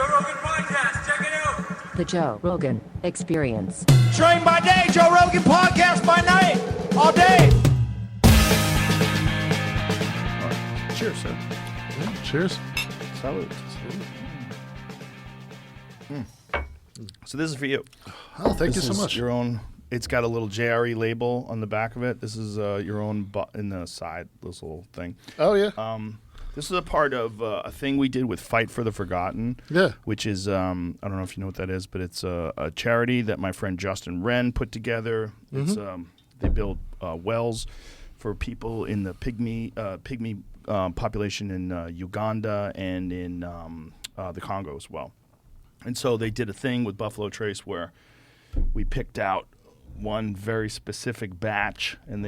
Joe Rogan Podcast. Check it out. The Joe Rogan Experience. Train by day, Joe Rogan Podcast by night, all day. Cheers, sir. Yeah, cheers. Salute. So this is for you. Oh, thank you This so is much. Your own. It's got a little JRE label on the back of it. This is your own in the side. This little thing. Oh, yeah. This is a part of a thing we did with Fight for the Forgotten. Yeah. Which is I don't know if you know what that is, but it's a charity that my friend Justin Wren put together. It's they build wells for people in the pygmy population in Uganda and in the Congo as well. And so they did a thing with Buffalo Trace where we picked out one very specific batch, and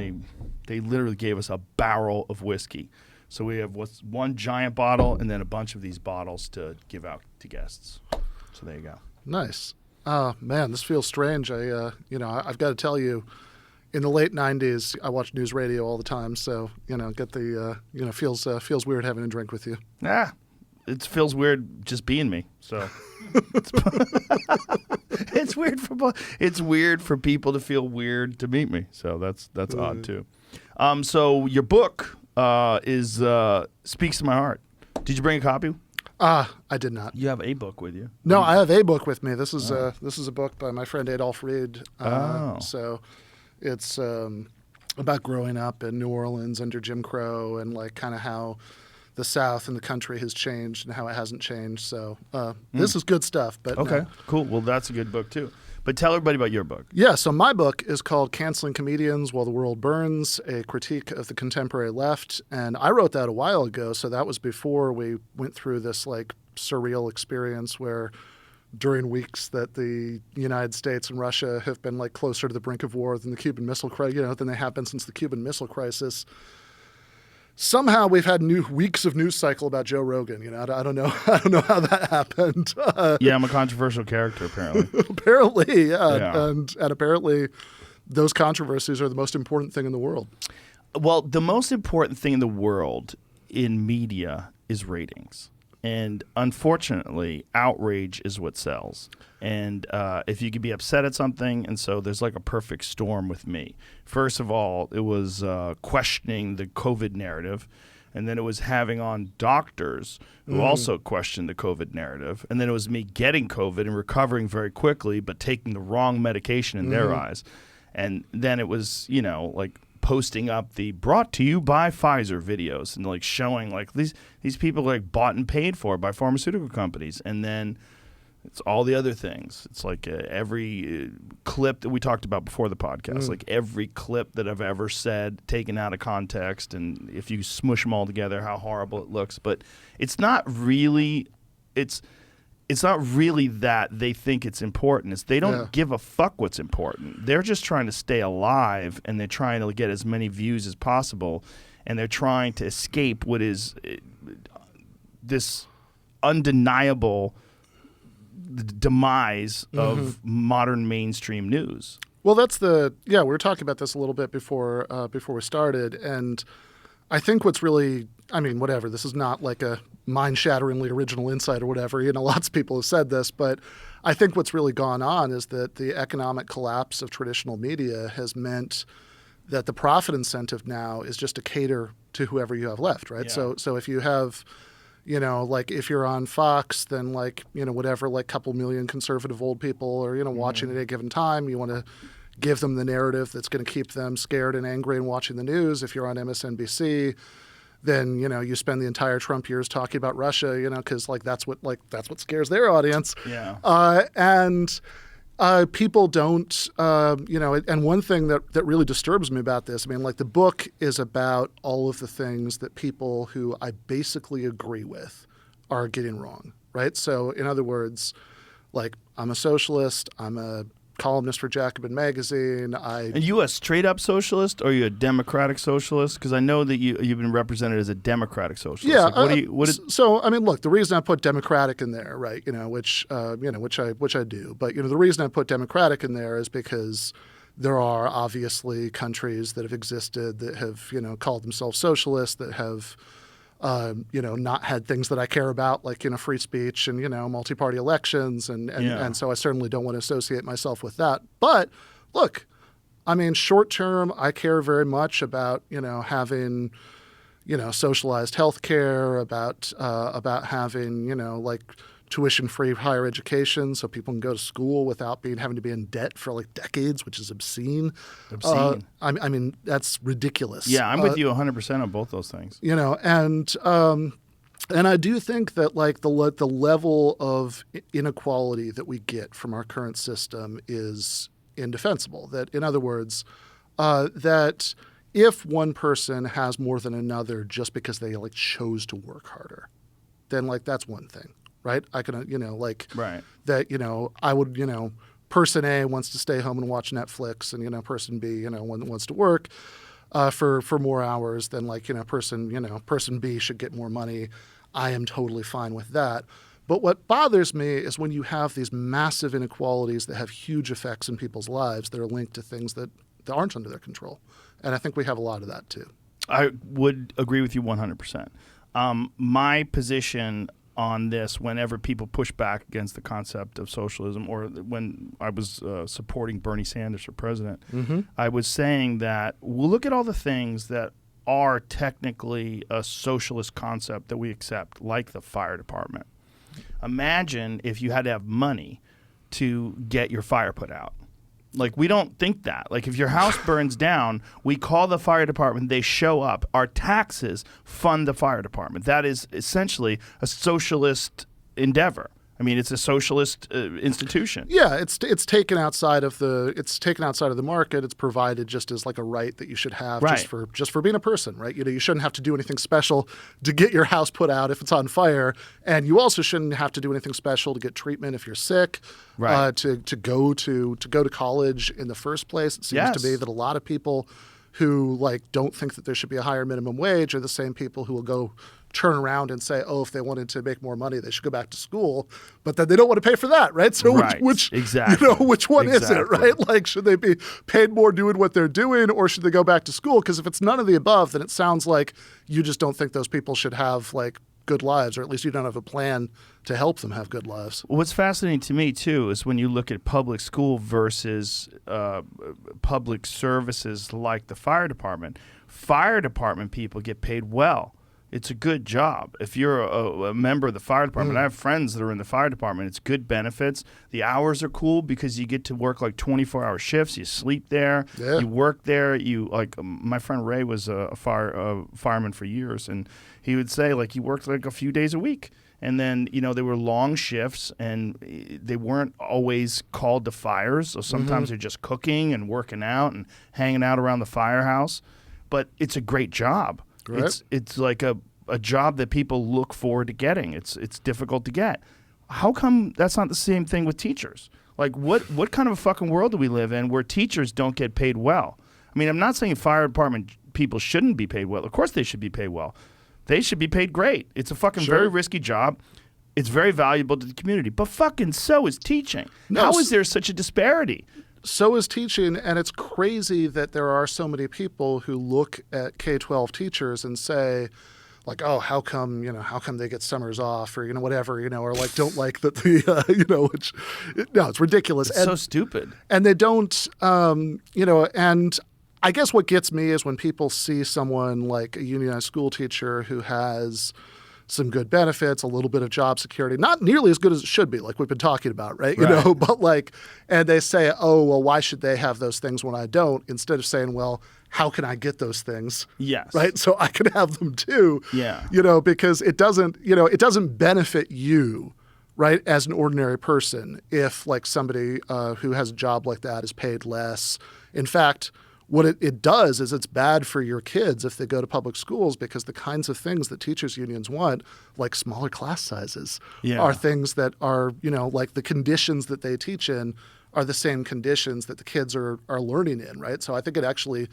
they literally gave us a barrel of whiskey. So we have one giant bottle and then a bunch of these bottles to give out to guests. So there you go. Nice. Man, this feels strange. I've got to tell you, in the late 90s, I watched news radio all the time. So, feels weird having a drink with you. It feels weird just being me. So it's weird for people to feel weird to meet me. So that's odd too. So your book is Speaks to My Heart. Did you bring a copy? I did not. You have a book with you? No, I have a book with me. This is a book by my friend Adolph Reed. So it's about growing up in New Orleans under Jim Crow and like kind of how the South and the country has changed and how it hasn't changed. So this is good stuff. But okay, cool. Well, that's a good book too. But tell everybody about your book. Yeah, so my book is called Canceling Comedians While the World Burns, a critique of the contemporary left. And I wrote that a while ago, so that was before we went through this like surreal experience where during weeks that the United States and Russia have been like closer to the brink of war than the Cuban Missile Crisis, than they have been since the Cuban Missile Crisis. Somehow we've had weeks of news cycle about Joe Rogan. I don't know how that happened. Yeah, I'm a controversial character, apparently. Apparently, yeah. And apparently those controversies are the most important thing in the world. Well, the most important thing in the world in media is ratings. And unfortunately, outrage is what sells. And if you could be upset at something, and so there's like a perfect storm with me. First of all, it was questioning the COVID narrative. And then it was having on doctors who also questioned the COVID narrative. And then it was me getting COVID and recovering very quickly, but taking the wrong medication in their eyes. And then it was, like posting up the brought to you by Pfizer videos and like showing like these people like bought and paid for by pharmaceutical companies. And then it's all the other things. It's like every clip that we talked about before the podcast, like every clip that I've ever said taken out of context. And if you smush them all together, how horrible it looks. But it's not really that they think it's important. It's they don't give a fuck what's important. They're just trying to stay alive, and they're trying to get as many views as possible, and they're trying to escape what is this undeniable demise of modern mainstream news. Well, we were talking about this a little bit before we started, and I think what's really, whatever, this is not like a mind-shatteringly original insight or whatever. Lots of people have said this, but I think what's really gone on is that the economic collapse of traditional media has meant that the profit incentive now is just to cater to whoever you have left, right? Yeah. So if you have, like if you're on Fox, then like, whatever, like couple million conservative old people are, watching at a given time, you want to give them the narrative that's going to keep them scared and angry and watching the news. If you're on MSNBC, then you spend the entire Trump years talking about Russia, because that's what scares their audience. Yeah. And people don't, and one thing that really disturbs me about this, the book is about all of the things that people who I basically agree with are getting wrong, right? So in other words, like I'm a socialist, I'm a columnist for Jacobin Magazine. Are you a straight-up socialist, or are you a democratic socialist? Because I know that you've been represented as a democratic socialist. Yeah. Like, So look, the reason I put democratic in there, right? Which I do, but the reason I put democratic in there is because there are obviously countries that have existed that have called themselves socialist, that have not had things that I care about, like, free speech and, multi-party elections. And so I certainly don't want to associate myself with that. But look, I mean, short term, I care very much about, having, socialized health care, about having, tuition-free higher education so people can go to school without having to be in debt for like decades, which is obscene. I mean, that's ridiculous. Yeah, I'm with you 100% on both those things. And I do think that like the level of inequality that we get from our current system is indefensible. That, in other words, that if one person has more than another just because they like chose to work harder, then like that's one thing. Right. I can, right. that, I would, person A wants to stay home and watch Netflix and, person B, wants to work for more hours than like, person B should get more money. I am totally fine with that. But what bothers me is when you have these massive inequalities that have huge effects in people's lives that are linked to things that aren't under their control. And I think we have a lot of that too. I would agree with you 100%. My position on this, whenever people push back against the concept of socialism, or when I was supporting Bernie Sanders for president, I was saying that we'll look at all the things that are technically a socialist concept that we accept, like the fire department. Imagine if you had to have money to get your fire put out. Like, we don't think that. Like, if your house burns down, we call the fire department, they show up. Our taxes fund the fire department. That is essentially a socialist endeavor. I mean, it's a socialist institution. Yeah, it's taken outside of the market. It's provided just as like a right that you should have, right, just for being a person, right? You shouldn't have to do anything special to get your house put out if it's on fire, and you also shouldn't have to do anything special to get treatment if you're sick. Right. To go to college in the first place. It seems to be that a lot of people who like don't think that there should be a higher minimum wage are the same people who will go turn around and say, oh, if they wanted to make more money, they should go back to school, but then they don't want to pay for that, right? So right. which exactly. Which one is it, right? Like, should they be paid more doing what they're doing, or should they go back to school? Because if it's none of the above, then it sounds like you just don't think those people should have like good lives, or at least you don't have a plan to help them have good lives. What's fascinating to me, too, is when you look at public school versus public services like the fire department people get paid well. It's a good job. If you're a member of the fire department, I have friends that are in the fire department. It's good benefits. The hours are cool because you get to work like 24-hour shifts. You sleep there. Yeah. You work there. My friend Ray was a fireman for years, and he would say like he worked like a few days a week. And then, they were long shifts, and they weren't always called to fires. So sometimes they're just cooking and working out and hanging out around the firehouse. But it's a great job. Right. It's like a job that people look forward to getting. It's difficult to get. How come that's not the same thing with teachers? Like, what kind of a fucking world do we live in where teachers don't get paid well? I mean, I'm not saying fire department people shouldn't be paid well. Of course they should be paid well. They should be paid great. It's a fucking very risky job. It's very valuable to the community. But fucking so is teaching. How is there such a disparity? So is teaching, and it's crazy that there are so many people who look at K-12 teachers and say, like, oh, how come they get summers off, or whatever, or like don't like that it's ridiculous. It's so stupid. And they don't, and I guess what gets me is when people see someone like a unionized school teacher who has some good benefits, a little bit of job security, not nearly as good as it should be, like we've been talking about, right? But like, and they say, oh, well, why should they have those things when I don't? Instead of saying, well, how can I get those things? Yes. Right. So I can have them too. Yeah. Because it doesn't benefit you, right, as an ordinary person if like somebody who has a job like that is paid less. In fact, what it does is it's bad for your kids if they go to public schools, because the kinds of things that teachers unions want, like smaller class sizes, are things that are, like the conditions that they teach in are the same conditions that the kids are learning in, right? So I think it actually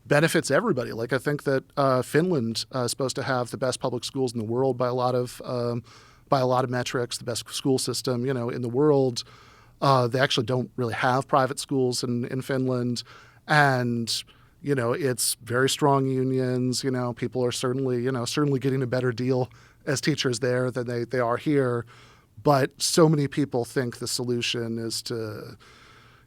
benefits everybody. Like I think that Finland is supposed to have the best public schools in the world by a lot of metrics, the best school system, in the world. They actually don't really have private schools in Finland. And, It's very strong unions. People are certainly getting a better deal as teachers there than they are here. But so many people think the solution is to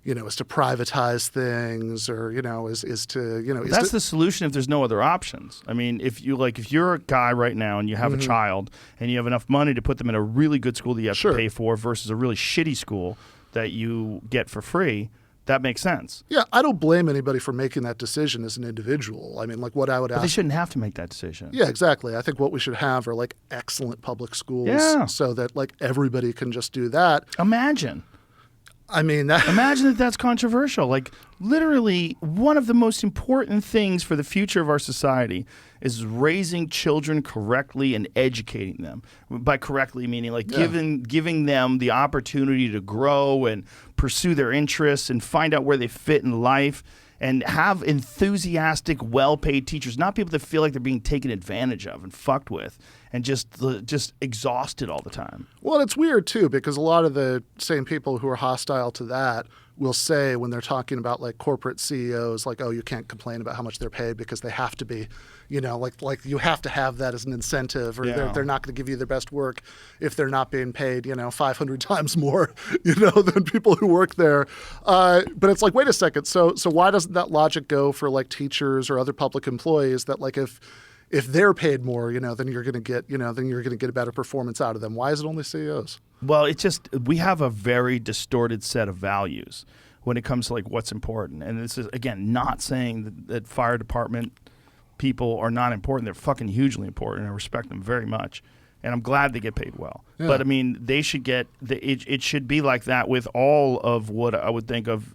privatize things, or That's the solution if there's no other options. I mean, if you're a guy right now and you have a child and you have enough money to put them in a really good school that you have to pay for versus a really shitty school that you get for free, that makes sense. Yeah, I don't blame anybody for making that decision as an individual. I mean, what I would ask... But they shouldn't have to make that decision. Yeah, exactly. I think what we should have are excellent public schools so that everybody can just do that. Imagine. I mean, imagine that that's controversial. Literally, one of the most important things for the future of our society is raising children correctly and educating them. By correctly, meaning giving them the opportunity to grow and pursue their interests and find out where they fit in life, and have enthusiastic, well-paid teachers, not people that feel like they're being taken advantage of and fucked with and just exhausted all the time. Well, it's weird, too, because a lot of the same people who are hostile to that will say when they're talking about corporate CEOs, oh, you can't complain about how much they're paid because they have to be, you have to have that as an incentive, or they're not going to give you their best work if they're not being paid, 500 times more, than people who work there. But it's wait a second. So why doesn't that logic go for teachers or other public employees that if they're paid more, then you're going to get, a better performance out of them? Why is it only CEOs? Well, we have a very distorted set of values when it comes to what's important. And this is, again, not saying that fire department people are not important. They're fucking hugely important. I respect them very much. And I'm glad they get paid well. Yeah. But I mean, they should get, it should be like that with all of what I would think of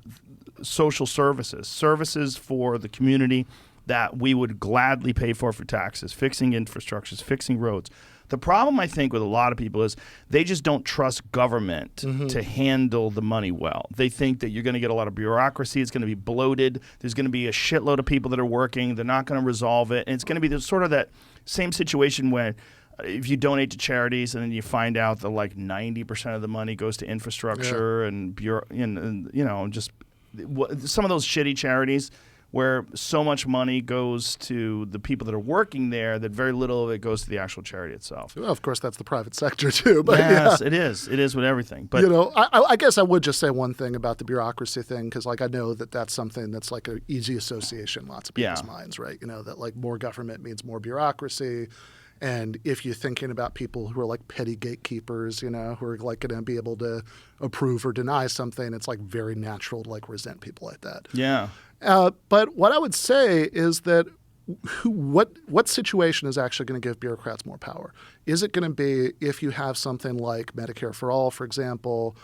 social services for the community that we would gladly pay for taxes, fixing infrastructures, fixing roads. The problem, I think, with a lot of people is they just don't trust government to handle the money well. They think that you're going to get a lot of bureaucracy. It's going to be bloated. There's going to be a shitload of people that are working. They're not going to resolve it. And it's going to be sort of that same situation when if you donate to charities and then you find out that 90% of the money goes to infrastructure and just some of those shitty charities where so much money goes to the people that are working there that very little of it goes to the actual charity itself. Well, of course, that's the private sector too. But yes, it is. It is with everything. But I guess I would just say one thing about the bureaucracy thing, because I know that that's something that's an easy association in lots of people's minds, right? That more government means more bureaucracy. And if you're thinking about people who are petty gatekeepers, who are going to be able to approve or deny something, it's very natural to resent people like that. Yeah. But what I would say is that what situation is actually going to give bureaucrats more power? Is it going to be if you have something like Medicare for All, for example,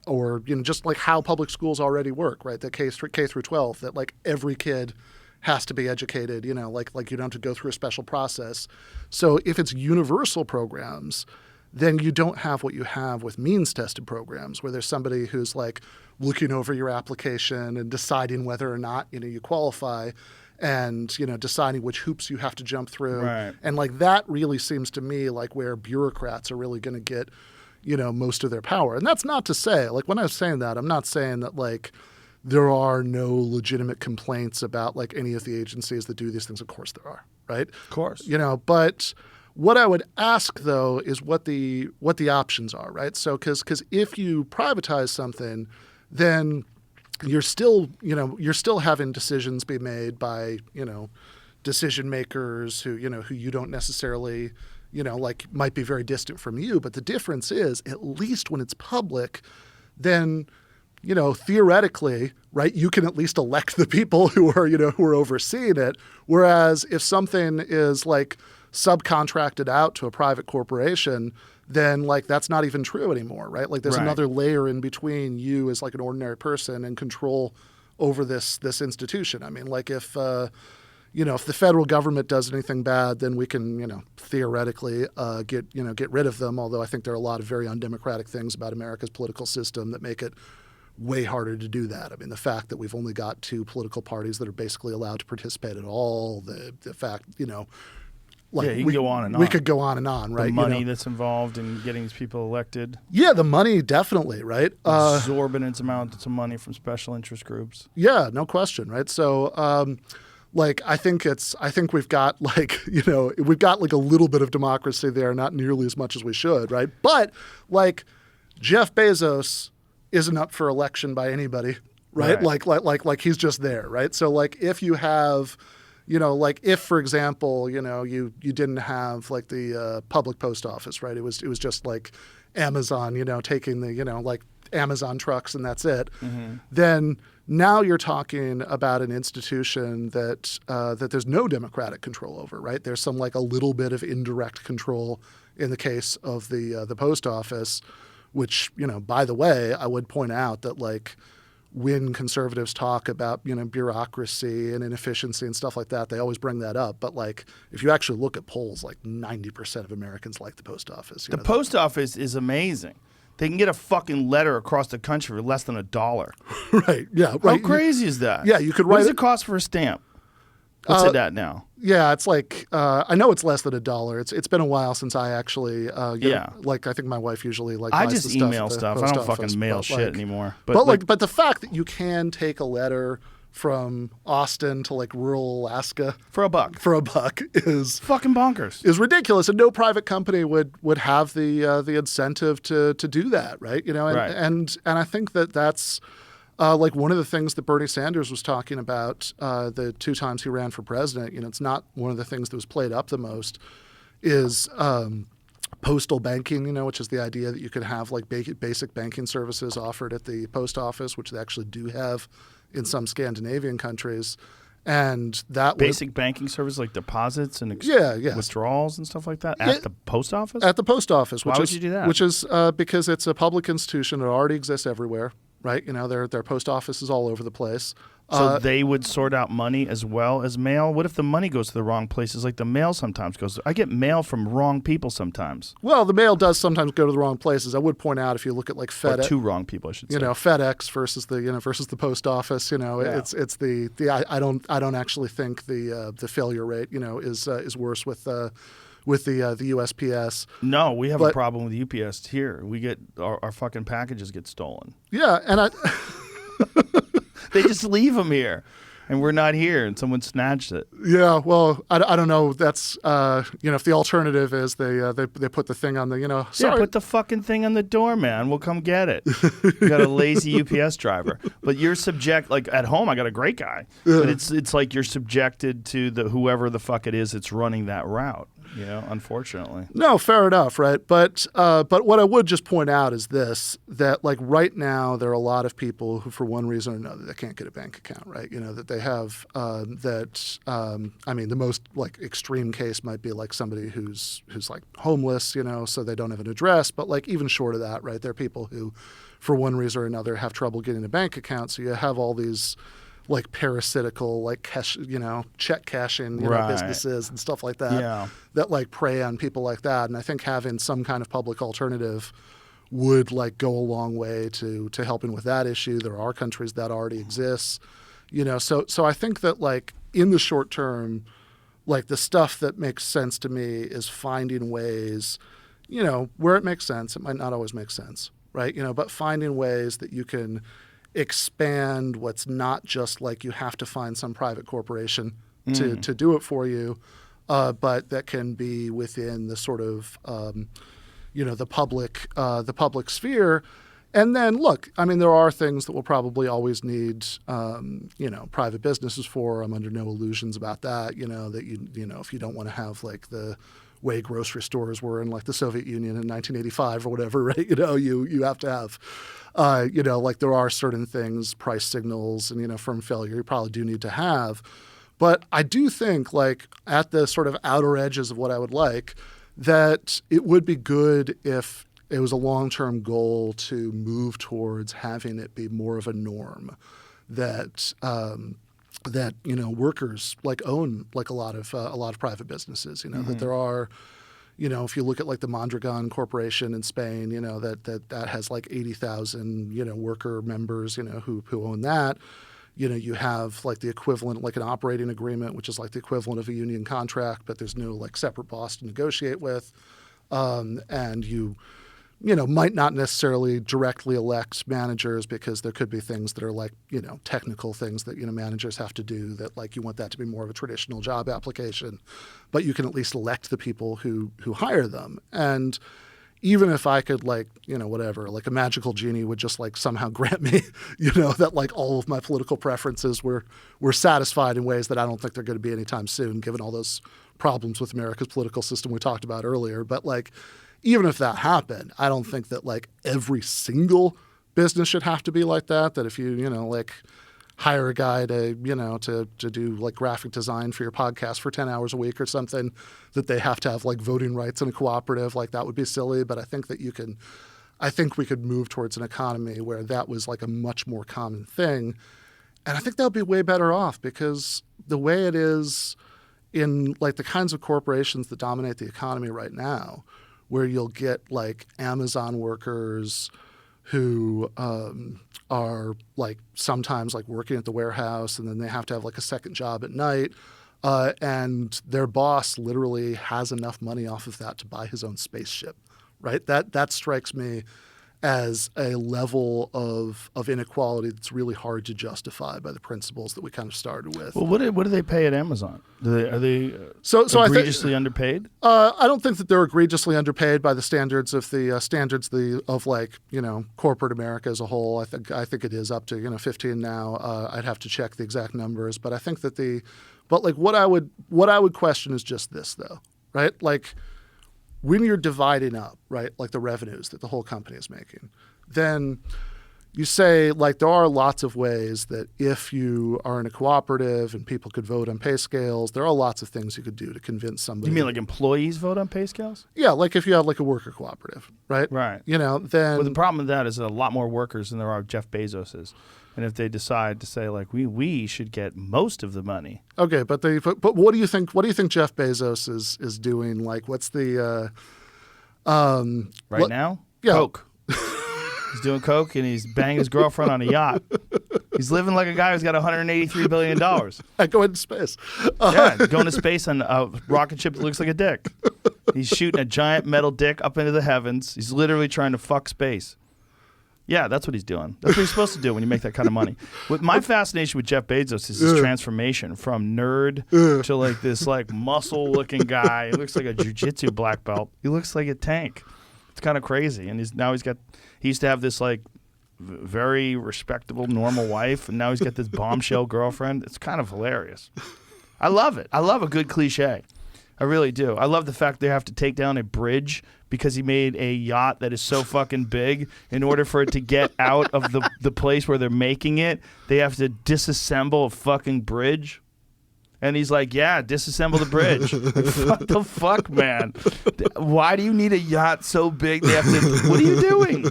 or just how public schools already work, right? That K through 12, that every kid has to be educated, you don't have to go through a special process. So if it's universal programs, then you don't have what you have with means-tested programs, where there's somebody who's looking over your application and deciding whether or not you qualify, and deciding which hoops you have to jump through. Right. And that really seems to me where bureaucrats are really going to get most of their power. And that's not to say when I'm saying that, I'm not saying that there are no legitimate complaints about any of the agencies that do these things. Of course there are, right? Of course. But what I would ask, though, is what the options are, right? So because if you privatize something, then you're still having decisions be made by decision makers who you don't necessarily might be very distant from you. But the difference is, at least when it's public, then theoretically, right, you can at least elect the people who are overseeing it. Whereas if something is subcontracted out to a private corporation, then that's not even true anymore, right? There's another layer in between you as an ordinary person and control over this institution. I mean, if the federal government does anything bad, then we can theoretically get rid of them. Although I think there are a lot of very undemocratic things about America's political system that make it way harder to do that. I mean, the fact that we've only got 2 political parties that are basically allowed to participate at all, the fact, Like you can go on and we on. could go on and on, right? The money You know? that's involved in getting these people elected. Yeah, the money definitely, right? Exorbitant amounts of money from special interest groups. Yeah, no question, right? So, like, I think we've got like, we've got like a little bit of democracy there, not nearly as much as we should, right? But like, Jeff Bezos isn't up for election by anybody, right? Like he's just there, right? So like, if you have, like if, for example, you didn't have like the public post office, right? It was just like Amazon, taking the, like Amazon trucks and that's it. Mm-hmm. Then now you're talking about an institution that there's no democratic control over, right? There's some like a little bit of indirect control in the case of the post office, which, by the way, I would point out that like when conservatives talk about, bureaucracy and inefficiency and stuff like that, they always bring that up. But like if you actually look at polls, like 90% of Americans like the post office. The post office is amazing. They can get a fucking letter across the country for less than $1. Right. Yeah. Right. How crazy is that? Yeah. You could What write does it cost for a stamp? What's it at now? Yeah, it's like I know it's less than $1. It's been a while since I actually like I think my wife usually like I buys just the stuff email at the stuff. I post don't office, fucking mail but, shit like, anymore. But the fact that you can take a letter from Austin to like rural Alaska for $1 is fucking bonkers. Is ridiculous, and no private company would have the incentive to do that, right? And I think that's like one of the things that Bernie Sanders was talking about the 2 times he ran for president. It's not one of the things that was played up the most is postal banking, which is the idea that you could have like basic banking services offered at the post office, which they actually do have in some Scandinavian countries. And that basic banking service like deposits and withdrawals and stuff like that at the post office? At the post office. Why would you do that? Which is because it's a public institution. It already exists everywhere, right? Their post offices all over the place. So they would sort out money as well as mail? What if the money goes to the wrong places like the mail sometimes goes? I get mail from wrong people sometimes. Well, the mail does sometimes go to the wrong places. I would point out if you look at like FedEx. Or 2 wrong people, I should say. FedEx versus the post office, it's I don't actually think the failure rate, is worse with the USPS. No, we have a problem with UPS here. We get our fucking packages get stolen. Yeah, and they just leave them here, and we're not here, and someone snatched it. Yeah, well, I don't know. That's if the alternative is they put the thing on the sorry. Yeah, put the fucking thing on the door, man. We'll come get it. You got a lazy UPS driver, but you're like at home. I got a great guy, but it's like you're subjected to whoever the fuck it is that's running that route. Unfortunately. No, fair enough, right? But what I would just point out is this: that like right now there are a lot of people who, for one reason or another, they can't get a bank account, right? That they have I mean, the most like extreme case might be like somebody who's like homeless, so they don't have an address. But like even short of that, right? There are people who, for one reason or another, have trouble getting a bank account. So you have all these like parasitical, like cash, check cashing, businesses and stuff like that, that like prey on people like that. And I think having some kind of public alternative would like go a long way to helping with that issue. There are countries that already exist, so I think that like in the short term, like the stuff that makes sense to me is finding ways, where it makes sense. It might not always make sense, right? But finding ways that you can expand what's not just like you have to find some private corporation to do it for you, but that can be within the sort of the public sphere. And then look, I mean, there are things that we'll probably always need private businesses for. I'm under no illusions about that. That if you don't want to have like the way grocery stores were in like the Soviet Union in 1985 or whatever, right? You have to have like there are certain things, price signals and, firm failure, you probably do need to have. But I do think like at the sort of outer edges of what I would like, that it would be good if it was a long-term goal to move towards having it be more of a norm that workers like own like a lot of private businesses, that there are, if you look at like the Mondragon Corporation in Spain, that has like 80,000, worker members, who own that. you have like the equivalent, like an operating agreement, which is like the equivalent of a union contract, but there's no like separate boss to negotiate with. And you might not necessarily directly elect managers because there could be things that are like, technical things that, managers have to do that like you want that to be more of a traditional job application, but you can at least elect the people who hire them. And even if I could like, whatever, like a magical genie would just like somehow grant me, that like all of my political preferences were satisfied in ways that I don't think they're going to be anytime soon, given all those problems with America's political system we talked about earlier. But like, even if that happened, I don't think that like every single business should have to be like that. That if you, like hire a guy to do like graphic design for your podcast for 10 hours a week or something, that they have to have like voting rights in a cooperative, like that would be silly. But I think that I think we could move towards an economy where that was like a much more common thing. And I think that would be way better off, because the way it is in like the kinds of corporations that dominate the economy right now, where you'll get like Amazon workers who are like sometimes like working at the warehouse, and then they have to have like a second job at night, and their boss literally has enough money off of that to buy his own spaceship, right? That strikes me as a level of inequality that's really hard to justify by the principles that we kind of started with. Well, what do they pay at Amazon? Are they so egregiously underpaid? I don't think that they're egregiously underpaid by the standards of corporate America as a whole. I think it is up to 15 now. I'd have to check the exact numbers, but I think that what I would question is just this though, right? Like, when you're dividing up, right, like the revenues that the whole company is making, then you say, like, there are lots of ways that if you are in a cooperative and people could vote on pay scales, there are lots of things you could do to convince somebody. You mean like employees vote on pay scales? Yeah, like if you have like a worker cooperative, right? Right. Then... Well, the problem with that is a lot more workers than there are Jeff Bezoses. And if they decide to say, like, we should get most of the money. Okay, but what do you think? What do you think Jeff Bezos is doing? Like, what's the now? Yeah. Coke. He's doing coke and he's banging his girlfriend on a yacht. He's living like a guy who's got $183 billion. Going to space. Going to space on a rocket ship that looks like a dick. He's shooting a giant metal dick up into the heavens. He's literally trying to fuck space. Yeah, that's what he's doing. That's what you're supposed to do when you make that kind of money. My fascination with Jeff Bezos is his transformation from nerd to like this like muscle-looking guy. He looks like a jiu-jitsu black belt. He looks like a tank. It's kind of crazy. And he used to have this like very respectable, normal wife, and now he's got this bombshell girlfriend. It's kind of hilarious. I love it. I love a good cliche. I really do. I love the fact they have to take down a bridge because he made a yacht that is so fucking big. In order for it to get out of the place where they're making it, they have to disassemble a fucking bridge. And he's like, yeah, disassemble the bridge. Like, what the fuck, man? Why do you need a yacht so big they have to... What are you doing?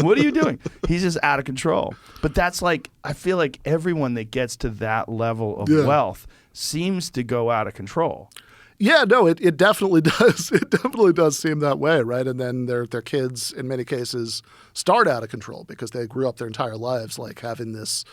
What are you doing? He's just out of control. But that's like... I feel like everyone that gets to that level of wealth seems to go out of control. Yeah, no, it definitely does. It definitely does seem that way, right? And then their kids, in many cases, start out of control because they grew up their entire lives like having this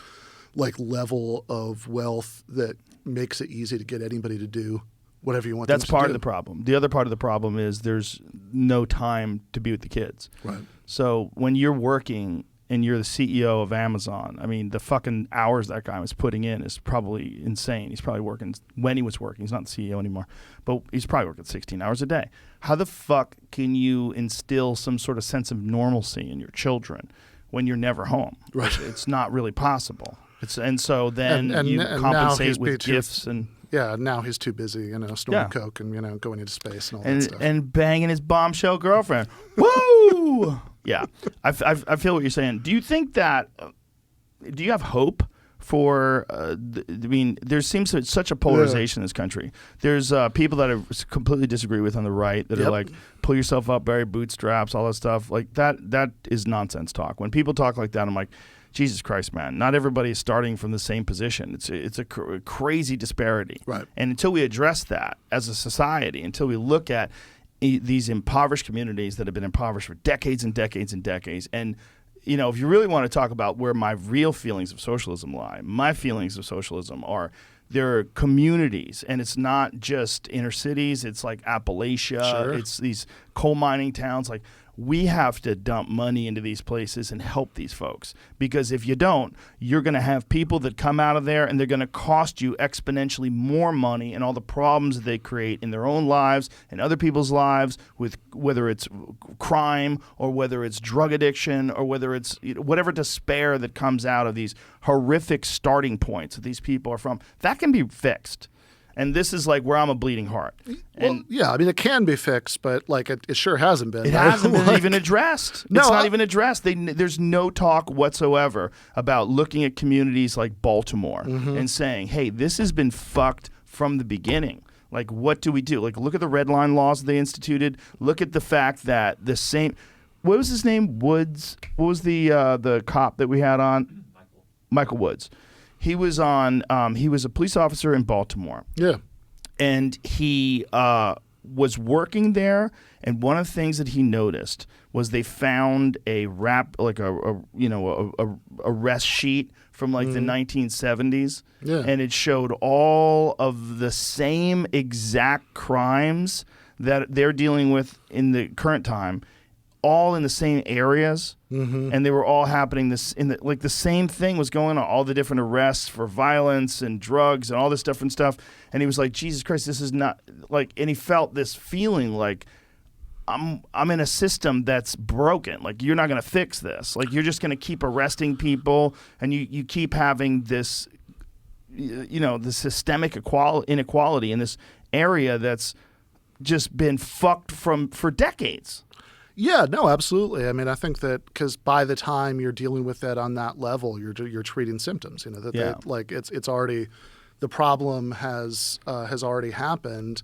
like level of wealth that makes it easy to get anybody to do whatever you want them to do. That's part of the problem. The other part of the problem is there's no time to be with the kids. Right. So when you're working and you're the CEO of Amazon, I mean, the fucking hours that guy was putting in is probably insane. He's probably working, when he was working, he's not the CEO anymore, but he's probably working 16 hours a day. How the fuck can you instill some sort of sense of normalcy in your children when you're never home? Right. It's not really possible. So then you compensate with gifts and... Yeah, now he's too busy, snorting coke and, going into space and all that stuff. And banging his bombshell girlfriend. Woo! Yeah, I feel what you're saying. Do you think that? Do you have hope for? There seems to be such a polarization in this country. There's people that I completely disagree with on the right that are like, pull yourself up, bury bootstraps, all that stuff. Like that is nonsense talk. When people talk like that, I'm like, Jesus Christ, man! Not everybody is starting from the same position. It's a crazy disparity. Right. And until we address that as a society, until we look at these impoverished communities that have been impoverished for decades and decades and decades, and if you really want to talk about where my real feelings of socialism lie, my feelings of socialism are there are communities, and it's not just inner cities. It's like Appalachia. Sure. It's these coal mining towns. Like, we have to dump money into these places and help these folks, because if you don't, you're going to have people that come out of there and they're going to cost you exponentially more money and all the problems that they create in their own lives and other people's lives, with whether it's crime or whether it's drug addiction or whether it's whatever despair that comes out of these horrific starting points that these people are from. That can be fixed. And this is like where I'm a bleeding heart. And yeah, I mean, it can be fixed, but like it sure hasn't been. it hasn't been even addressed. No, it's not even addressed. There's no talk whatsoever about looking at communities like Baltimore and saying, hey, this has been fucked from the beginning. Like, what do we do? Like, look at the red line laws they instituted. Look at the fact that the same, what was his name? Woods. What was the cop that we had on? Michael Woods. He was on. He was a police officer in Baltimore. Yeah, and he was working there. And one of the things that he noticed was they found a arrest sheet from like the 1970s, and it showed all of the same exact crimes that they're dealing with in the current time, all in the same areas, and they were all happening the same thing was going on, all the different arrests for violence and drugs and all this different stuff. And he was like, Jesus Christ, this is not like, and he felt this feeling like, I'm in a system that's broken. Like, you're not going to fix this. Like, you're just going to keep arresting people, and you keep having this, the systemic inequality in this area that's just been fucked for decades. Yeah, no, absolutely. I mean, I think that because by the time you're dealing with that on that level, you're treating symptoms. It's already, the problem has already happened.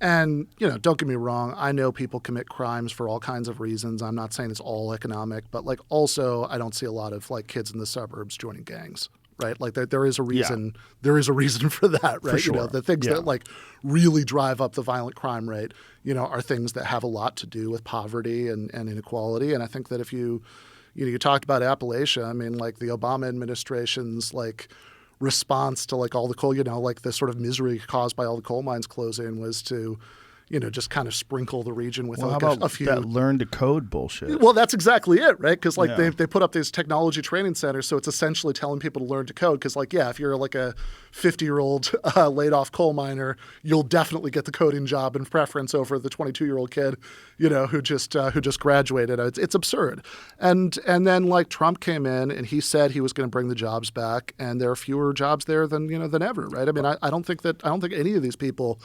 And, don't get me wrong, I know people commit crimes for all kinds of reasons. I'm not saying it's all economic, but like also I don't see a lot of like kids in the suburbs joining gangs, right? Like there is a reason. Yeah. There is a reason for that, right? For sure. The things that like really drive up the violent crime rate, are things that have a lot to do with poverty and inequality. And I think that if you talked about Appalachia, I mean, like the Obama administration's like response to like all the coal, like the sort of misery caused by all the coal mines closing was to, just kind of sprinkle the region with a few. That learn to code bullshit? Well, that's exactly it, right? Because like they put up these technology training centers, so it's essentially telling people to learn to code. Because like, if you're like a 50-year-old laid off coal miner, you'll definitely get the coding job in preference over the 22-year-old kid, who just graduated. It's absurd. And then like Trump came in and he said he was going to bring the jobs back, and there are fewer jobs there than ever, right? I mean, I don't think any of these people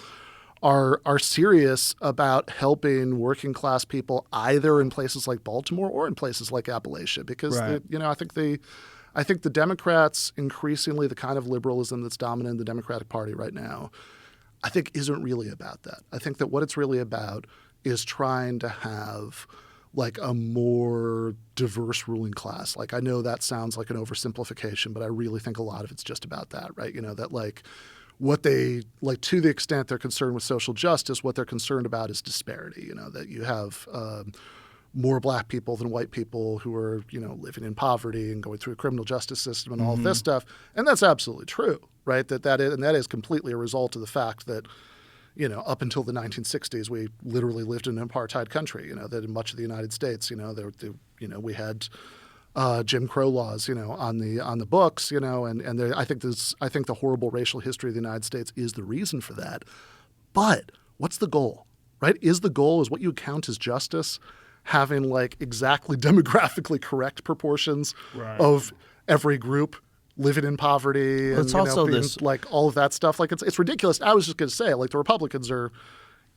are serious about helping working class people either in places like Baltimore or in places like Appalachia, because I think the Democrats, increasingly the kind of liberalism that's dominant in the Democratic Party right now, I think isn't really about that. I think that what it's really about is trying to have like a more diverse ruling class. Like, I know that sounds like an oversimplification, but I really think a lot of it's just about that, right? That like what they like, to the extent they're concerned with social justice, what they're concerned about is disparity. That you have more black people than white people who are living in poverty and going through a criminal justice system and all of this stuff, and that's absolutely true, right? That is completely a result of the fact that up until the 1960s we literally lived in an apartheid country. That in much of the United States, we had Jim Crow laws, on the books, and I think the horrible racial history of the United States is the reason for that. But what's the goal, right? Is what you count as justice having like exactly demographically correct proportions of every group living in poverty and like all of that stuff? Like it's ridiculous. I was just going to say, like, the Republicans are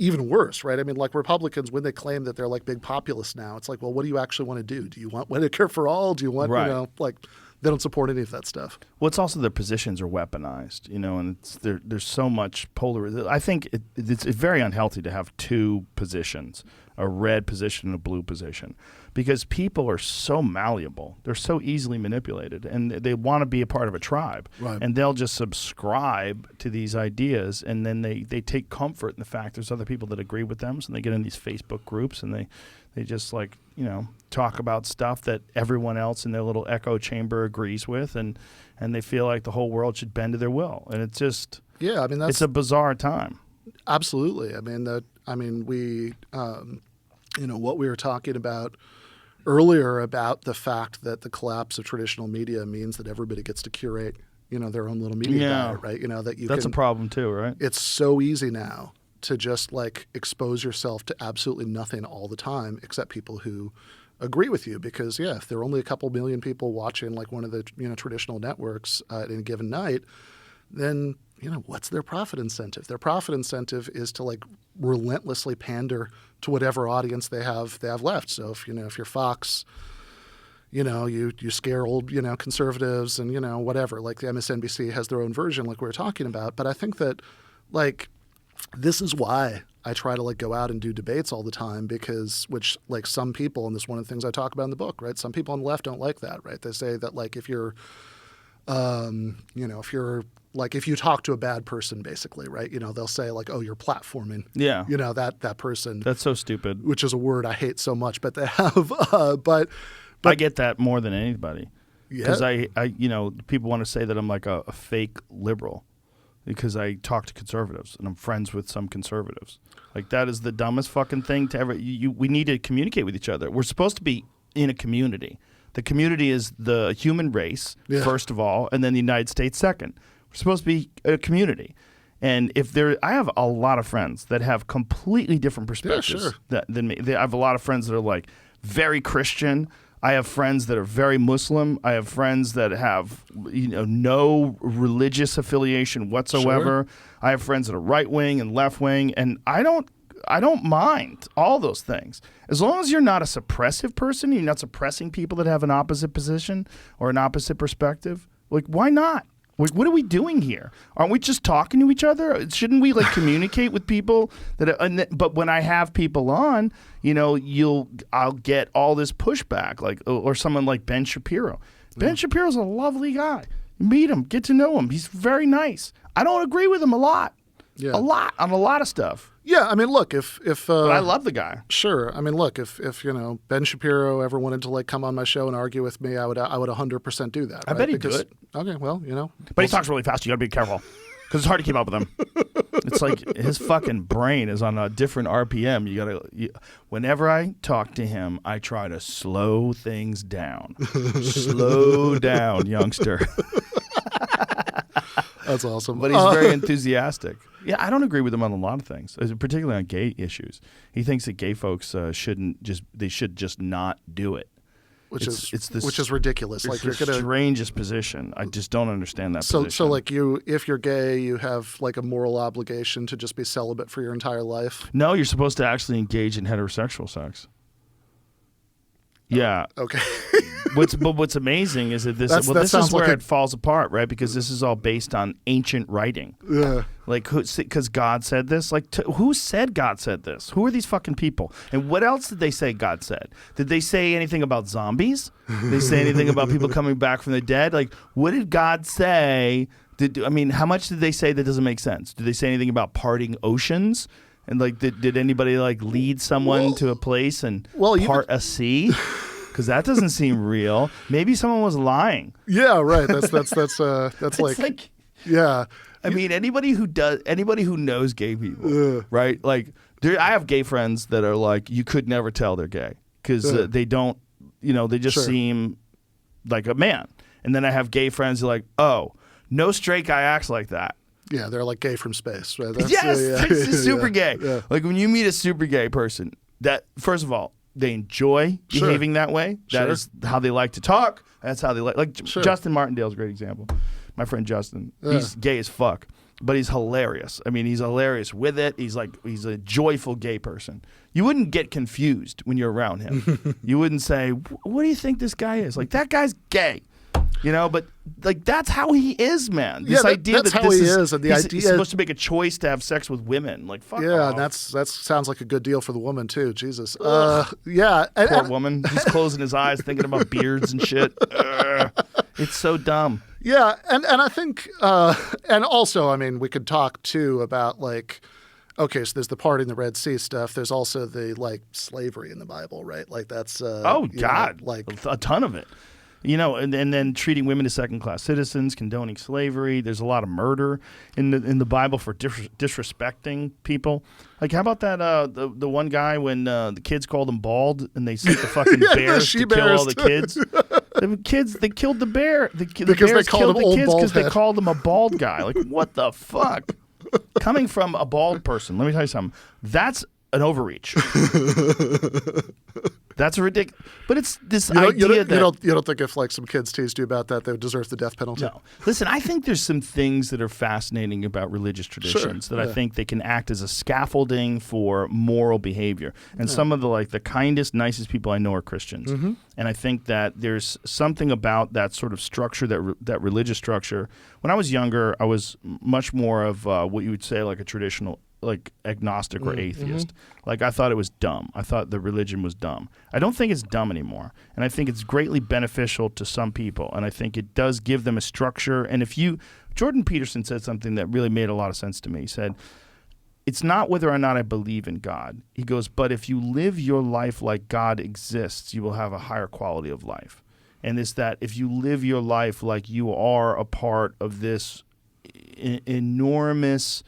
even worse, right? I mean, like, Republicans, when they claim that they're like big populists now, it's like, well, what do you actually want to do? Do you want Medicare for all? Do you want, like, they don't support any of that stuff. Well, it's also their positions are weaponized, and there's so much polarization. I think it's very unhealthy to have two positions, a red position and a blue position, because people are so malleable. They're so easily manipulated, and they want to be a part of a tribe. Right. And they'll just subscribe to these ideas, and then they take comfort in the fact there's other people that agree with them, so they get in these Facebook groups, and they They just talk about stuff that everyone else in their little echo chamber agrees with, and they feel like the whole world should bend to their will. And it's just it's a bizarre time. Absolutely. We what we were talking about earlier about the fact that the collapse of traditional media means that everybody gets to curate, their own little media diet, right? That's a problem too, right? It's so easy now to just expose yourself to absolutely nothing all the time except people who agree with you, because if there are only a couple million people watching one of the traditional networks at any given night, then what's their profit incentive? Their profit incentive is to relentlessly pander to whatever audience they have left. So if you're Fox, you scare old conservatives and whatever, the MSNBC has their own version like we were talking about. But I think that this is why I try to go out and do debates all the time, because some people, and this is one of the things I talk about in the book, right? Some people on the left don't like that, right? They say that if you're if you talk to a bad person, basically, right? They'll say oh, you're platforming. Yeah. That person. That's so stupid. Which is a word I hate so much, but they have. But I get that more than anybody. Yeah. Because I people want to say that I'm a fake liberal because I talk to conservatives and I'm friends with some conservatives. That is the dumbest fucking thing to ever. We need to communicate with each other. We're supposed to be in a community. The community is the human race, first of all, and then the United States second. We're supposed to be a community. And I have a lot of friends that have completely different perspectives than me. I have a lot of friends that are very Christian. I have friends that are very Muslim. I have friends that have no religious affiliation whatsoever. Sure. I have friends that are right wing and left wing, and I don't mind all those things. As long as you're not a suppressive person, you're not suppressing people that have an opposite position or an opposite perspective. Why not? What are we doing here? Aren't we just talking to each other? Shouldn't we communicate with people but when I have people on, I'll get all this pushback, or someone like Ben Shapiro. Ben Shapiro's a lovely guy. Meet him, get to know him. He's very nice. I don't agree with him a lot. Yeah. A lot on a lot of stuff. Yeah, look, if but I love the guy. Sure. Look, if Ben Shapiro ever wanted to come on my show and argue with me, I would 100% do that. I bet he'd do it. Okay, well, But he talks really fast. You got to be careful because it's hard to keep up with him. It's his fucking brain is on a different RPM. Whenever I talk to him, I try to slow things down. Slow down, youngster. That's awesome. But he's very enthusiastic. Yeah, I don't agree with him on a lot of things, particularly on gay issues. He thinks that gay folks should just not do it. Which is ridiculous. It's the strangest position. I just don't understand that position. So if you're gay, you have a moral obligation to just be celibate for your entire life? No, you're supposed to actually engage in heterosexual sex. Yeah. Okay. What's amazing is that this is where it falls apart, right? Because this is all based on ancient writing. Yeah. Because God said this? Who said God said this? Who are these fucking people? And what else did they say God said? Did they say anything about zombies? Did they say anything about people coming back from the dead? What did God say? How much did they say that doesn't make sense? Did they say anything about parting oceans? And did anybody lead someone to a place and part a sea? Because that doesn't seem real. Maybe someone was lying. Yeah, right. That's yeah. Anybody who knows gay people, right? I have gay friends that are you could never tell they're gay because they don't, they just seem like a man. And then I have gay friends who are oh, no straight guy acts like that. Yeah, they're gay from space, right? It's super gay. Yeah. When you meet a super gay person, that first of all, they enjoy behaving that way. That is how they like to talk. That's how they like. Justin Martindale's a great example. My friend Justin, he's gay as fuck, but he's hilarious. He's hilarious with it. He's a joyful gay person. You wouldn't get confused when you're around him. You wouldn't say, "What do you think this guy is?" That guy's gay. But that's how he is, man. This idea that's that how this he is, and he's supposed to make a choice to have sex with women. Fuck off. And that sounds like a good deal for the woman too. Jesus. Poor woman. He's closing his eyes, thinking about beards and shit. It's so dumb. Yeah, and I think, and also, we could talk too about okay, so there's the part in the Red Sea stuff. There's also the like slavery in the Bible, right? Like that's God, like a ton of it. And then treating women as second-class citizens, condoning slavery. There's a lot of murder in the Bible for disrespecting people. Like, how about that the one guy when the kids called him bald and they sent the fucking bears to kill all the kids? The kids, they killed the bear. The bears they called killed him the old kids bald because they head. called him a bald guy. Like, what the fuck? Coming from a bald person, let me tell you something. That's an overreach. That's ridiculous. But it's this idea that you don't think if like some kids teased you about that, they would deserve the death penalty? no. Listen, I think there's some things that are fascinating about religious traditions that I think they can act as a scaffolding for moral behavior. And some of the kindest, nicest people I know are Christians. Mm-hmm. And I think that there's something about that sort of structure, that religious structure. When I was younger, I was much more of what you would say like a traditional agnostic or atheist. Like I thought it was dumb. I thought the religion was dumb. I don't think it's dumb anymore. And I think it's greatly beneficial to some people. And I think it does give them a structure. And Jordan Peterson said something that really made a lot of sense to me. He said, it's not whether or not I believe in God. He goes, but if you live your life like God exists, you will have a higher quality of life. And it's that if you live your life like you are a part of this enormous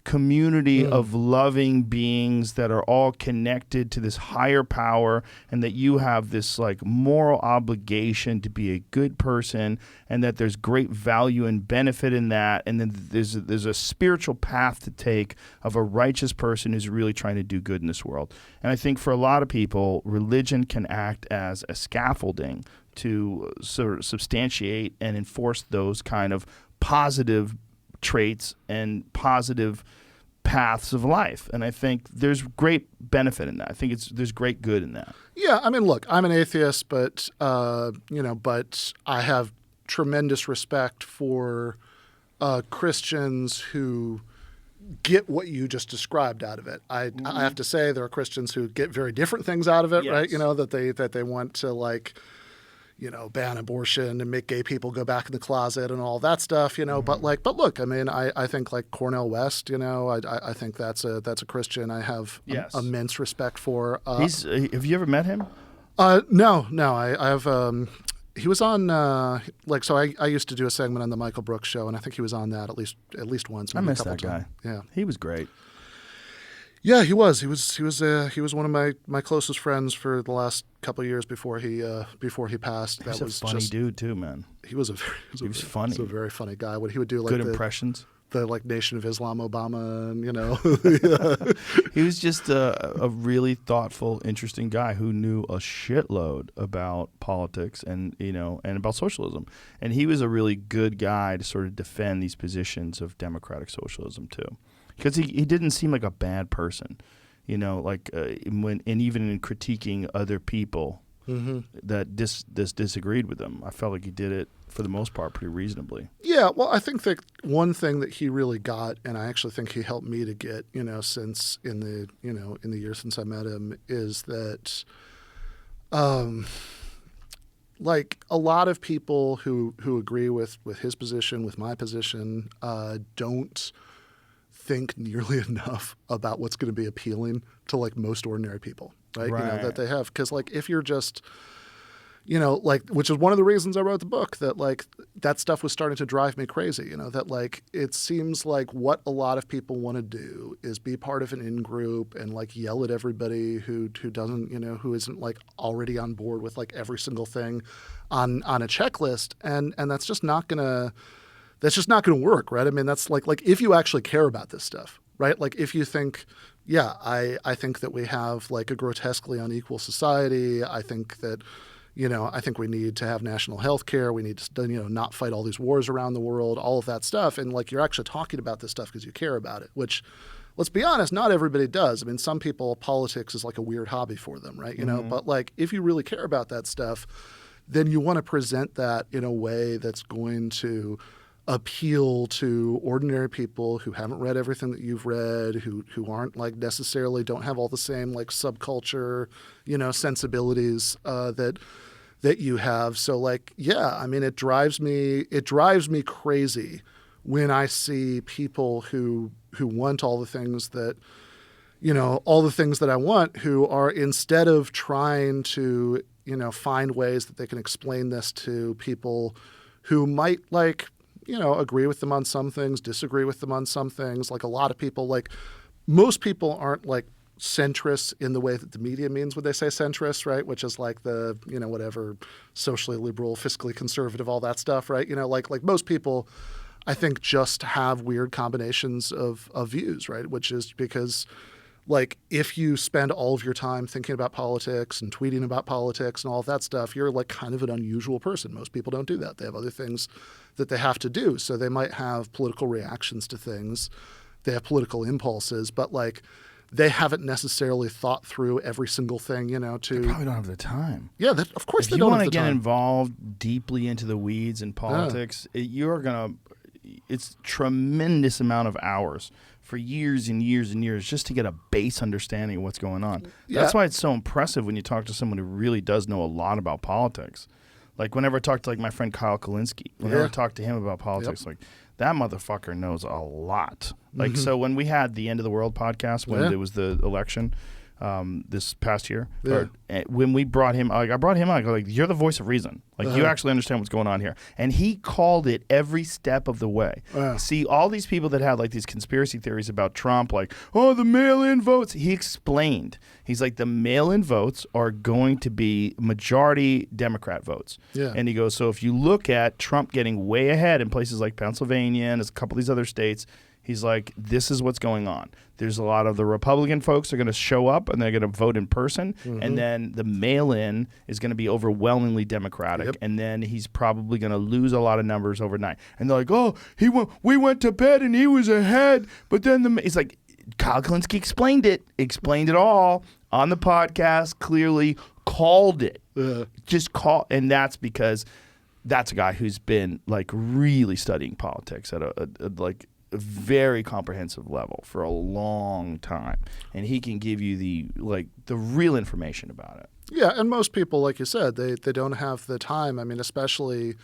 community of loving beings that are all connected to this higher power, and that you have this like moral obligation to be a good person, and that there's great value and benefit in that, and then there's a spiritual path to take of a righteous person who's really trying to do good in this world. And I think for a lot of people, religion can act as a scaffolding to sort of substantiate and enforce those kind of positive traits and positive paths of life. And I think there's great benefit in that. I think there's great good in that. Yeah, I mean, look, I'm an atheist, but but I have tremendous respect for Christians who get what you just described out of it. I have to say there are Christians who get very different things out of it, right? That they want to ban abortion and make gay people go back in the closet and all that stuff, But look, I mean, I think like Cornel West, I think that's a Christian I have immense respect for. Have you ever met him? No, I have. He was on so I used to do a segment on the Michael Brooks show, and I think he was on that at least once. I maybe missed a couple that guy. times. Yeah, he was great. Yeah, he was. He was one of my closest friends for the last couple of years before he passed. He was a funny dude too, man. He was funny. He was a very funny guy. What he would do, like good impressions. The Nation of Islam Obama, and He was just a really thoughtful, interesting guy who knew a shitload about politics and about socialism. And he was a really good guy to sort of defend these positions of democratic socialism too. Because he didn't seem like a bad person, even in critiquing other people that disagreed with him. I felt like he did it for the most part pretty reasonably. Yeah, well, I think that one thing that he really got, and I actually think he helped me to get, since in the year since I met him, is that, like a lot of people who agree with his position, with my position, don't think nearly enough about what's going to be appealing to like most ordinary people, right? That they have. Because like if you're just, which is one of the reasons I wrote the book, that like that stuff was starting to drive me crazy, that like it seems like what a lot of people want to do is be part of an in-group and like yell at everybody who doesn't, who isn't like already on board with like every single thing on a checklist. And that's just not going to work, right? I mean, that's like if you actually care about this stuff, right? Like if you think, I think that we have like a grotesquely unequal society. I think that, I think we need to have national health care. We need to, not fight all these wars around the world, all of that stuff. And like you're actually talking about this stuff because you care about it, which, let's be honest, not everybody does. I mean, some people, politics is like a weird hobby for them, right? But like if you really care about that stuff, then you want to present that in a way that's going to appeal to ordinary people who haven't read everything that you've read, who aren't like necessarily don't have all the same like subculture, sensibilities that you have. So like, I mean, it drives me crazy when I see people who want all the things that, all the things that I want, who are, instead of trying to, find ways that they can explain this to people who might agree with them on some things, disagree with them on some things. Like a lot of people, most people aren't centrists in the way that the media means when they say centrist, right? Which is the, whatever, socially liberal, fiscally conservative, all that stuff, right? Like most people, I think, just have weird combinations of views, right? Which is because, if you spend all of your time thinking about politics and tweeting about politics and all of that stuff, you're kind of an unusual person. Most people don't do that. They have other things that they have to do. So they might have political reactions to things. They have political impulses, but they haven't necessarily thought through every single thing, They probably don't have the time. Yeah, of course they If don't you have want the to get time. involved deeply into the weeds in politics, it's tremendous amount of hours for years and years and years just to get a base understanding of what's going on. Yeah. That's why it's so impressive when you talk to someone who really does know a lot about politics. Whenever I talk to my friend Kyle Kalinske, whenever I talk to him about politics, that motherfucker knows a lot. So when we had the End of the World podcast, when it was the election this past year, when we brought him, I brought him on, you're the voice of reason. You actually understand what's going on here. And he called it every step of the way. See, all these people that had these conspiracy theories about Trump, the mail-in votes, he explained. He's the mail-in votes are going to be majority Democrat votes. Yeah. And he goes, so if you look at Trump getting way ahead in places like Pennsylvania and a couple of these other states, he's this is what's going on. There's a lot of the Republican folks are going to show up and they're going to vote in person. Mm-hmm. And then the mail-in is going to be overwhelmingly Democratic. Yep. And then he's probably going to lose a lot of numbers overnight. And they're we went to bed and he was ahead. But then he's Kyle Kalinske explained it all on the podcast, clearly called it. And that's because that's a guy who's been really studying politics at a very comprehensive level for a long time, and he can give you the real information about it. Yeah, and most people, like you said, they don't have the time. I mean, especially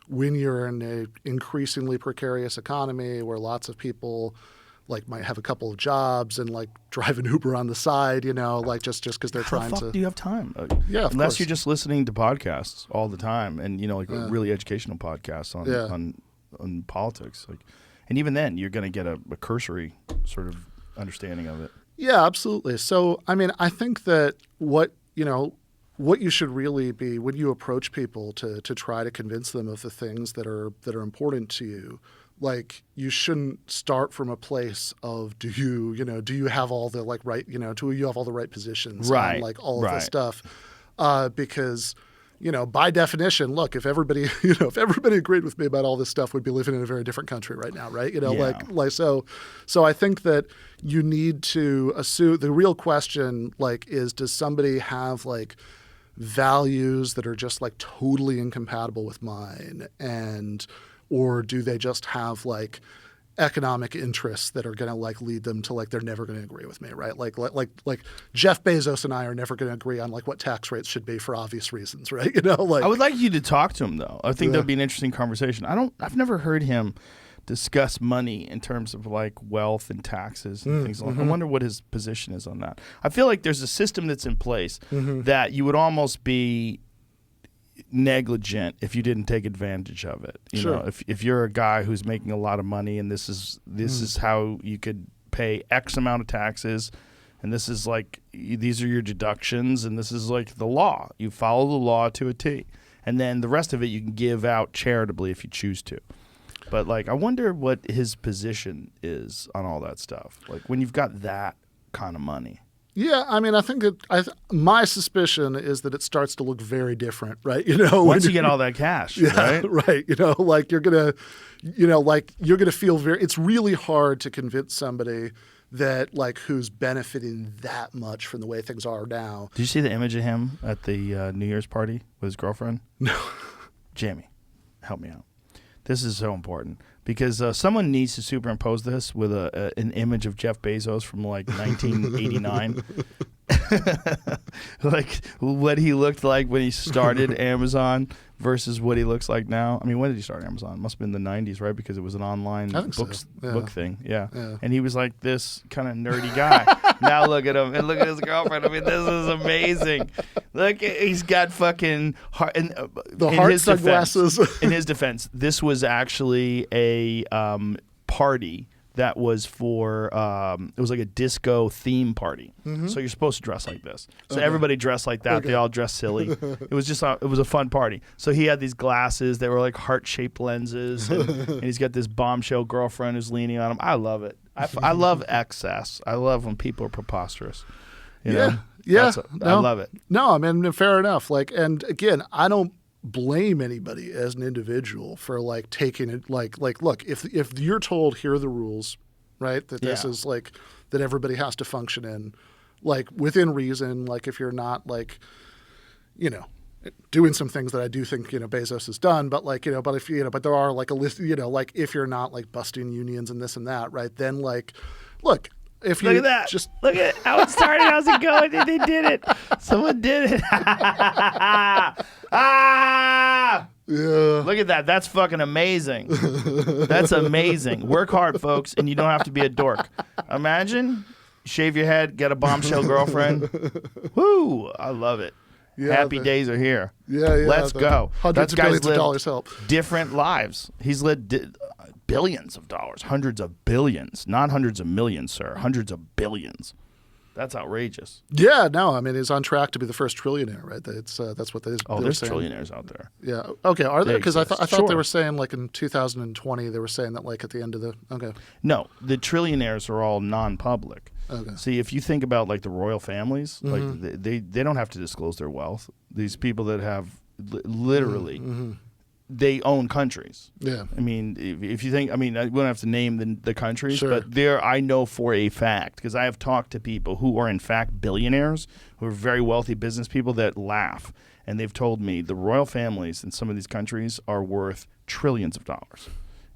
when you're in an increasingly precarious economy where lots of people might have a couple of jobs and drive an Uber on the side, just because they're trying to. How the fuck do you have time? Yeah, unless you're just listening to podcasts all the time, and really educational podcasts on politics, And even then, you're going to get a cursory sort of understanding of it. Yeah, absolutely. So, I mean, I think that what you should really be when you approach people to try to convince them of the things that are important to you, you shouldn't start from a place of do you have all the right, do you have all the right positions, right, on, all of this stuff, because. By definition, look, if everybody agreed with me about all this stuff, we'd be living in a very different country right now, right? So I think that you need to assume the real question, is does somebody have values that are just totally incompatible with mine, or do they just have economic interests that are going to lead them to they're never going to agree with me, right? Like Jeff Bezos and I are never going to agree on what tax rates should be for obvious reasons, right? I would like you to talk to him though. I think that'd be an interesting conversation. I've never heard him discuss money in terms of wealth and taxes and things like that. I wonder what his position is on that. I feel like there's a system that's in place that you would almost be negligent if you didn't take advantage of it. You know, if you're a guy who's making a lot of money and this is how you could pay X amount of taxes, and this is these are your deductions, and this is the law. You follow the law to a T, and then the rest of it you can give out charitably if you choose to. But I wonder what his position is on all that stuff. When you've got that kind of money. Yeah, I mean, I think that my suspicion is that it starts to look very different, right? Once you get all that cash, right? Right. You're gonna, you're gonna feel very. It's really hard to convince somebody that who's benefiting that much from the way things are now. Did you see the image of him at the New Year's party with his girlfriend? No. Jamie, help me out. This is so important because someone needs to superimpose this with an image of Jeff Bezos from 1989. like what he looked like when he started Amazon versus what he looks like now. I mean, when did he start Amazon? Must have been the 90s, right? Because it was an online book thing. Yeah. And he was like this kind of nerdy guy. Now look at him and look at his girlfriend. I mean, this is amazing. Look, he's got fucking heart. And, the heart sunglasses. In his defense, this was actually a party that was for it was like a disco theme party. So you're supposed to dress like this. So everybody dressed like that. They all dressed silly. It was just it was a fun party. So he had these glasses that were like heart-shaped lenses, and he's got this bombshell girlfriend who's leaning on him. I love it. I love excess. I love when people are preposterous. You know? Yeah. I love it. No, I mean, fair enough. Like, and again, I don't blame anybody as an individual for like taking it like look, if you're told here are the rules, right, that this is like that everybody has to function in like within reason, like if you're not like, you know, doing some things that I do think, you know, Bezos has done, but like, you know, but if you know, but there are like a list, you know, like if you're not like busting unions and this and that, right, then like look, if you look at that. Just look at how it started. How's it going? They did it. Someone did it. yeah. Look at that. That's fucking amazing. That's amazing. Work hard, folks, and you don't have to be a dork. Imagine, shave your head, get a bombshell girlfriend. Woo! I love it. Yeah, Happy days are here. Yeah. Let's go. Hundreds of billions of dollars help. Different lives. He's lived billions of dollars, hundreds of billions, not hundreds of millions, sir. Hundreds of billions. That's outrageous. Yeah, no, I mean, he's on track to be the first trillionaire, right? That's what they. Oh, they there's were saying. trillionaires out there. Yeah. Okay. Are there? Because I thought Sure. they were saying like in 2020 they were saying that like at the end of the. Okay. No, the trillionaires are all non-public. Okay. See, if you think about like the royal families, like they don't have to disclose their wealth. These people that have literally, they own countries. Yeah. I mean, if you think, I mean, we don't have to name the countries, Sure. but there I know for a fact, because I have talked to people who are in fact billionaires, who are very wealthy business people that laugh, and they've told me the royal families in some of these countries are worth trillions of dollars.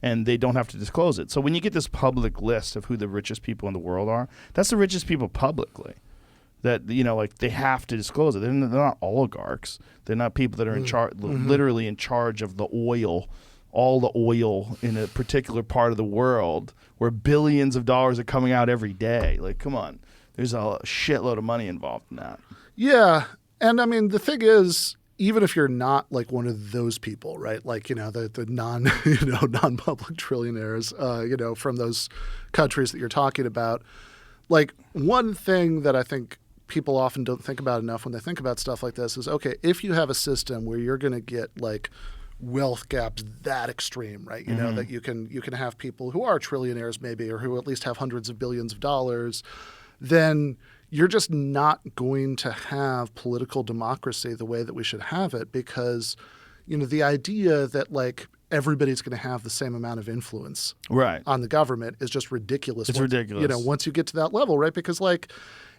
And they don't have to disclose it. So when you get this public list of who the richest people in the world are, that's the richest people publicly. That, you know, like they have to disclose it. They're not oligarchs. They're not people that are in charge, literally in charge of the oil, all the oil in a particular part of the world where billions of dollars are coming out every day. Like, come on. There's a shitload of money involved in that. Yeah, and I mean the thing is, even if you're not like one of those people, right? Like, you know, the non-public trillionaires, you know, from those countries that you're talking about, like one thing that I think people often don't think about enough when they think about stuff like this is, okay, if you have a system where you're going to get like wealth gaps that extreme, right? You know, that you can have people who are trillionaires maybe, or who at least have hundreds of billions of dollars, then you're just not going to have political democracy the way that we should have it, because, you know, the idea that like everybody's going to have the same amount of influence on the government is just ridiculous. It's ridiculous. You know, once you get to that level, right? Because like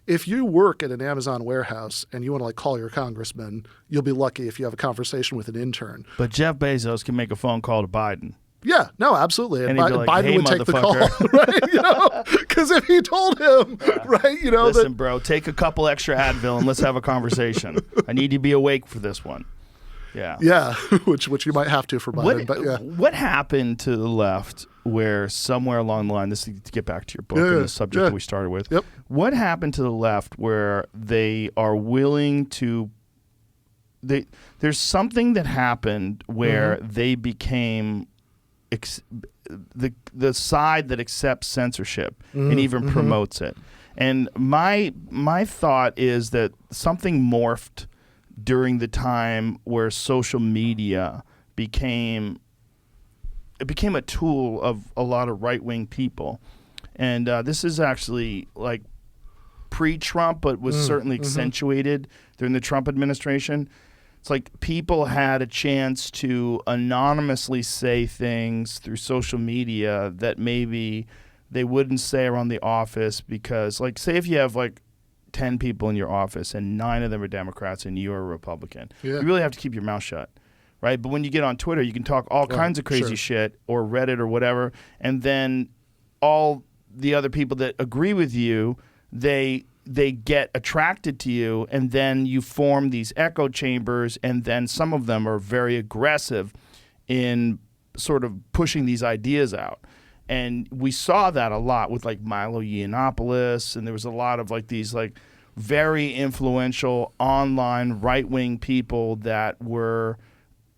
if you work at an Amazon warehouse and you want to like call your congressman, you'll be lucky if you have a conversation with an intern. But Jeff Bezos can make a phone call to Biden. Yeah, no, absolutely. And he'd be like, Biden "Hey, would take the call, motherfucker." right? You know, because if he told him, right, you know, Listen, bro, take a couple extra Advil and let's have a conversation. I need you to be awake for this one. Yeah. Yeah, which you might have to for Biden, but yeah. What happened to the left where somewhere along the line, this is to get back to your book and the subject that we started with, what happened to the left where they are willing to, there's something that happened where they became the side that accepts censorship and even promotes it. And my thought is that something morphed during the time where social media became a tool of a lot of right-wing people. And this is actually like pre-Trump, but was certainly accentuated during the Trump administration. It's like people had a chance to anonymously say things through social media that maybe they wouldn't say around the office, because, like, say if you have like 10 people in your office and 9 of them are Democrats and you're a Republican, you really have to keep your mouth shut, right? But when you get on Twitter, you can talk all kinds of crazy shit, or Reddit or whatever, and then all the other people that agree with you, they they get attracted to you, and then you form these echo chambers, and then some of them are very aggressive in sort of pushing these ideas out. And we saw that a lot with like Milo Yiannopoulos, and there was a lot of like these like very influential online right-wing people that were,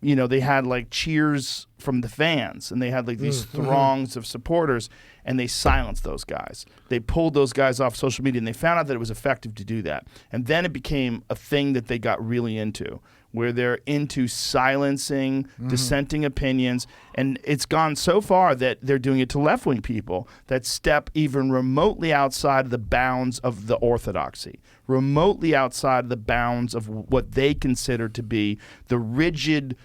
you know, they had like cheers from the fans, and they had like these throngs of supporters, and they silenced those guys. They pulled those guys off social media, and they found out that it was effective to do that. And then it became a thing that they got really into, where they're into silencing dissenting opinions. And it's gone so far that they're doing it to left-wing people that step even remotely outside of the bounds of the orthodoxy, remotely outside of the bounds of what they consider to be the rigid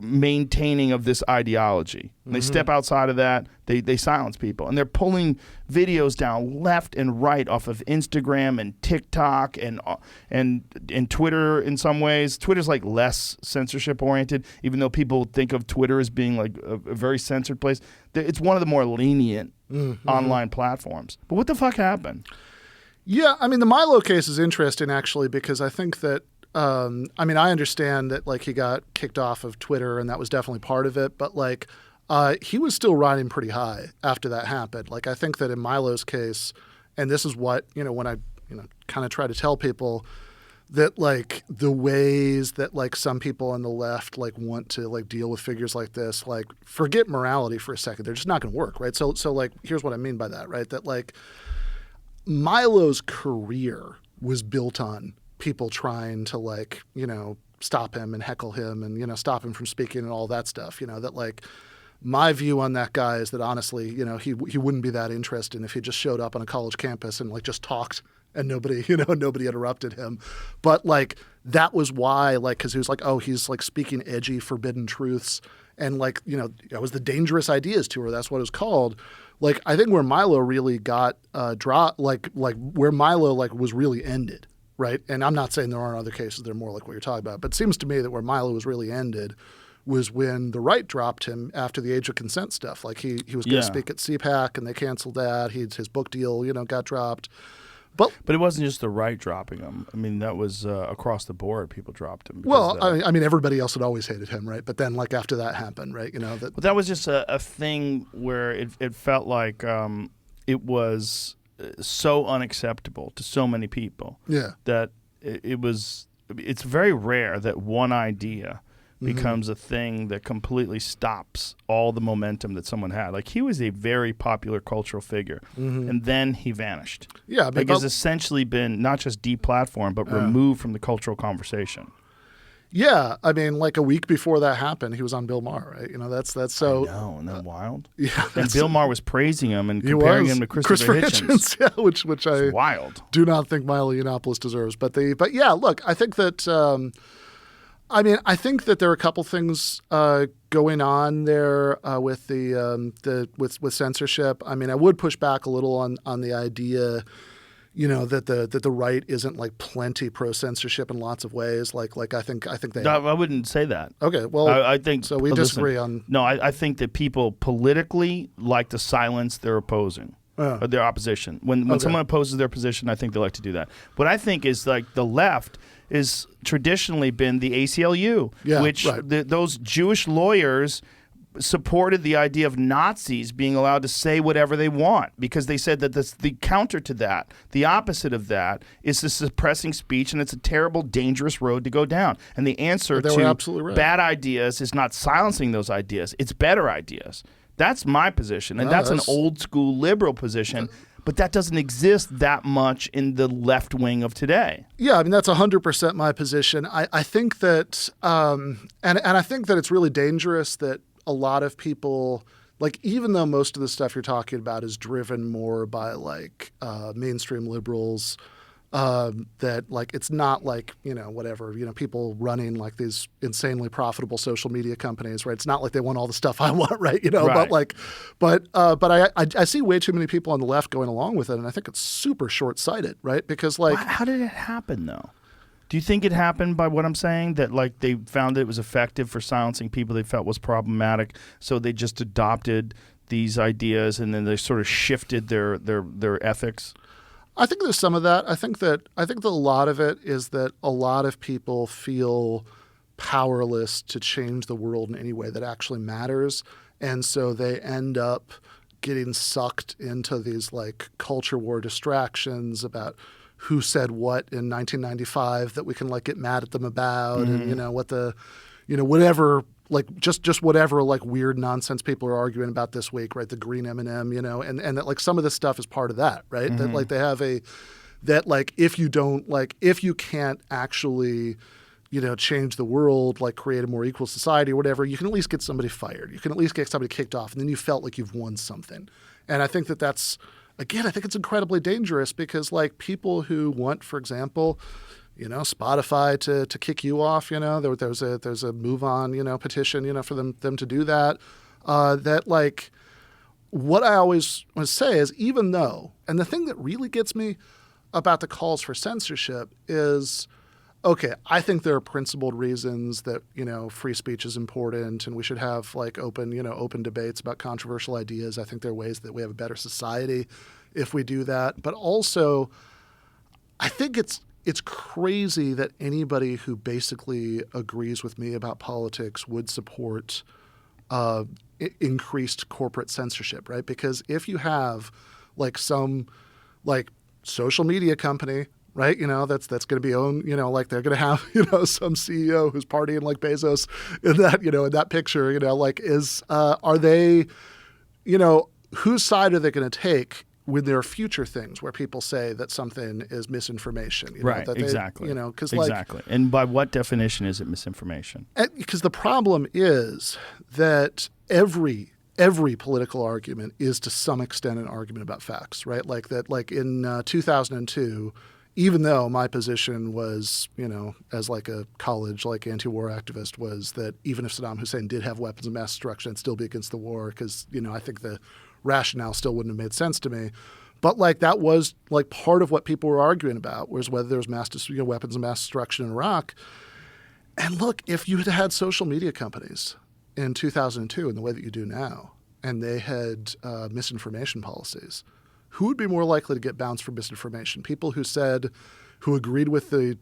maintaining of this ideology. And they step outside of that, they silence people. And they're pulling videos down left and right off of Instagram and TikTok and Twitter in some ways. Twitter's like less censorship oriented, even though people think of Twitter as being like a very censored place. It's one of the more lenient online platforms. But what the fuck happened? Yeah, I mean, the Milo case is interesting actually, because I think that I mean, I understand that like he got kicked off of Twitter, and that was definitely part of it. But like, he was still riding pretty high after that happened. Like, I think that in Milo's case, and this is what, you know, when I, you know, kind of try to tell people that like the ways that like some people on the left like want to like deal with figures like this, like forget morality for a second. They're just not going to work, right? So like, here's what I mean by that, right? That like Milo's career was built on people trying to like, you know, stop him and heckle him and, you know, stop him from speaking and all that stuff, you know, that like my view on that guy is that honestly, you know, he wouldn't be that interested if he just showed up on a college campus and like just talked and nobody, you know, nobody interrupted him. But like that was why, like, because he was like, oh, he's like speaking edgy, forbidden truths. And like, you know, it was the Dangerous Ideas Tour. That's what it was called. Like, I think where Milo really got dropped, like where Milo like was really ended. Right. And I'm not saying there aren't other cases that are more like what you're talking about, but it seems to me that where Milo was really ended was when the right dropped him after the age of consent stuff. Like he was going to speak at CPAC and they canceled that. His book deal, you know, got dropped. But it wasn't just the right dropping him. I mean, that was across the board. People dropped him. Well, I mean, everybody else had always hated him, right? But then, like after that happened, right? You know that. But that was just a thing where it felt like it was so unacceptable to so many people. Yeah. That it's very rare that one idea becomes a thing that completely stops all the momentum that someone had. Like, he was a very popular cultural figure, and then he vanished. Yeah. Like, has essentially been not just deplatformed, but removed from the cultural conversation. Yeah, I mean, like a week before that happened, he was on Bill Maher, right? You know, that's so. No, isn't that wild? Yeah, and Bill Maher was praising him and comparing him to Christopher Hitchens. Yeah, which I wild. Do not think Milo Yiannopoulos deserves. But yeah, look, I think that. I mean, I think that there are a couple things going on there with with censorship. I mean, I would push back a little on the idea, you know, that the right isn't like plenty pro censorship in lots of ways. Like I think they. No, I wouldn't say that. Okay, well, I think so. We disagree on. No, I think that people politically like to silence their opposing. Or their opposition. When someone opposes their position, I think they like to do that. What I think is like the left is traditionally been the ACLU, which those Jewish lawyers supported the idea of Nazis being allowed to say whatever they want, because they said that the counter to that, the opposite of that, is the suppressing speech, and it's a terrible, dangerous road to go down. And the answer to bad ideas is not silencing those ideas, it's better ideas. That's my position, and that's an old school liberal position, but that doesn't exist that much in the left wing of today. Yeah, I mean, that's 100% my position. I think that, and I think that it's really dangerous that a lot of people, like, even though most of the stuff you're talking about is driven more by like mainstream liberals, that like it's not like, you know, whatever, you know, people running like these insanely profitable social media companies, right? It's not like they want all the stuff I want, right? You know, but I see way too many people on the left going along with it, and I think it's super short-sighted, right? Because like, how did it happen though? Do you think it happened by what I'm saying, that like they found it was effective for silencing people they felt was problematic, so they just adopted these ideas and then they sort of shifted their ethics? I think there's some of that. I think that a lot of it is that a lot of people feel powerless to change the world in any way that actually matters, and so they end up getting sucked into these like culture war distractions about who said what in 1995 that we can like get mad at them about, and whatever, like just whatever like weird nonsense people are arguing about this week, right? The green M&M, and that like some of this stuff is part of that, right? That like they have that like if you can't actually change the world, like create a more equal society or whatever, you can at least get somebody fired. You can at least get somebody kicked off, and then you felt like you've won something. And I think that's, again, I think it's incredibly dangerous because like people who want, for example, Spotify to kick you off, there's a move on, petition, for them to do that. That like what I always want to say is even though, and the thing that really gets me about the calls for censorship is, okay, I think there are principled reasons that, free speech is important and we should have like open debates about controversial ideas. I think there are ways that we have a better society if we do that. But also, I think it's crazy that anybody who basically agrees with me about politics would support increased corporate censorship, right? Because if you have like some like social media company, right, that's going to be owned, like they're going to have, some CEO who's partying like Bezos in that picture, are they, whose side are they going to take when there are future things where people say that something is misinformation? Right, exactly. Exactly. And by what definition is it misinformation? Because the problem is that every political argument is to some extent an argument about facts, right? Like that, like in 2002, even though my position was, as like a college, like anti-war activist, was that even if Saddam Hussein did have weapons of mass destruction, it'd still be against the war because, I think the rationale still wouldn't have made sense to me. But like that was like part of what people were arguing about was whether there was weapons of mass destruction in Iraq. And look, if you had social media companies in 2002 in the way that you do now, and they had misinformation policies, who would be more likely to get bounced for misinformation? People who agreed with the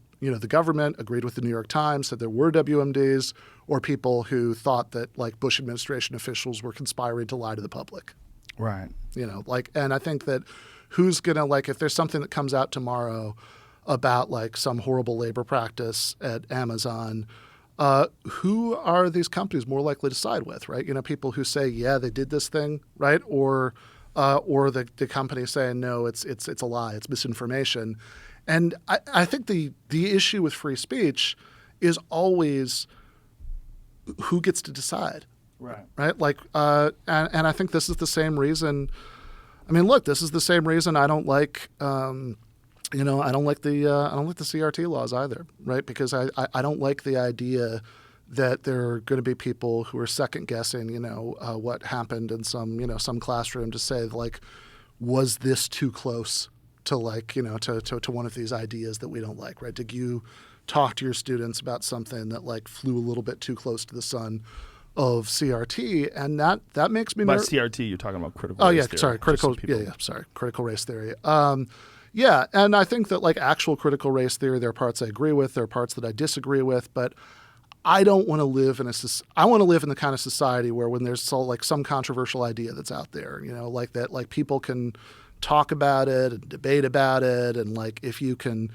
government, agreed with the New York Times, said there were WMDs, or people who thought that like Bush administration officials were conspiring to lie to the public. Right. And I think that who's going to like, if there's something that comes out tomorrow about like some horrible labor practice at Amazon, who are these companies more likely to side with, right? People who say, yeah, they did this thing, right? Or the company saying, no, it's a lie, it's misinformation. And I think the issue with free speech is always who gets to decide. Right. Like, and I think this is the same reason. I mean, look, this is the same reason I don't like, I don't like the CRT laws either, right? Because I don't like the idea that there are going to be people who are second guessing, what happened in some classroom to say like, was this too close to like, to one of these ideas that we don't like, right? Did you talk to your students about something that like flew a little bit too close to the sun of CRT? And that makes me by CRT, you're talking about critical race theory. Sorry, critical race theory. Yeah, and I think that like actual critical race theory, there are parts I agree with, there are parts that I disagree with, but I don't want to live in I want to live in the kind of society where when there's like some controversial idea that's out there, like that, like people can talk about it and debate about it, and like if you can,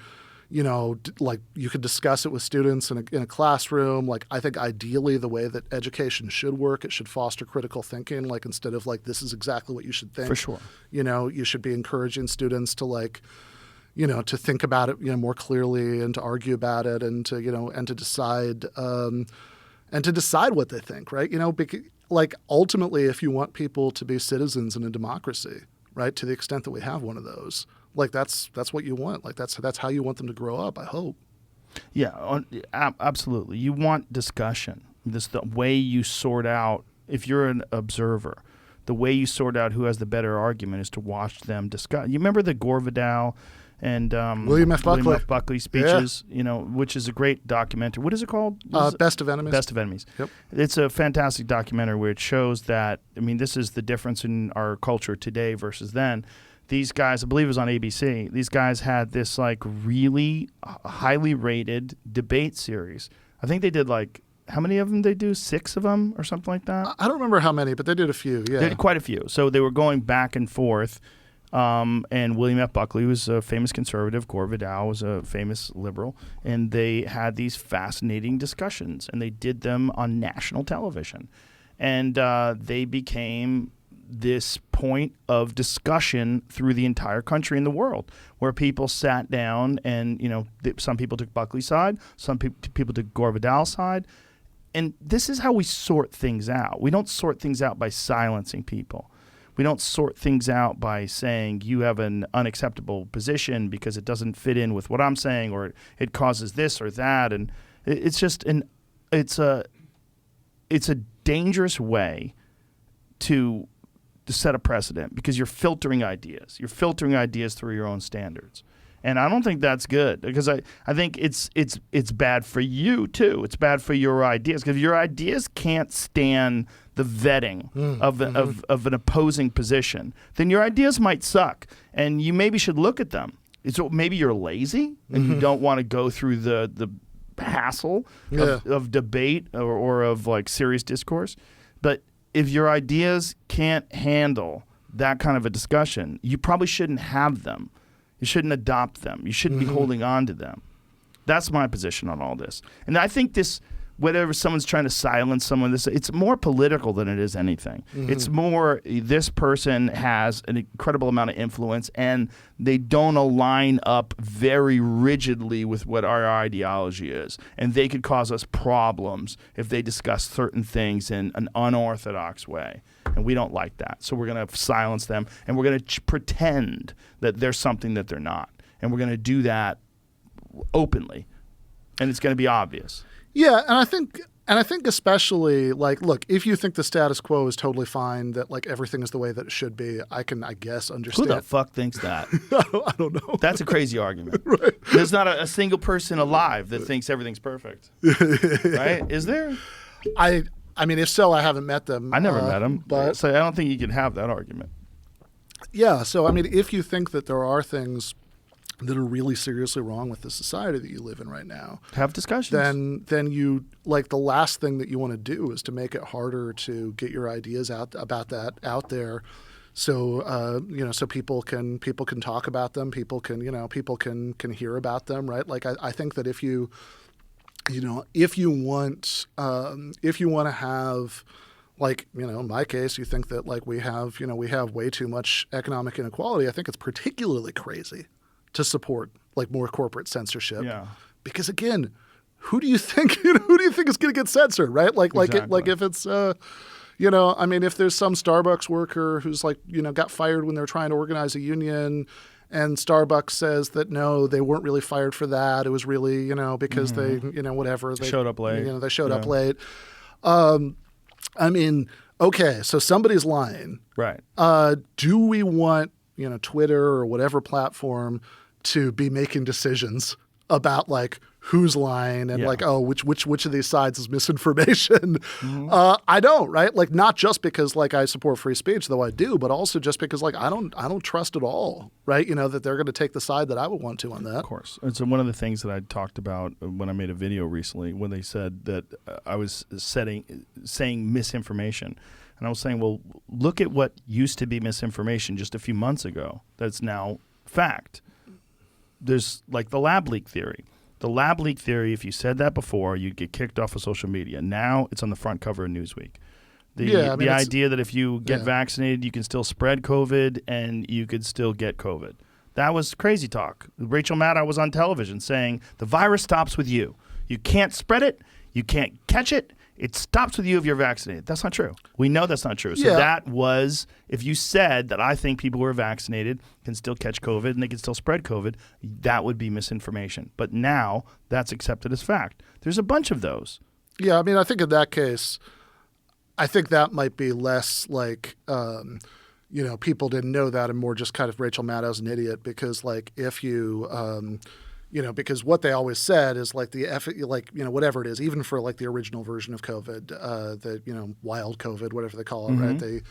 like you could discuss it with students in a classroom. Like I think ideally the way that education should work, it should foster critical thinking. Like instead of like this is exactly what you should think. For sure. You should be encouraging students to like, to think about it, more clearly and to argue about it and to, and to decide what they think, right? Because, like ultimately, if you want people to be citizens in a democracy, right, to the extent that we have one of those, like that's what you want. Like that's how you want them to grow up, I hope. Yeah, absolutely. You want discussion. The way you sort out, if you're an observer, the way you sort out who has the better argument is to watch them discuss. You remember the Gore Vidal and William F. Buckley speeches, which is a great documentary. What is it called? Best of Enemies. Best of Enemies. Yep. It's a fantastic documentary where it shows that, this is the difference in our culture today versus then, these guys, I believe it was on ABC, these guys had this like really highly rated debate series. I think they did like, how many of them they do? 6 of them or something like that? I don't remember how many, but they did a few, yeah. They did quite a few. So they were going back and forth. And William F. Buckley was a famous conservative. Gore Vidal was a famous liberal. And they had these fascinating discussions. And they did them on national television. And they became this point of discussion through the entire country and the world, where people sat down and, some people took Buckley's side, some people took Gore Vidal's side. And this is how we sort things out. We don't sort things out by silencing people. We don't sort things out by saying you have an unacceptable position because it doesn't fit in with what I'm saying, or it causes this or that. And it's just it's a dangerous way to set a precedent, because you're filtering ideas. You're filtering ideas through your own standards. And I don't think that's good, because I think it's bad for you too. It's bad for your ideas, because your ideas can't stand the vetting of an opposing position. Then your ideas might suck, and you maybe should look at them. So maybe you're lazy and you don't want to go through the hassle of debate or of like serious discourse. But if your ideas can't handle that kind of a discussion, you probably shouldn't have them. You shouldn't adopt them. You shouldn't be holding on to them. That's my position on all this. And I think this, whenever someone's trying to silence someone, it's more political than it is anything. It's more, this person has an incredible amount of influence and they don't align up very rigidly with what our ideology is. And they could cause us problems if they discuss certain things in an unorthodox way. And we don't like that. So we're going to silence them, and we're going to pretend that they're something that they're not. And we're going to do that openly. And it's going to be obvious. Yeah, and I think especially, like, look, if you think the status quo is totally fine, that like everything is the way that it should be, I can, I guess, understand. Who the fuck thinks that? I don't know. That's a crazy argument. Right. There's not a single person alive that thinks everything's perfect. Right? Is there? I mean, if so, I haven't met them. I never met them, but so I don't think you can have that argument. Yeah, so I mean, if you think that there are things that are really seriously wrong with the society that you live in right now, have discussions. Then you, like, the last thing that you want to do is to make it harder to get your ideas out there, so so people can talk about them, people can hear about them, right? Like I think that if you want to have, like, in my case, you think that like we have way too much economic inequality, I think it's particularly crazy to support like more corporate censorship. Yeah. Because again, who do you think is going to get censored, right? Like if it's I mean, if there's some Starbucks worker who's like, got fired when they're trying to organize a union, and Starbucks says that no, they weren't really fired for that. It was really, because they, whatever. They showed up late. They showed up late. I mean, okay, so somebody's lying. Right. Do we want, Twitter or whatever platform to be making decisions about like who's lying and like, oh, which of these sides is misinformation? I don't, right? Like, not just because like I support free speech, though I do, but also just because like I don't trust at all, right? That they're going to take the side that I would want to on that. Of course. And so one of the things that I talked about when I made a video recently, when they said that I was saying misinformation. And I was saying, well, look at what used to be misinformation just a few months ago that's now fact. There's like the lab leak theory. The lab leak theory, if you said that before, you'd get kicked off of social media. Now it's on the front cover of Newsweek. The idea that if you get vaccinated, you can still spread COVID and you could still get COVID. That was crazy talk. Rachel Maddow was on television saying the virus stops with you. You can't spread it. You can't catch it. It stops with you if you're vaccinated. That's not true. We know that's not true. So that was, if you said that I think people who are vaccinated can still catch COVID and they can still spread COVID, that would be misinformation. But now that's accepted as fact. There's a bunch of those. Yeah, I mean, I think in that case, I think that might be less like, people didn't know that and more just kind of Rachel Maddow's an idiot, because like if you because what they always said is like whatever it is, even for like the original version of COVID, the wild COVID, whatever they call it, right?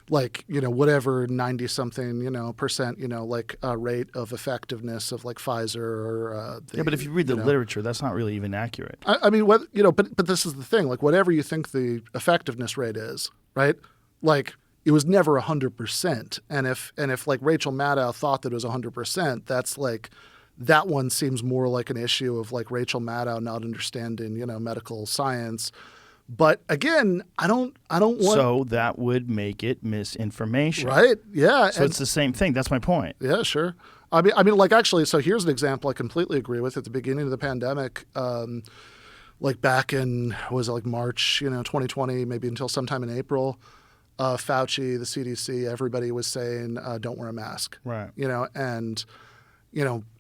like, whatever 90 something, percent, like rate of effectiveness of like Pfizer or but if you read the literature, that's not really even accurate. I mean, what, but this is the thing, like whatever you think the effectiveness rate is, right? Like it was never 100%. And if like Rachel Maddow thought that it was 100%, that's like, that one seems more like an issue of like Rachel Maddow not understanding, medical science. But again, I don't want. So that would make it misinformation, right? Yeah. So it's the same thing. That's my point. Yeah, sure. I mean, like actually. So here's an example I completely agree with. At the beginning of the pandemic, like back in was it like March, 2020, maybe until sometime in April, Fauci, the CDC, everybody was saying don't wear a mask, right? And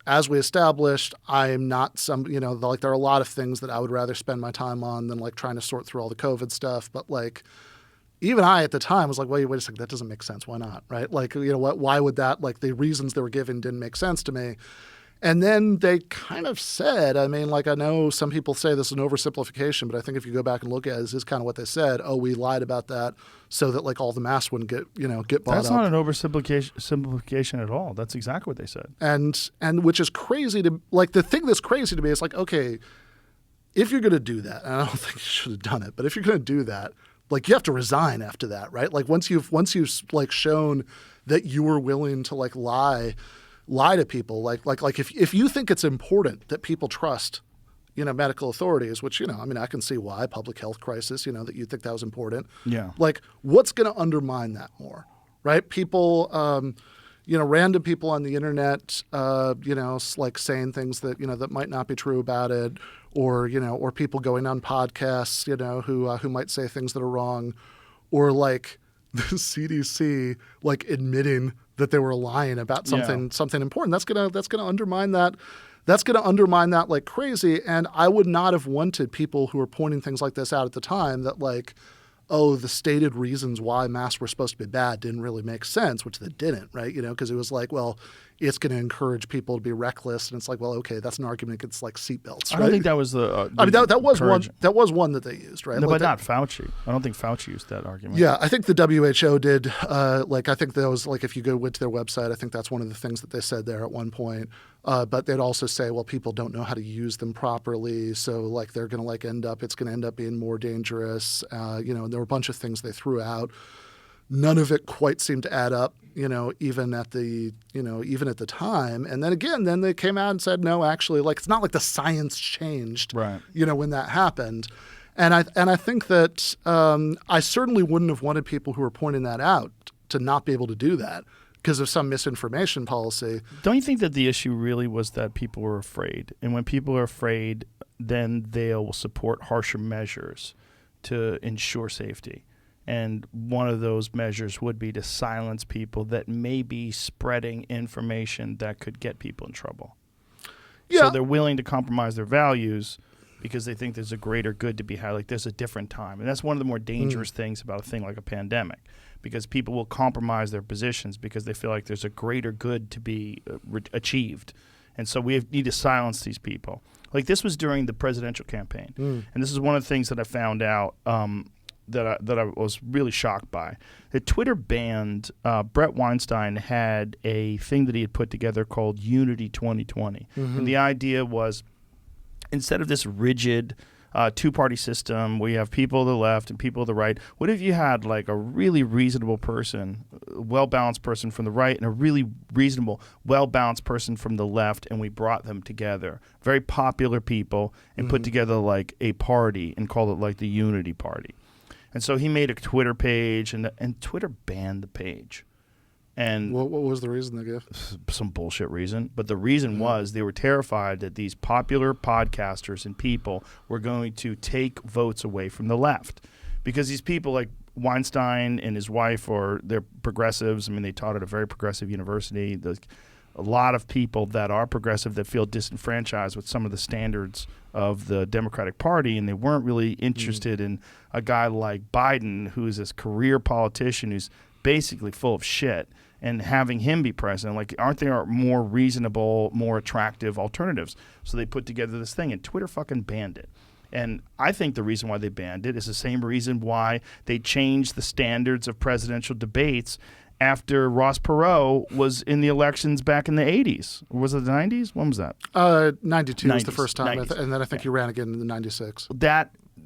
as we established, I'm not like there are a lot of things that I would rather spend my time on than like trying to sort through all the COVID stuff. But like, even I at the time was like, wait a second, that doesn't make sense. Why not? Right? Like, what? Why would that? Like the reasons they were given didn't make sense to me. And then they kind of said, I mean, like I know some people say this is an oversimplification, but I think if you go back and look at it, this is kind of what they said. Oh, we lied about that so that like all the masks wouldn't get bought That's up. not an oversimplification at all. That's exactly what they said. And which is crazy to like the thing that's crazy to me is like, okay, if you're going to do that, and I don't think you should have done it, but if you're going to do that, like you have to resign after that, right? Like once you've like shown that you were willing to like lie to people, like if you think it's important that people trust, medical authorities, which, I mean, I can see why, public health crisis, that you think that was important. Yeah. Like what's going to undermine that more, right? People, random people on the internet, like saying things that, that might not be true about it, or, or people going on podcasts, who might say things that are wrong, or like the CDC, like admitting that they were lying about something important. That's gonna undermine that. That's gonna undermine that like crazy. And I would not have wanted people who were pointing things like this out at the time that like, oh, the stated reasons why masks were supposed to be bad didn't really make sense, which they didn't, right? Because it was like, well, it's going to encourage people to be reckless, and it's like, well, okay, that's an argument against like seatbelts. Right? I don't think that was the. I mean, that was one. That was one that they used, right? No, like but not Fauci. I don't think Fauci used that argument. Yeah, I think the WHO did. Like, I think that was like if you went to their website, I think that's one of the things that they said there at one point. But they'd also say, well, people don't know how to use them properly, so like they're going to like it's going to end up being more dangerous. And there were a bunch of things they threw out. None of it quite seemed to add up, even at the time. And then again, they came out and said, no, actually, like it's not like the science changed, right? When that happened. And I think that I certainly wouldn't have wanted people who were pointing that out to not be able to do that because of some misinformation policy. Don't you think that the issue really was that people were afraid? And when people are afraid, then they'll support harsher measures to ensure safety. And one of those measures would be to silence people that may be spreading information that could get people in trouble. Yeah. So they're willing to compromise their values because they think there's a greater good to be had. Like there's a different time. And that's one of the more dangerous things about a thing like a pandemic, because people will compromise their positions because they feel like there's a greater good to be achieved. And so we need to silence these people. Like this was during the presidential campaign. And this is one of the things that I found out that I was really shocked by. That Twitter banned, Brett Weinstein had a thing that he had put together called Unity 2020. And the idea was, instead of this rigid two-party system where you have people on the left and people on the right, what if you had like a really reasonable person, well-balanced person from the right, and a really reasonable, well-balanced person from the left, and we brought them together, very popular people, and put together like a party and called it like the Unity Party. And so he made a Twitter page, and Twitter banned the page. And what was the reason they gave? Some bullshit reason. But the reason was they were terrified that these popular podcasters and people were going to take votes away from the left. Because these people like Weinstein and his wife, they're progressives. I mean, they taught at a very progressive university. A lot of people that are progressive that feel disenfranchised with some of the standards of the Democratic Party, and they weren't really interested in a guy like Biden, who's this career politician who's basically full of shit, and having him be president. Like, aren't there more reasonable, more attractive alternatives? So they put together this thing, and Twitter fucking banned it. And I think the reason why they banned it is the same reason why they changed the standards of presidential debates after Ross Perot was in the elections back in the 80s. Or was it the 90s? When was that? 92 was the 90s, first time, 90s. and then I think he ran again in the 96.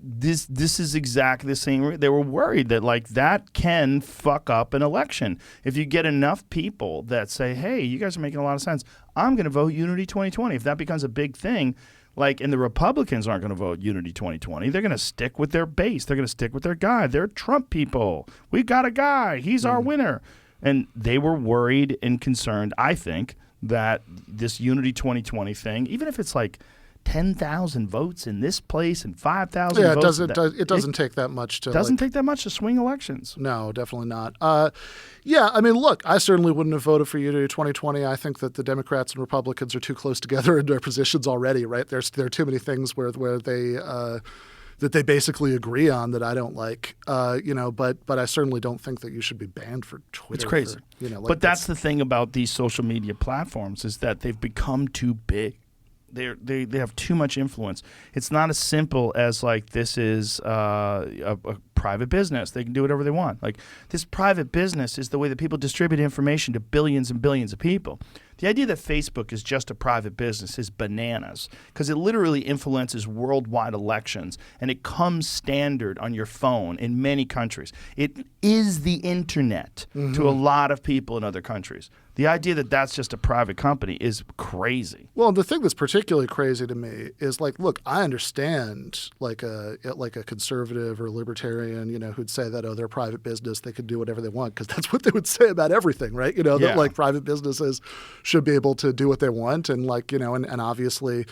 This is exactly the same. They were worried that like that can fuck up an election. If you get enough people that say, hey, you guys are making a lot of sense, I'm going to vote Unity 2020. If that becomes a big thing, like, and the Republicans aren't going to vote Unity 2020. They're going to stick with their base. They're going to stick with their guy. They're Trump people. We got a guy. He's our winner. And they were worried and concerned, I think, that this Unity 2020 thing, even if it's like 10,000 votes in this place and 5,000 votes. It doesn't take that much to take that much to swing elections. No, definitely not. I mean, look, I certainly wouldn't have voted for Unity 2020. I think that the Democrats and Republicans are too close together in their positions already, right? There are too many things where they that they basically agree on that I don't like, but I certainly don't think that you should be banned for Twitter. It's crazy. But that's the thing about these social media platforms is that they've become too big. They have too much influence. It's not as simple as like this is a private business. They can do whatever they want. Like this private business is the way that people distribute information to billions and billions of people. The idea that Facebook is just a private business is bananas because it literally influences worldwide elections and it comes standard on your phone in many countries. It is the internet to a lot of people in other countries. The idea that that's just a private company is crazy. Well, the thing that's particularly crazy to me is like, look, I understand like a conservative or libertarian, who'd say that, they're a private business, they could do whatever they want, because that's what they would say about everything, right? That like private businesses should be able to do what they want, and like, and obviously,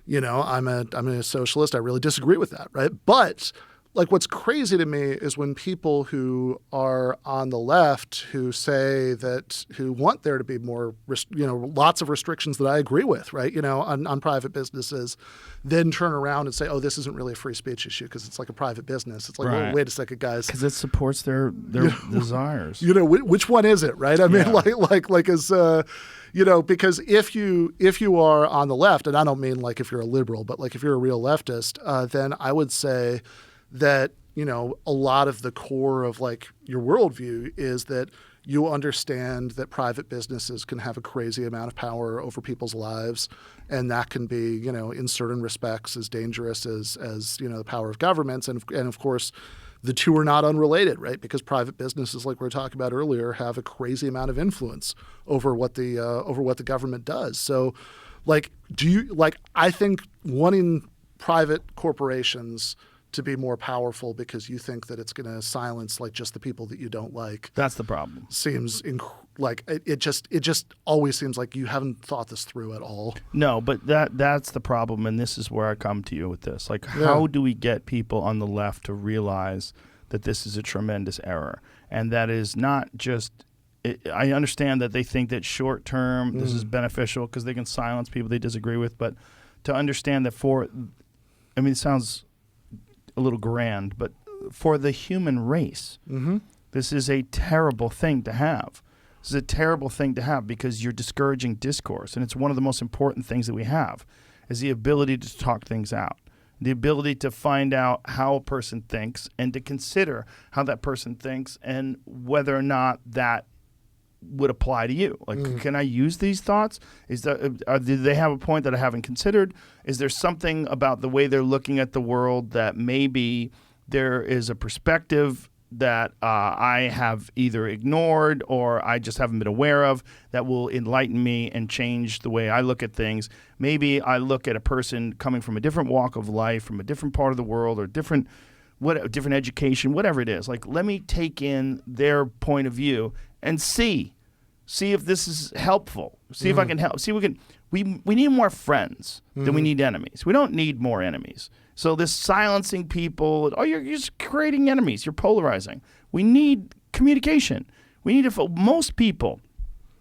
I'm a socialist. I really disagree with that, right? But like what's crazy to me is when people who are on the left who want there to be more, lots of restrictions that I agree with, right? On private businesses, then turn around and say, oh, this isn't really a free speech issue because it's like a private business. It's like, right. Well, wait a second, guys. Because it supports their desires. Which one is it, right? I mean, because if you are on the left, and I don't mean like if you're a liberal, but like if you're a real leftist, then I would say that, a lot of the core of like your worldview is that you understand that private businesses can have a crazy amount of power over people's lives, and that can be, in certain respects as dangerous as the power of governments. And of course, the two are not unrelated, right? Because private businesses, like we were talking about earlier, have a crazy amount of influence over what the government does. So, I think wanting private corporations to be more powerful because you think that it's going to silence like just the people that you don't like. That's the problem. Seems like it just always seems like you haven't thought this through at all. No, but that's the problem, and this is where I come to you with this. Like, how do we get people on the left to realize that this is a tremendous error, and that is not just. I understand that they think that short term this is beneficial because they can silence people they disagree with, but to understand that it sounds a little grand, but for the human race, this is a terrible thing to have. This is a terrible thing to have because you're discouraging discourse, and it's one of the most important things that we have is the ability to talk things out, the ability to find out how a person thinks and to consider how that person thinks and whether or not that would apply to you. Like, can I use these thoughts? Do they have a point that I haven't considered? Is there something about the way they're looking at the world that maybe there is a perspective that I have either ignored or I just haven't been aware of that will enlighten me and change the way I look at things? Maybe I look at a person coming from a different walk of life, from a different part of the world, or different education, whatever it is. Like, let me take in their point of view and see if this is helpful. See if I can help. See, we need more friends than we need enemies. We don't need more enemies. So this silencing people, you're just creating enemies. You're polarizing. We need communication. Most people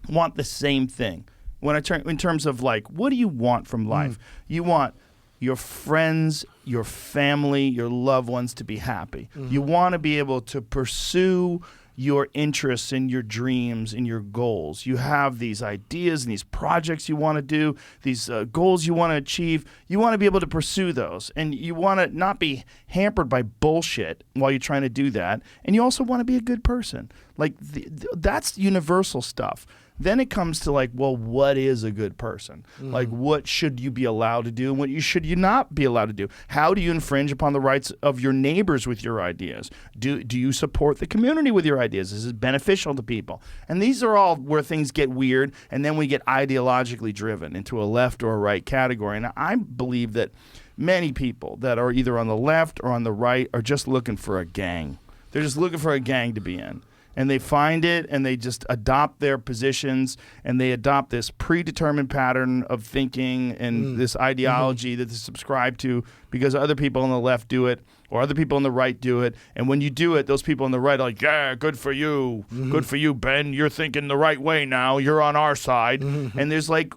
want the same thing. In terms of like, what do you want from life? You want your friends, your family, your loved ones to be happy. You want to be able to pursue your interests and your dreams and your goals. You have these ideas and these projects you want to do, these goals you want to achieve. You want to be able to pursue those, and you want to not be hampered by bullshit while you're trying to do that. And you also want to be a good person. Like that's universal stuff. Then it comes to like, well, what is a good person? Like, what should you be allowed to do and what should you not be allowed to do? How do you infringe upon the rights of your neighbors with your ideas? Do you support the community with your ideas? Is it beneficial to people? And these are all where things get weird, and then we get ideologically driven into a left or a right category. And I believe that many people that are either on the left or on the right are just looking for a gang. They're just looking for a gang to be in. And they find it, and they just adopt their positions, and they adopt this predetermined pattern of thinking and this ideology that they subscribe to because other people on the left do it or other people on the right do it. And when you do it, those people on the right are like, yeah, good for you. Good for you, Ben. You're thinking the right way now. You're on our side. And there's like,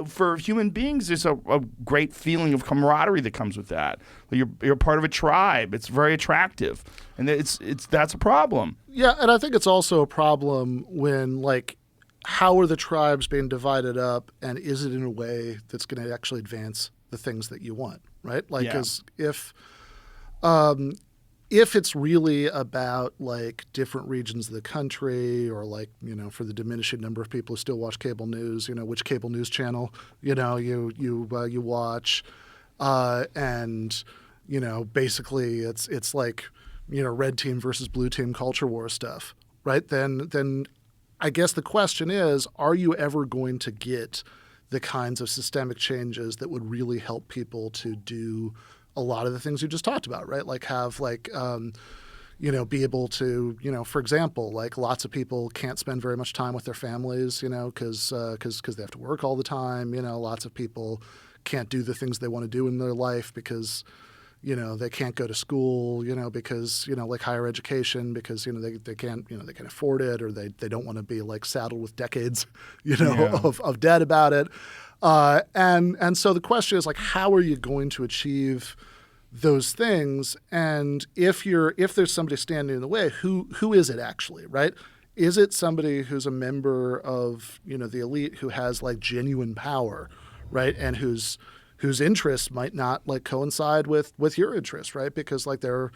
for human beings, there's a great feeling of camaraderie that comes with that. You're part of a tribe. It's very attractive. And that's a problem. Yeah, and I think it's also a problem when, like, how are the tribes being divided up, and is it in a way that's going to actually advance the things that you want, right? Like, because if it's really about, like, different regions of the country or, like, you know, for the diminishing number of people who still watch cable news, you know, which cable news channel, you know, you watch, and, you know, basically it's like, you know, red team versus blue team culture war stuff, right? Then I guess the question is, are you ever going to get the kinds of systemic changes that would really help people to do a lot of the things you just talked about, right? Like have like, you know, be able to, you know, for example, like lots of people can't spend very much time with their families, you know, because they have to work all the time. You know, lots of people can't do the things they want to do in their life because, you know, they can't go to school, you know, because, you know, like higher education, because, you know, they can't, you know, they can afford it, or they don't want to be like saddled with decades, you know, of debt about it. And so the question is like, how are you going to achieve those things? And if there's somebody standing in the way, who is it actually, right? Is it somebody who's a member of, you know, the elite who has like genuine power, right? And whose interests might not like coincide with your interests, right? Because like they're,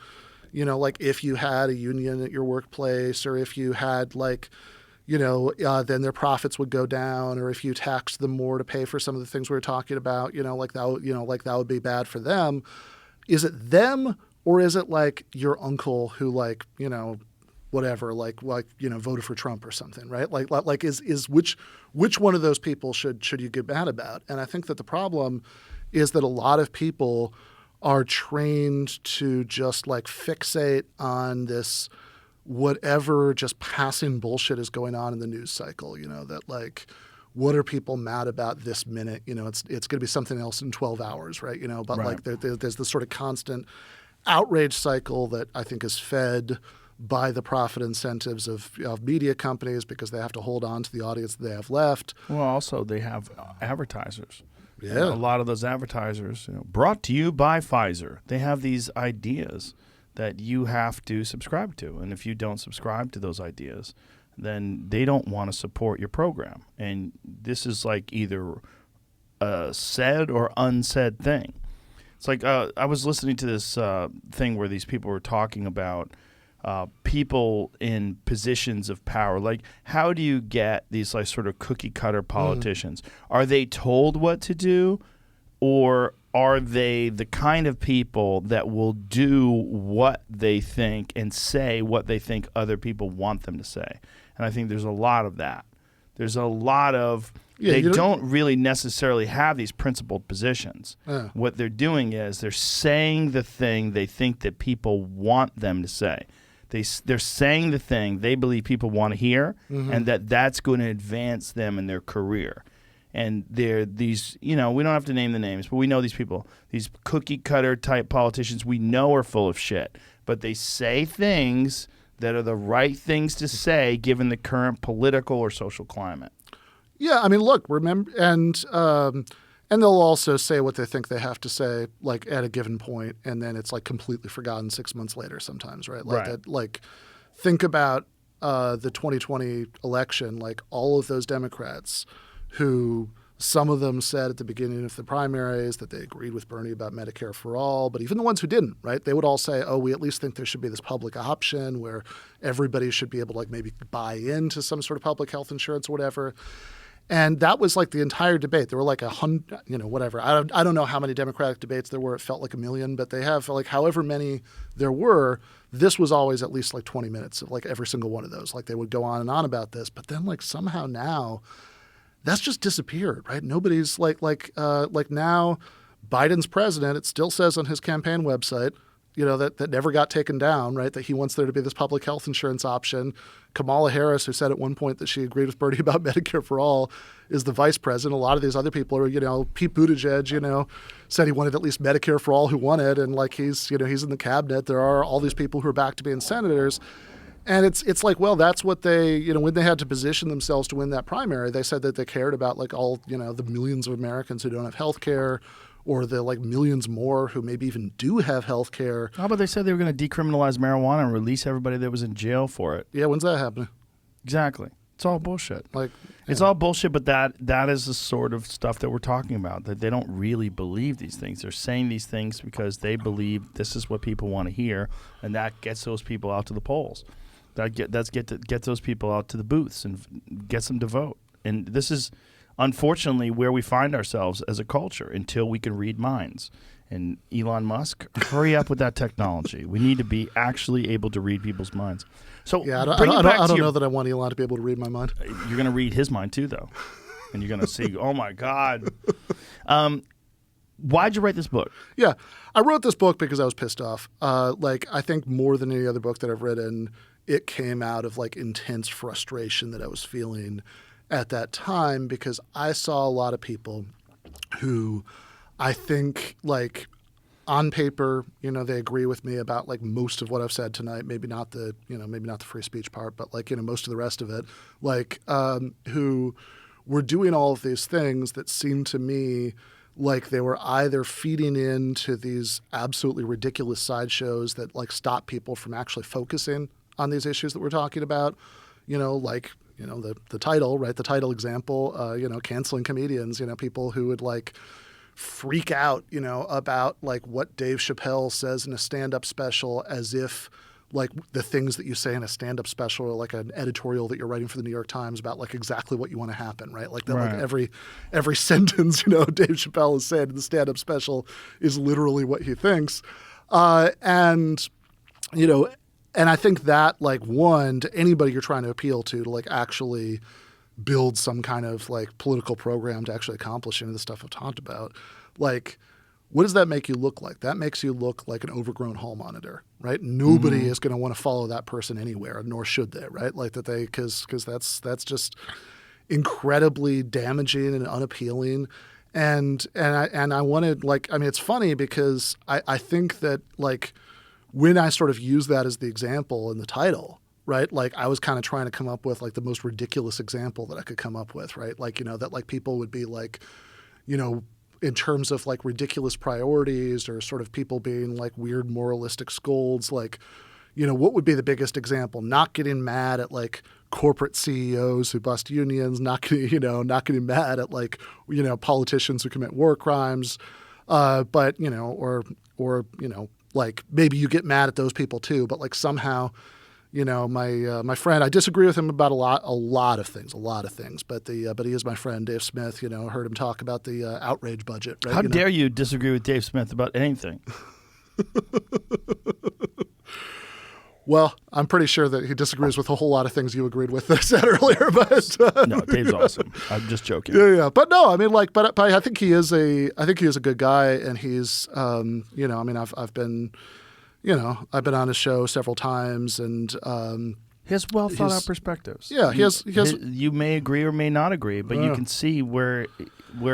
you know, like if you had a union at your workplace, or if you had like, you know, then their profits would go down, or if you taxed them more to pay for some of the things we were talking about, you know, like that would be bad for them. Is it them, or is it like your uncle who like, you know, whatever, like you know, voted for Trump or something, right? Like is which one of those people should you get mad about? And I think that the problem is that a lot of people are trained to just like fixate on this whatever just passing bullshit is going on in the news cycle, you know, that like, what are people mad about this minute? You know, it's going to be something else in 12 hours, right? You know, but like there's this sort of constant outrage cycle that I think is fed by the profit incentives of media companies because they have to hold on to the audience that they have left. Well, also they have advertisers. Yeah. And a lot of those advertisers, you know, brought to you by Pfizer. They have these ideas that you have to subscribe to. And if you don't subscribe to those ideas, then they don't want to support your program. And this is like either a said or unsaid thing. It's like I was listening to this thing where these people were talking about people in positions of power. Like, how do you get these like sort of cookie cutter politicians? Are they told what to do, or are they the kind of people that will do what they think and say what they think other people want them to say? And I think there's a lot of that. There's a lot of they don't really necessarily have these principled positions. What they're doing is they're saying the thing they think that people want them to say. They're saying the thing they believe people want to hear, and that's going to advance them in their career. And they're these, you know, we don't have to name the names, but we know these people, these cookie cutter type politicians we know are full of shit, but they say things that are the right things to say given the current political or social climate. Yeah, I mean, look, remember, and they'll also say what they think they have to say, like at a given point, and then it's like completely forgotten 6 months later sometimes, right? Like, think about the 2020 election, like all of those Democrats who some of them said at the beginning of the primaries that they agreed with Bernie about Medicare for all, but even the ones who didn't, right? They would all say, oh, we at least think there should be this public option where everybody should be able to like maybe buy into some sort of public health insurance or whatever. And that was like the entire debate. There were like 100, whatever. I don't know how many Democratic debates there were. It felt like 1 million, but they have like however many there were. This was always at least like 20 minutes of like every single one of those. Like they would go on and on about this, but then like somehow now that's just disappeared, right? Nobody's like now Biden's president. It still says on his campaign website, that never got taken down, right? That he wants there to be this public health insurance option. Kamala Harris, who said at one point that she agreed with Bernie about Medicare for all, is the vice president. A lot of these other people are, Pete Buttigieg, said he wanted at least Medicare for all who wanted, and like he's in the cabinet. There are all these people who are back to being senators. And it's like, well, that's what they, when they had to position themselves to win that primary, they said that they cared about like all, the millions of Americans who don't have health care, or the like millions more who maybe even do have health care. How about they said they were going to decriminalize marijuana and release everybody that was in jail for it? Yeah, when's that happening? Exactly. It's all bullshit. It's Yeah. all bullshit, but that is the sort of stuff that we're talking about, that they don't really believe these things. They're saying these things because they believe this is what people want to hear, and that gets those people out to the polls. Get those people out to the booths and gets them to vote. And this is unfortunately where we find ourselves as a culture until we can read minds. And Elon Musk, hurry up with that technology. We need to be actually able to read people's minds. So yeah, I don't know that I want Elon to be able to read my mind. You're going to read his mind too, though, and you're going to see, oh my God. Why'd you write this book? Yeah, I wrote this book because I was pissed off. I think more than any other book that I've written, it came out of like intense frustration that I was feeling at that time, because I saw a lot of people who I think like on paper, they agree with me about like most of what I've said tonight, maybe not the free speech part, but like, most of the rest of it, who were doing all of these things that seemed to me like they were either feeding into these absolutely ridiculous sideshows that like stop people from actually focusing on these issues that we're talking about, the title, right? The title example, canceling comedians, people who would like freak out, about like what Dave Chappelle says in a stand-up special as if like the things that you say in a stand-up special are like an editorial that you're writing for the New York Times about like exactly what you want to happen, right? Like that, right. Like every sentence, Dave Chappelle is saying in the stand-up special is literally what he thinks. And I think that, like, one, to anybody you're trying to appeal to like actually build some kind of like political program to actually accomplish any of the stuff I've talked about, like, what does that make you look like? That makes you look like an overgrown hall monitor, right? Nobody is going to want to follow that person anywhere, nor should they, right? Like that because that's just incredibly damaging and unappealing. And I wanted, like, I mean, it's funny because I think that like when I sort of use that as the example in the title, right? Like I was kind of trying to come up with like the most ridiculous example that I could come up with, right? Like, that like people would be like, in terms of like ridiculous priorities or sort of people being like weird moralistic scolds, like, what would be the biggest example? Not getting mad at like corporate CEOs who bust unions, not getting mad at like, politicians who commit war crimes, but, like maybe you get mad at those people too, but like somehow, my friend, I disagree with him about a lot of things, but he is my friend, Dave Smith. Heard him talk about the outrage budget. Right? How dare you disagree with Dave Smith about anything? Well, I'm pretty sure that he disagrees with a whole lot of ththings you agreed with that I said earlier. But no, Dave's awesome. I'm just joking. Yeah. But no, I mean, like, but I think he is a good guy, and he's, I mean, I've been on his show several times, and he has well thought out perspectives. Yeah, he has. You may agree or may not agree, but you can see where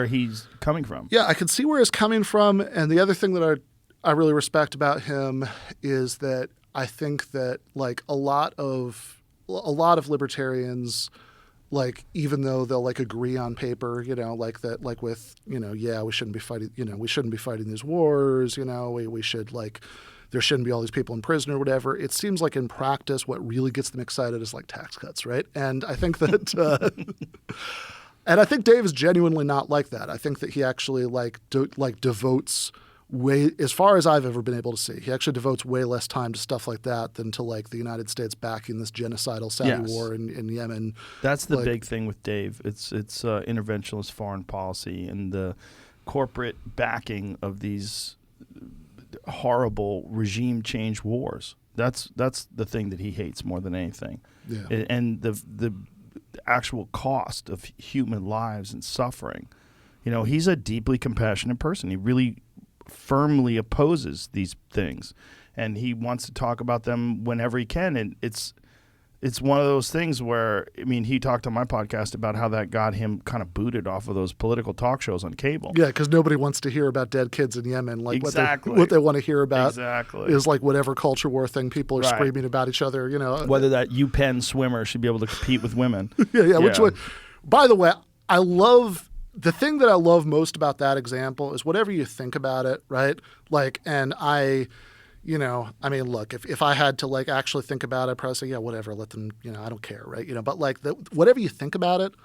he's coming from. Yeah, I can see where he's coming from, and the other thing that I really respect about him is that I think that like a lot of libertarians, like even though they'll like agree on paper, like that, like with we shouldn't be fighting, we shouldn't be fighting these wars, we should like there shouldn't be all these people in prison or whatever. It seems like in practice, what really gets them excited is like tax cuts, right? And I think that, and I think Dave is genuinely not like that. I think that he actually devotes way, as far as I've ever been able to see, he actually devotes way less time to stuff like that than to like the United States backing this genocidal Saudi war in Yemen. That's the big thing with Dave. It's interventionist foreign policy and the corporate backing of these horrible regime change wars. That's the thing that he hates more than anything. Yeah. And the actual cost of human lives and suffering. You know, he's a deeply compassionate person. He really firmly opposes these things, and he wants to talk about them whenever he can. And it's one of those things where, I mean, he talked on my podcast about how that got him kind of booted off of those political talk shows on cable. Yeah, because nobody wants to hear about dead kids in Yemen. Like exactly. what they want to hear about exactly. is like whatever culture war thing people are Right. screaming about each other. You know, Whether that UPenn swimmer should be able to compete with women. yeah. Which one? By the way, I love. The thing that I love most about that example is whatever you think about it, right? Like, and I mean, look, if I had to like actually think about it, I'd probably say, yeah, whatever, let them, I don't care, right? But like whatever you think about it,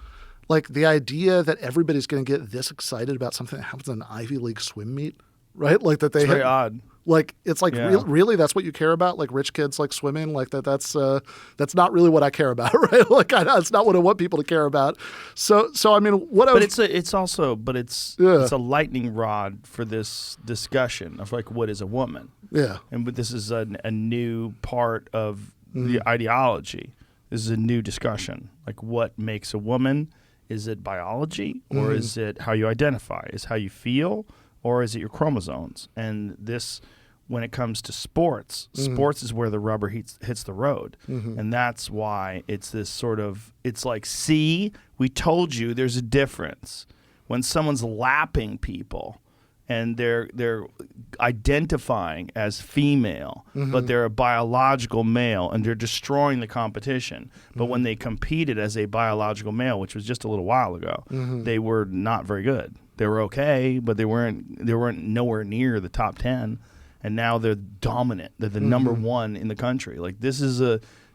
like the idea that everybody's going to get this excited about something that happens in an Ivy League swim meet, right? Like that they It's very odd. Like it's like Yeah. really that's what you care about, like rich kids like swimming, like that's not really what I care about, right? Like it's not what I want people to care about. So I mean, It's a lightning rod for this discussion of like what is a woman. Yeah. And this is a new part of the ideology. This is a new discussion. Like what makes a woman? Is it biology or is it how you identify? Is how you feel? Or is it your chromosomes? And this, when it comes to sports, sports is where the rubber hits the road. And that's why it's this sort of, it's like, see, we told you there's a difference. When someone's lapping people and they're identifying as female, but they're a biological male and they're destroying the competition. But when they competed as a biological male, which was just a little while ago, they were not very good. They were okay, but they weren't nowhere near the top 10, and now they're dominant. They're the number one in the country. Like this is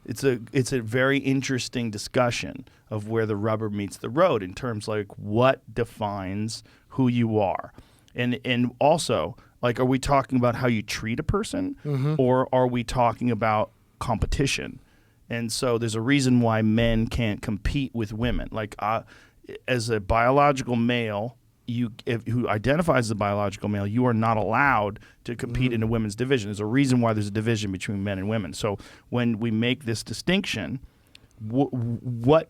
it's a very interesting discussion of where the rubber meets the road in terms like what defines who you are, and also like are we talking about how you treat a person, or are we talking about competition? And so there's a reason why men can't compete with women. Like as a biological male. Who identifies as a biological male, you are not allowed to compete in a women's division. There's a reason why there's a division between men and women. So when we make this distinction, what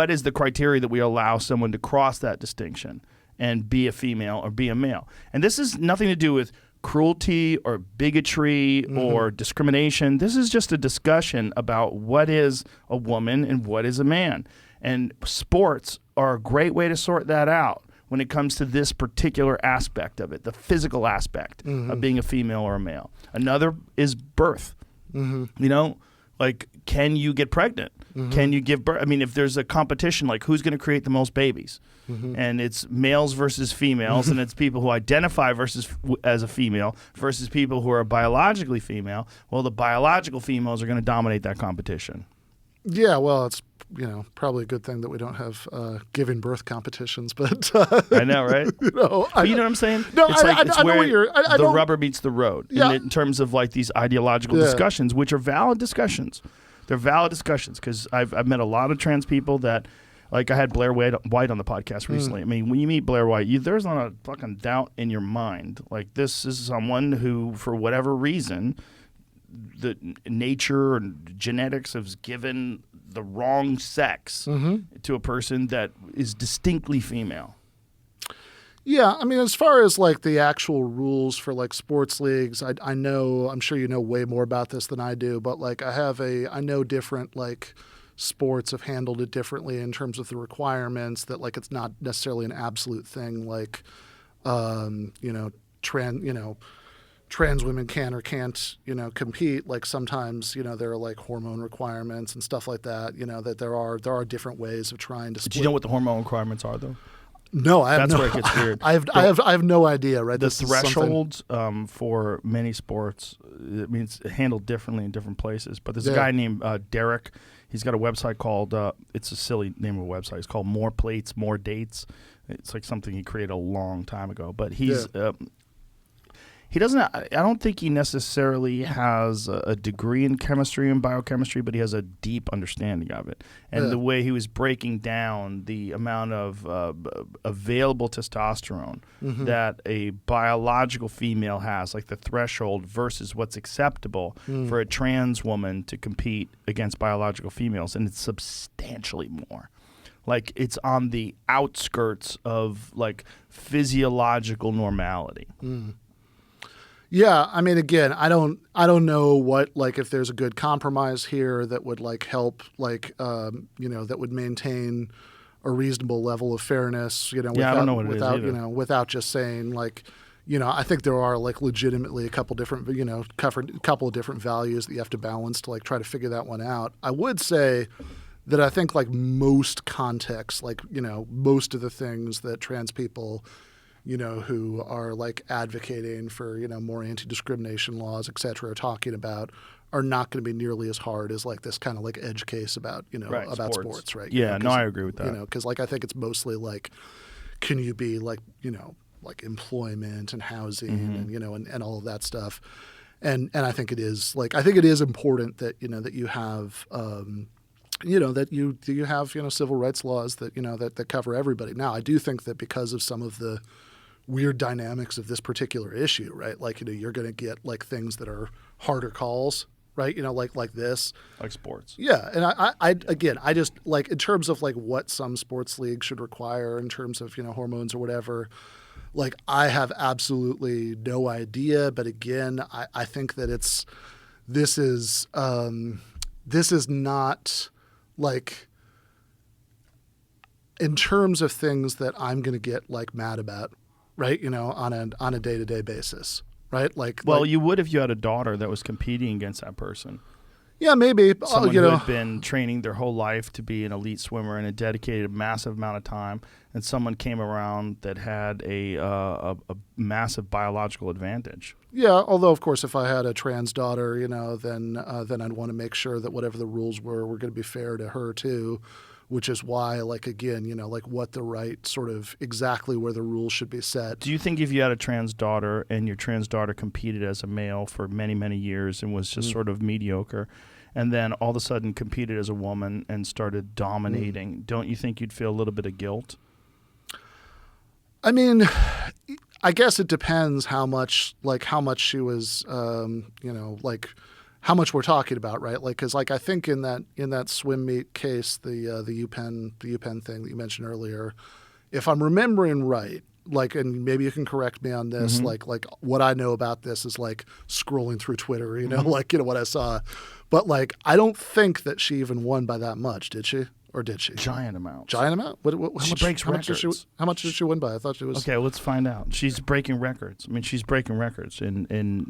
is the criteria that we allow someone to cross that distinction and be a female or be a male? And this is nothing to do with cruelty or bigotry or discrimination. This is just a discussion about what is a woman and what is a man. And sports are a great way to sort that out. When it comes to this particular aspect of it, the physical aspect of being a female or a male. Another is birth. Like, can you get pregnant? Can you give birth? I mean, if there's a competition, like who's going to create the most babies? And it's males versus females, and it's people who identify as a female versus people who are biologically female. Well, the biological females are going to dominate that competition. Yeah, well, it's probably a good thing that we don't have giving birth competitions, but I know, right? you know what I'm saying? No, it's like, it's I know where what you're. I the don't, rubber meets the road in terms of like these ideological discussions, which are valid discussions. They're valid discussions because I've met a lot of trans people that, like I had Blair White on the podcast recently. I mean, when you meet Blair White, there's not a fucking doubt in your mind. Like this is someone who, for whatever reason, the nature and genetics has given the wrong sex to a person that is distinctly female. Yeah, I mean, as far as like the actual rules for like sports leagues, I know, I'm sure you know way more about this than I do, but like I know different like sports have handled it differently in terms of the requirements that like it's not necessarily an absolute thing like, trans women can or can't, compete. Like sometimes, there are like hormone requirements and stuff like that, that there are different ways of trying to split. Do you know what the hormone requirements are though? No, I have That's no. where it gets weird. I have no idea. Right, The This is something- thresholds for many sports, it means handled differently in different places. But there's a Yeah. guy named Derek. He's got a website called, it's a silly name of a website. It's called More Plates, More Dates. It's like something he created a long time ago. But he's he doesn't. I don't think he necessarily has a degree in chemistry and biochemistry, but he has a deep understanding of it. And the way he was breaking down the amount of available testosterone that a biological female has, like the threshold versus what's acceptable for a trans woman to compete against biological females, and it's substantially more. Like it's on the outskirts of like physiological normality. Yeah, I mean, again, I don't know what, like, if there's a good compromise here that would like help, like, that would maintain a reasonable level of fairness. I don't know what it is either. Without just saying like, I think there are like legitimately a couple different, couple of different values that you have to balance to like try to figure that one out. I would say that I think like most contexts, like, most of the things that trans people who are like advocating for, more anti-discrimination laws, et cetera, are talking about are not going to be nearly as hard as like this kind of like edge case about, Right, about sports, right? Yeah, I agree with that. Because like I think it's mostly like, can you be like, like employment and housing and, and all of that stuff. And I think it is like, I think it is important that, that you have, that you have, civil rights laws that, that cover everybody. Now, I do think that because of some of the weird dynamics of this particular issue, right? Like, you're going to get like things that are harder calls, right? Like this. Like sports. Yeah. And I just like in terms of like what some sports leagues should require in terms of, hormones or whatever, like I have absolutely no idea. But again, I think that this is not like in terms of things that I'm going to get like mad about, right? On a day-to-day basis, right? You would if you had a daughter that was competing against that person. Yeah, maybe. Someone who had been training their whole life to be an elite swimmer and had dedicated a massive amount of time, and someone came around that had a massive biological advantage. Yeah, although of course, if I had a trans daughter, then I'd want to make sure that whatever the rules were going to be fair to her too. Which is why, like, again, like what the right sort of exactly where the rules should be set. Do you think if you had a trans daughter and your trans daughter competed as a male for many, many years and was just sort of mediocre, and then all of a sudden competed as a woman and started dominating, don't you think you'd feel a little bit of guilt? I mean, I guess it depends how much she was, how much we're talking about, right? Like, because like I think in that swim meet case, the UPenn thing that you mentioned earlier, if I'm remembering right, like, and maybe you can correct me on this, like what I know about this is like scrolling through Twitter, like what I saw, but like I don't think that she even won by that much, did she? Or did she? Giant amount. Giant amount? She breaks records. How much did she win by? I thought she was... Okay, let's find out. She's breaking records. I mean, she's breaking records in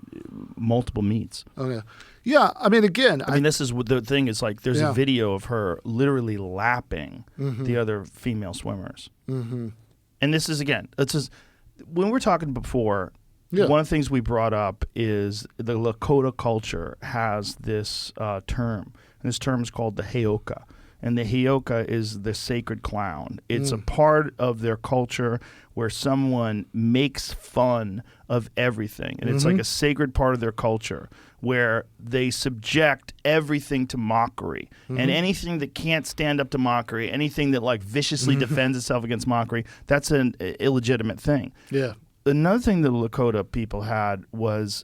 multiple meets. Okay. Yeah, I mean, again... I mean, this is the thing is like there's a video of her literally lapping the other female swimmers. Mm-hmm. And this is, again, when we're talking before, one of the things we brought up is the Lakota culture has this term. And this term is called the Heyoka. And the Heyoka is the sacred clown. It's a part of their culture where someone makes fun of everything. And it's like a sacred part of their culture where they subject everything to mockery. And anything that can't stand up to mockery, anything that like viciously defends itself against mockery, that's an illegitimate thing. Yeah. Another thing the Lakota people had was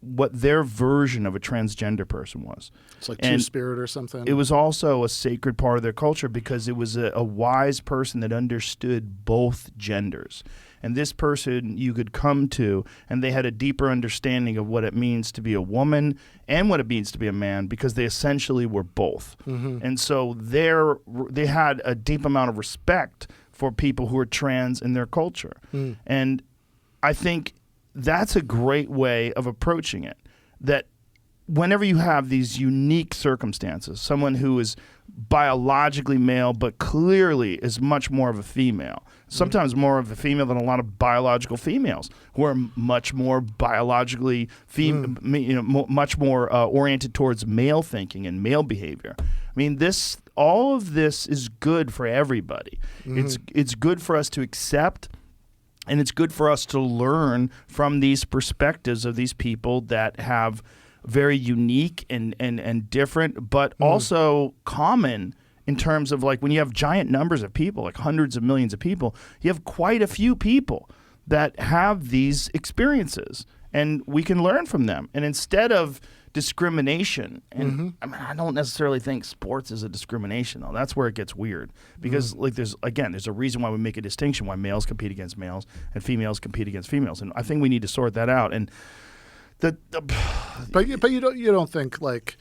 what their version of a transgender person was. It's like Two-Spirit or something. It was also a sacred part of their culture because it was a wise person that understood both genders. And this person you could come to, and they had a deeper understanding of what it means to be a woman and what it means to be a man because they essentially were both. And so they had a deep amount of respect for people who are trans in their culture. And I think that's a great way of approaching it, that whenever you have these unique circumstances, someone who is biologically male but clearly is much more of a female, sometimes more of a female than a lot of biological females who are much more biologically, much more oriented towards male thinking and male behavior. I mean, all of this is good for everybody. It's good for us to accept, and it's good for us to learn from these perspectives of these people that have very unique and different, but also common in terms of, like, when you have giant numbers of people, like hundreds of millions of people, you have quite a few people that have these experiences, and we can learn from them. And instead of discrimination, and I mean, I don't necessarily think sports is a discrimination, though. That's where it gets weird, because like there's a reason why we make a distinction, why males compete against males and females compete against females, and I think we need to sort that out. And but you don't think like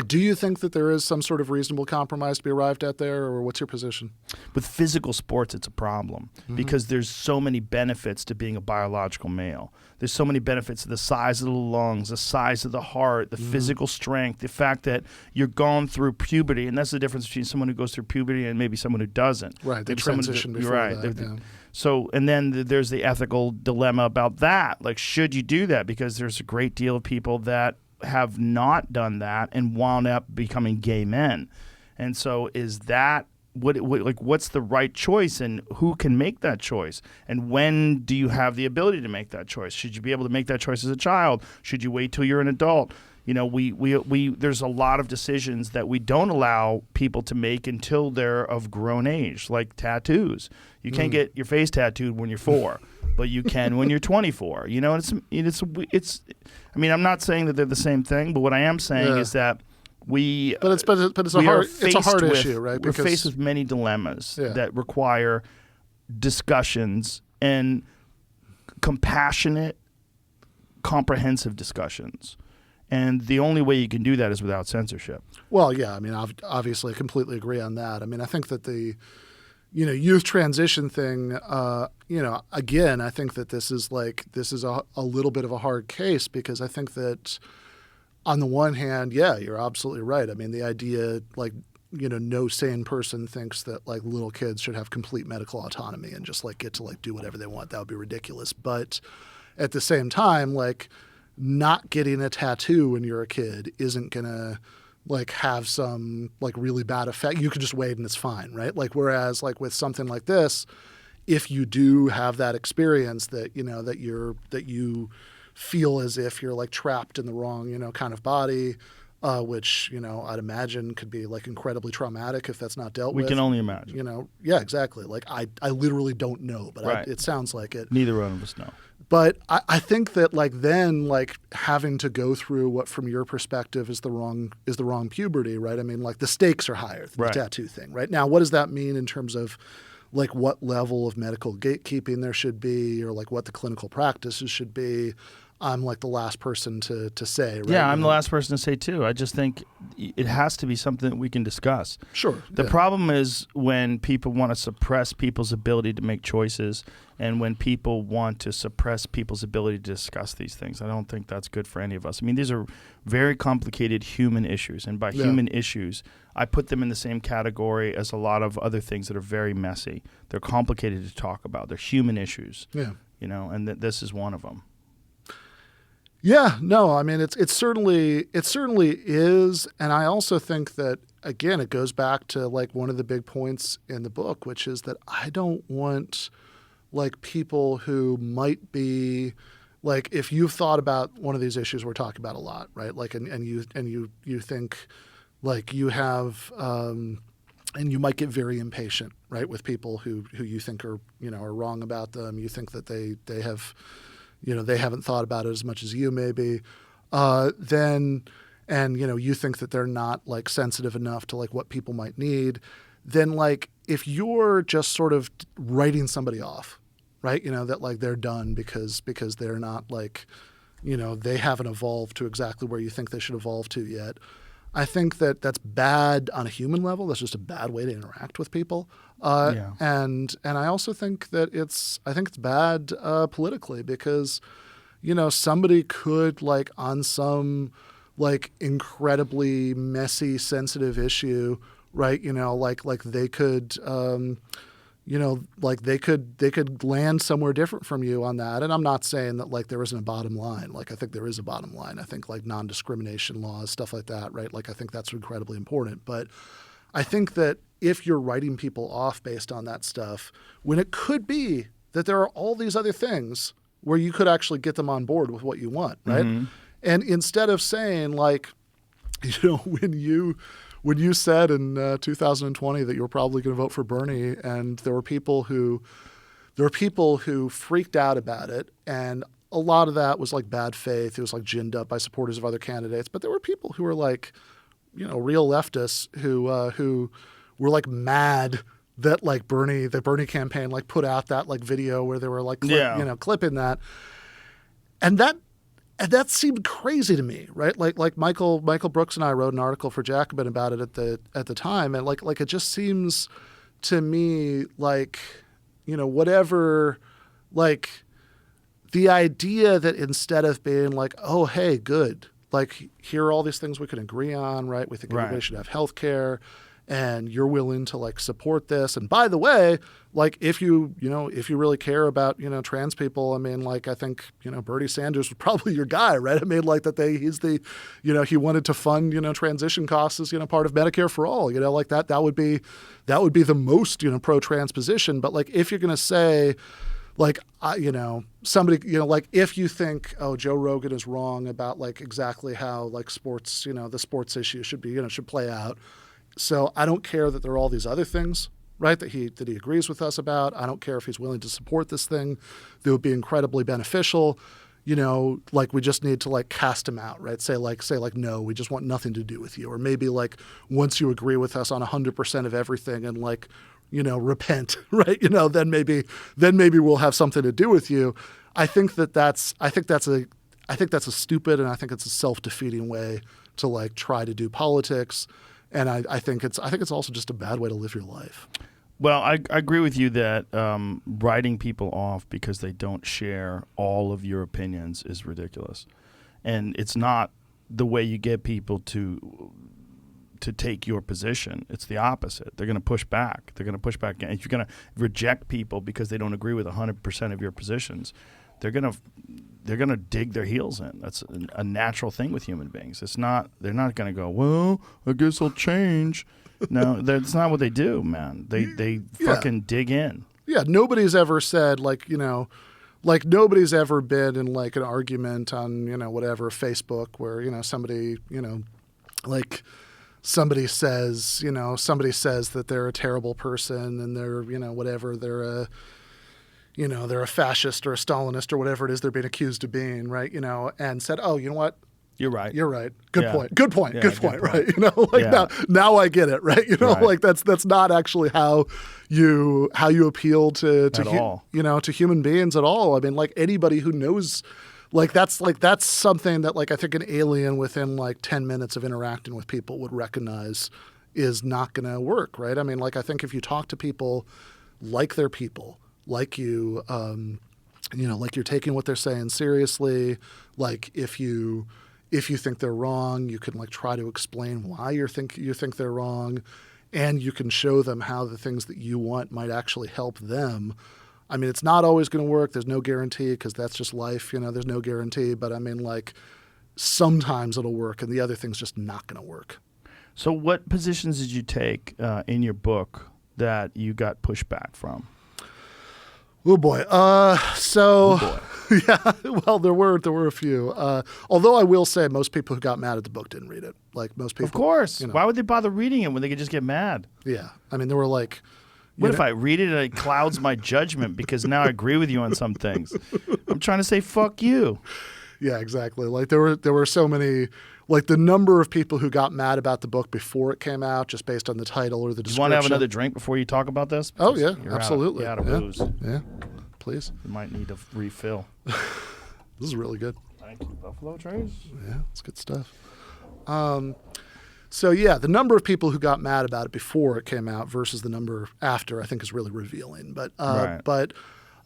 do you think that there is some sort of reasonable compromise to be arrived at there, or what's your position? With physical sports, it's a problem because there's so many benefits to being a biological male. There's so many benefits to the size of the lungs, the size of the heart, the physical strength, the fact that you're going through puberty, and that's the difference between someone who goes through puberty and maybe someone who doesn't. Right, they transition before that. Yeah. So, and then there's the ethical dilemma about that. Like, should you do that? Because there's a great deal of people that have not done that and wound up becoming gay men. And so is that what's the right choice, and who can make that choice? And when do you have the ability to make that choice? Should you be able to make that choice as a child? Should you wait till you're an adult? You know, we there's a lot of decisions that we don't allow people to make until they're of grown age, like tattoos. You can't get your face tattooed when you're 4, but you can when you're 24. You know, it's. I mean, I'm not saying that they're the same thing, but what I am saying is that it's a hard issue, right? We're faced with many dilemmas that require discussions and compassionate, comprehensive discussions. And the only way you can do that is without censorship. Well, yeah, I mean, obviously, I completely agree on that. I mean, I think that the youth transition thing, again, I think that this is a little bit of a hard case, because I think that on the one hand, yeah, you're absolutely right. I mean, the idea, like, no sane person thinks that, like, little kids should have complete medical autonomy and just, like, get to, like, do whatever they want. That would be ridiculous. But at the same time, like, not getting a tattoo when you're a kid isn't going to, like, have some, like, really bad effect. You can just wait and it's fine, right? Like, whereas, like, with something like this, if you do have that experience that, that you feel as if you're, like, trapped in the wrong, kind of body, which, I'd imagine could be, like, incredibly traumatic if that's not dealt with. We can only imagine. Yeah, exactly. Like, I literally don't know, but it sounds like it. Neither one of us know. But I think that, like, then, like, having to go through what from your perspective is the wrong puberty, right? I mean, like, the stakes are higher than the tattoo thing, right? Now, what does that mean in terms of, like, what level of medical gatekeeping there should be, or, like, what the clinical practices should be? I'm, like, the last person to say, right? Yeah, I'm the last person to say, too. I just think it has to be something that we can discuss. Sure. The problem is when people want to suppress people's ability to make choices, and when people want to suppress people's ability to discuss these things. I don't think that's good for any of us. I mean, these are very complicated human issues, and by human issues, I put them in the same category as a lot of other things that are very messy. They're complicated to talk about. They're human issues. Yeah. And this is one of them. Yeah, no, I mean, it certainly is. And I also think that, again, it goes back to, like, one of the big points in the book, which is that I don't want, like, people who might be, like, if you've thought about one of these issues we're talking about a lot, right? Like, and you think, like, you have, and you might get very impatient, right, with people who you think are wrong about them. You think that they have, they haven't thought about it as much as you maybe, then, and, you think that they're not, like, sensitive enough to, like, what people might need, then, like, if you're just sort of writing somebody off, right, that, like, they're done because they're not, like, they haven't evolved to exactly where you think they should evolve to yet. I think that that's bad on a human level. That's just a bad way to interact with people. And I also think that it's bad politically, because, somebody could, like, on some, like, incredibly messy, sensitive issue, right? Like they could, like they could land somewhere different from you on that. And I'm not saying that like there isn't a bottom line. Like I think there is a bottom line. I think like non-discrimination laws, stuff like that, right? Like I think that's incredibly important. But I think that if you're writing people off based on that stuff, when it could be that there are all these other things where you could actually get them on board with what you want, right? Mm-hmm. And instead of saying like, when you said in 2020 that you were probably going to vote for Bernie, and there were people who freaked out about it, and a lot of that was like bad faith. It was like ginned up by supporters of other candidates. But there were people who were like, real leftists who were like mad that like the Bernie campaign like put out that like video where they were like clipping that, and that seemed crazy to me, right? Like Michael Brooks and I wrote an article for Jacobin about it at the time, and like it just seems to me like whatever, like the idea that instead of being like, oh hey, good, like here are all these things we can agree on, right? We think everybody should have health care, and you're willing to like support this. And by the way, like if you really care about, trans people, I mean, like I think, Bernie Sanders was probably your guy, right? I mean, like he's the, he wanted to fund, transition costs as, part of Medicare for all, like that would be the most, pro-trans position. But like if you're going to say like, somebody, like if you think, oh, Joe Rogan is wrong about like exactly how like sports, the sports issue should be, should play out. So I don't care that there are all these other things, right, that he agrees with us about. I don't care if he's willing to support this thing that would be incredibly beneficial. Like we just need to like cast him out, right? Say like, no, we just want nothing to do with you. Or maybe like once you agree with us on 100% of everything and like, repent, right? Then maybe we'll have something to do with you. I think that's a stupid, and I think it's a self-defeating way to like try to do politics. And I think it's also just a bad way to live your life. Well, I agree with you that writing people off because they don't share all of your opinions is ridiculous, and it's not the way you get people to take your position. It's the opposite. They're going to push back. If you're going to reject people because they don't agree with 100% of your positions, they're going to dig their heels in. That's a natural thing with human beings. They're not going to go, well, I guess I'll change. No, that's not what they do, man. They fucking dig in. Yeah, nobody's ever said like nobody's ever been in like an argument on, whatever, Facebook where, somebody, like somebody says that they're a terrible person and they're, whatever, they're a fascist or a Stalinist or whatever it is they're being accused of being, right? And said, oh, you know what? You're right. Good point. Good point. Right? Now I get it, right? Right. Like that's not actually how you appeal to human beings at all. I mean, like anybody who knows, that's something that like I think an alien within like 10 minutes of interacting with people would recognize is not going to work, right? I mean, like I think if you talk to people like they're people, like you, like you're taking what they're saying seriously, like if you think they're wrong, you can like try to explain why you think they're wrong, and you can show them how the things that you want might actually help them. I mean, it's not always going to work. There's no guarantee because that's just life. There's no guarantee. But I mean, like sometimes it'll work, and the other thing's just not going to work. So, what positions did you take in your book that you got pushback from? Oh boy. Yeah, well, there were a few. Although I will say most people who got mad at the book didn't read it. Like most people. Of course. Why would they bother reading it when they could just get mad? Yeah. I mean, there were like. What if I read it and it clouds my judgment because now I agree with you on some things? I'm trying to say fuck you. Yeah, exactly. Like there were so many. Like the number of people who got mad about the book before it came out just based on the title or the description. You want to have another drink before you talk about this? Oh, yeah, absolutely. You're out of booze. Yeah, please. You might need a refill. This is really good. Thank you. Buffalo Trace? Yeah, it's good stuff. So, yeah, the number of people who got mad about it before it came out versus the number after I think is really revealing. But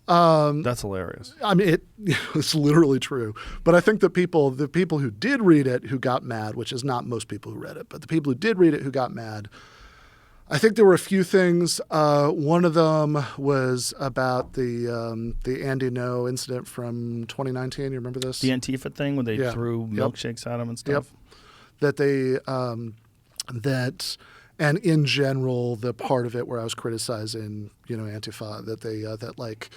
that's hilarious. I mean, it's literally true. But I think the people who did read it who got mad, which is not most people who read it, but the people who did read it who got mad, I think there were a few things. One of them was about the Andy No incident from 2019. You remember this? The Antifa thing when they Yeah. threw Yep. milkshakes at him and stuff. That they and in general, the part of it where I was criticizing, Antifa, that they that like,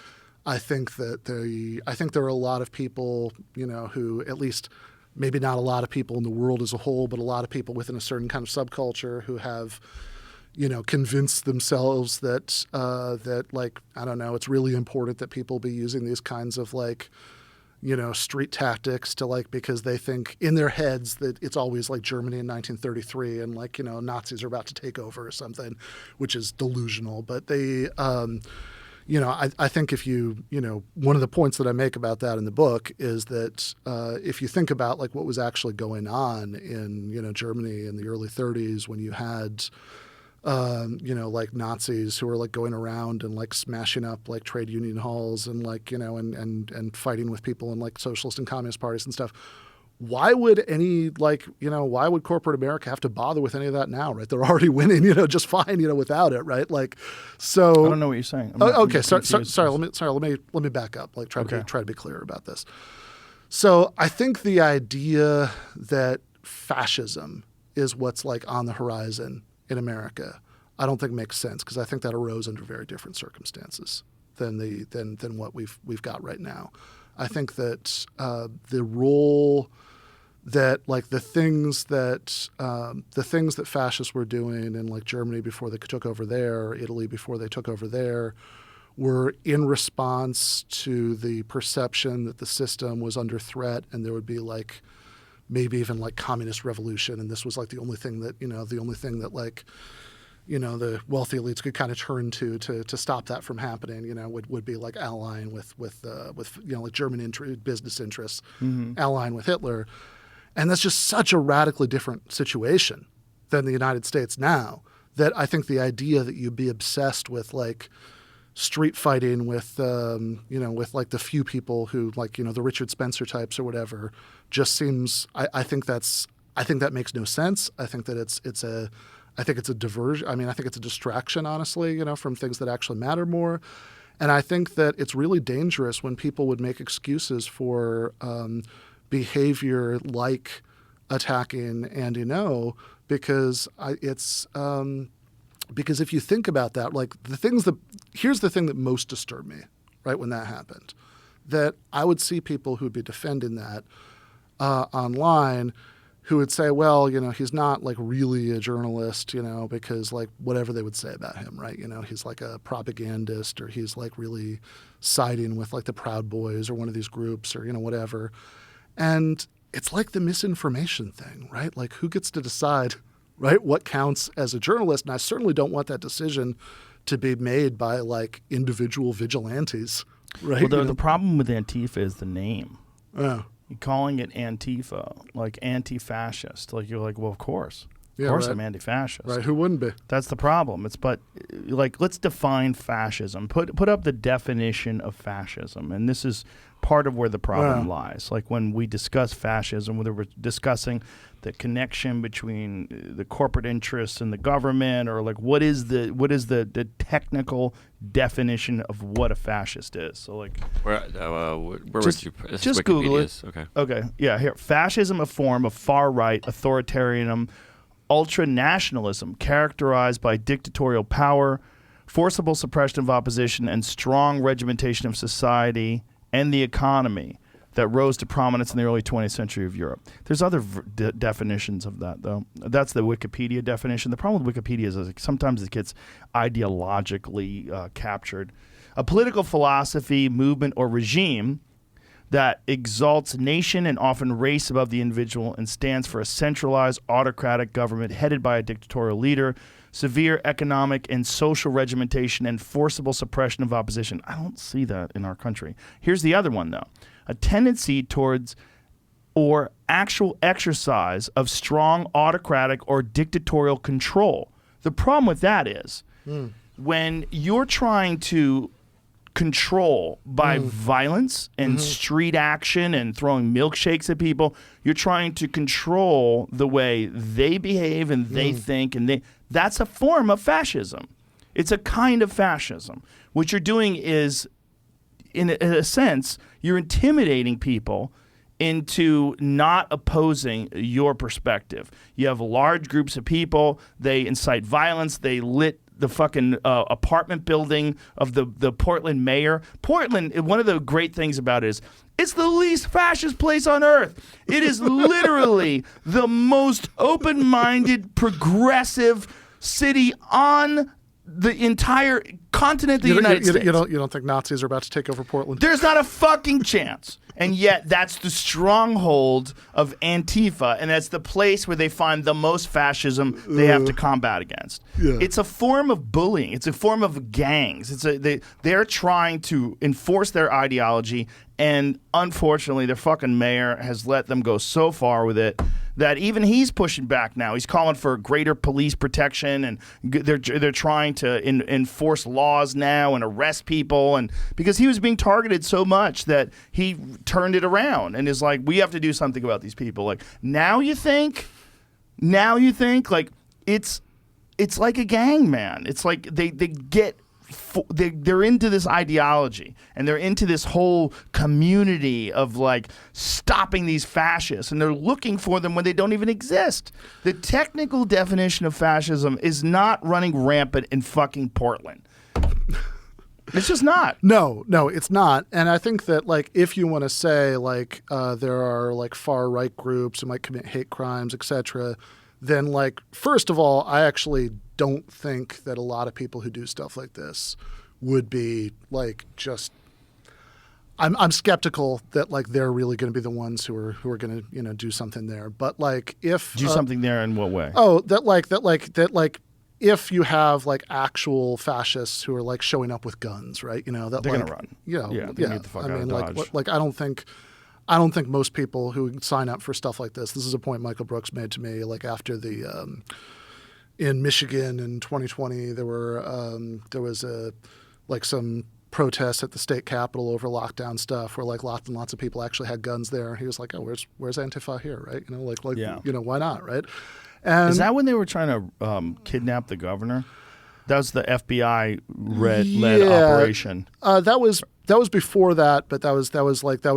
I think there are a lot of people, who at least. Maybe not a lot of people in the world as a whole, but a lot of people within a certain kind of subculture who have, convinced themselves that like, I don't know, it's really important that people be using these kinds of like, street tactics to like, because they think in their heads that it's always like Germany in 1933 and like, Nazis are about to take over or something, which is delusional. But they, I think if one of the points that I make about that in the book is that if you think about like what was actually going on in, Germany in the early 30s when you had, like Nazis who were like going around and like smashing up like trade union halls and like, and fighting with people in like socialist and communist parties and stuff. Why would why would corporate America have to bother with any of that now, right? They're already winning, just fine, without it, right? Like, so. I don't know what you're saying. Okay, sorry. Let me back up. Like, try to be clear about this. So, I think the idea that fascism is what's like on the horizon in America, I don't think makes sense because I think that arose under very different circumstances than what we've got right now. I think that the role that like the things that fascists were doing in like Germany before they took over there, Italy before they took over there, were in response to the perception that the system was under threat and there would be like maybe even like communist revolution, and this was like the only thing that like the wealthy elites could kind of turn to stop that from happening, would be like allying with like German business interests, allying with Hitler. And that's just such a radically different situation than the United States now that I think the idea that you'd be obsessed with like street fighting with, with like the few people who like, the Richard Spencer types or whatever just seems, I think that makes no sense. I think that I think it's a diversion. I mean, I think it's a distraction, honestly, from things that actually matter more. And I think that it's really dangerous when people would make excuses for behavior like attacking Andy No, because because if you think about that, like here's the thing that most disturbed me, right, when that happened, that I would see people who'd be defending that online who would say, well, he's not like really a journalist, because like whatever they would say about him, right? He's like a propagandist or he's like really siding with like the Proud Boys or one of these groups or, whatever. And it's like the misinformation thing, right? Like who gets to decide, right, what counts as a journalist? And I certainly don't want that decision to be made by like individual vigilantes, right? Well, the problem with Antifa is the name. Oh. You're calling it Antifa, like anti-fascist. Like you're like, well, of course. Of Yeah, course right. I'm anti-fascist. Right, who wouldn't be? That's the problem. But like, let's define fascism. Put up the definition of fascism. And this is part of where the problem lies. Like when we discuss fascism, whether we're discussing the connection between the corporate interests and the government, or like what is the technical definition of what a fascist is. So like where just, would you this just is Google it. Wikipedia's. Okay. Yeah, here. Fascism, a form of far-right authoritarianism, ultra-nationalism characterized by dictatorial power, forcible suppression of opposition, and strong regimentation of society and the economy that rose to prominence in the early 20th century of Europe. There's other definitions of that, though. That's the Wikipedia definition. The problem with Wikipedia is like sometimes it gets ideologically captured. A political philosophy, movement, or regime that exalts nation and often race above the individual and stands for a centralized autocratic government headed by a dictatorial leader, severe economic and social regimentation, and forcible suppression of opposition. I don't see that in our country. Here's the other one, though. A tendency towards or actual exercise of strong autocratic or dictatorial control. The problem with that is when you're trying to control by violence and street action and throwing milkshakes at people, you're trying to control the way they behave and they think, and That's a form of fascism. It's a kind of fascism. What you're doing is, in a sense, you're intimidating people into not opposing your perspective. You have large groups of people. They incite violence. They lit the fucking apartment building of the Portland mayor. Portland, one of the great things about it is it's the least fascist place on earth. It is literally the most open-minded, progressive city on the entire continent of the United States. You don't think Nazis are about to take over Portland? There's not a fucking chance. And yet that's the stronghold of Antifa, and that's the place where they find the most fascism they have to combat against. Yeah. It's a form of bullying. It's a form of gangs. They're trying to enforce their ideology, and unfortunately their fucking mayor has let them go so far with it that even he's pushing back now. He's calling for greater police protection, and they're trying to enforce laws now and arrest people, and because he was being targeted so much that he turned it around and is like, we have to do something about these people. Like, now you think like it's like a gang, man. It's like they're into this ideology, and they're into this whole community of like stopping these fascists, and they're looking for them when they don't even exist. The technical definition of fascism is not running rampant in fucking Portland. It's just not. No, it's not. And I think that, like, if you want to say, like, there are, like, far-right groups who might commit hate crimes, etc., then, like, first of all, I actually don't think that a lot of people who do stuff like this would be, like, just... I'm skeptical that, like, they're really going to be the ones who are going to, do something there. But, like, if... Do something there in what way? Oh, if you have like actual fascists who are like showing up with guns, right? That they're like, gonna run. Yeah, Get the fuck out of Dodge. Like I don't think most people who sign up for stuff like this. This is a point Michael Brooks made to me. Like after the in Michigan in 2020, there was some protests at the state capitol over lockdown stuff, where like lots and lots of people actually had guns there. He was like, "Oh, where's Antifa here?" Right? Why not? Right? And is that when they were trying to kidnap the governor? That was the FBI led operation. That was before that, but that was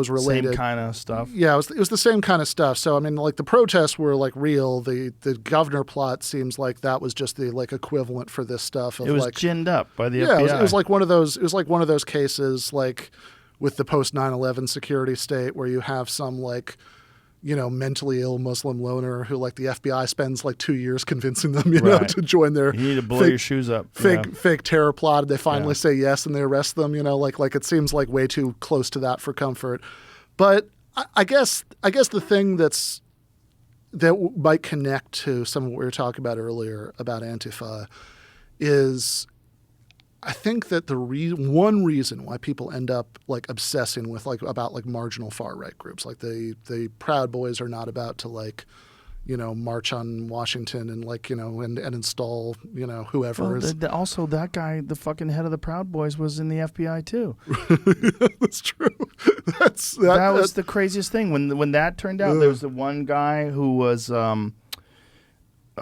related. Same kind of stuff. Yeah, it was the same kind of stuff. So I mean, like the protests were like real. The governor plot seems like that was just the like equivalent for this stuff. Of, it was like, ginned up by the FBI. FBI. It was like one of those. It was like one of those cases like with the post 9/11 security state, where you have some like, mentally ill Muslim loner who like the FBI spends like 2 years convincing them, to join their you need to blow your shoes up. Fake terror plot, and they finally say yes and they arrest them, like it seems like way too close to that for comfort. But I guess the thing that might connect to some of what we were talking about earlier about Antifa is I think that one reason why people end up like obsessing with like about like marginal far right groups, like the Proud Boys are not about to like, march on Washington and like and install whoever. Well, also that guy, the fucking head of the Proud Boys, was in the FBI too. That's true. That was the craziest thing when that turned out. There was the one guy who was.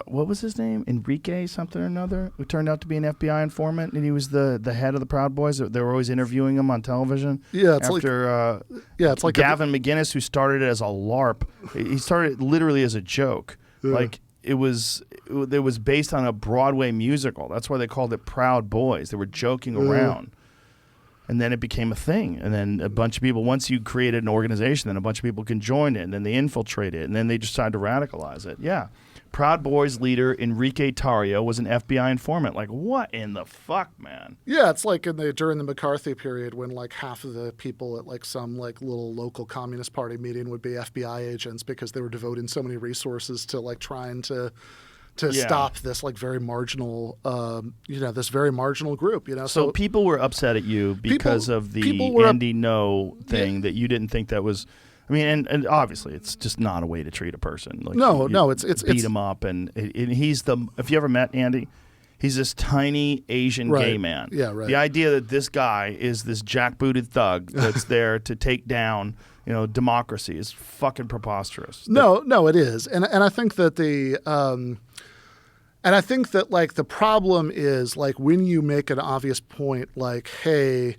What was his name? Enrique something or another, who turned out to be an FBI informant, and he was the head of the Proud Boys. They were always interviewing him on television. Yeah, it's like Gavin McInnes, who started it as a LARP. He started literally as a joke. Yeah. Like it was based on a Broadway musical. That's why they called it Proud Boys. They were joking around. And then it became a thing. And then a bunch of people, once you created an organization, then a bunch of people can join it, and then they infiltrate it, and then they decide to radicalize it. Yeah. Proud Boys leader Enrique Tarrio was an FBI informant. Like, what in the fuck, man? Yeah, it's like during the McCarthy period when like half of the people at like some like little local Communist Party meeting would be FBI agents because they were devoting so many resources to like trying to stop this like very marginal, this very marginal group, So people were upset at you because of the Andy No thing that you didn't think that was. I mean, and obviously, it's just not a way to treat a person. Like, it's beat him up, and he's the. If you ever met Andy, he's this tiny Asian gay man. Yeah, right. The idea that this guy is this jackbooted thug that's there to take down, democracy is fucking preposterous. No, it is, and I think that And I think that like the problem is like when you make an obvious point like, hey,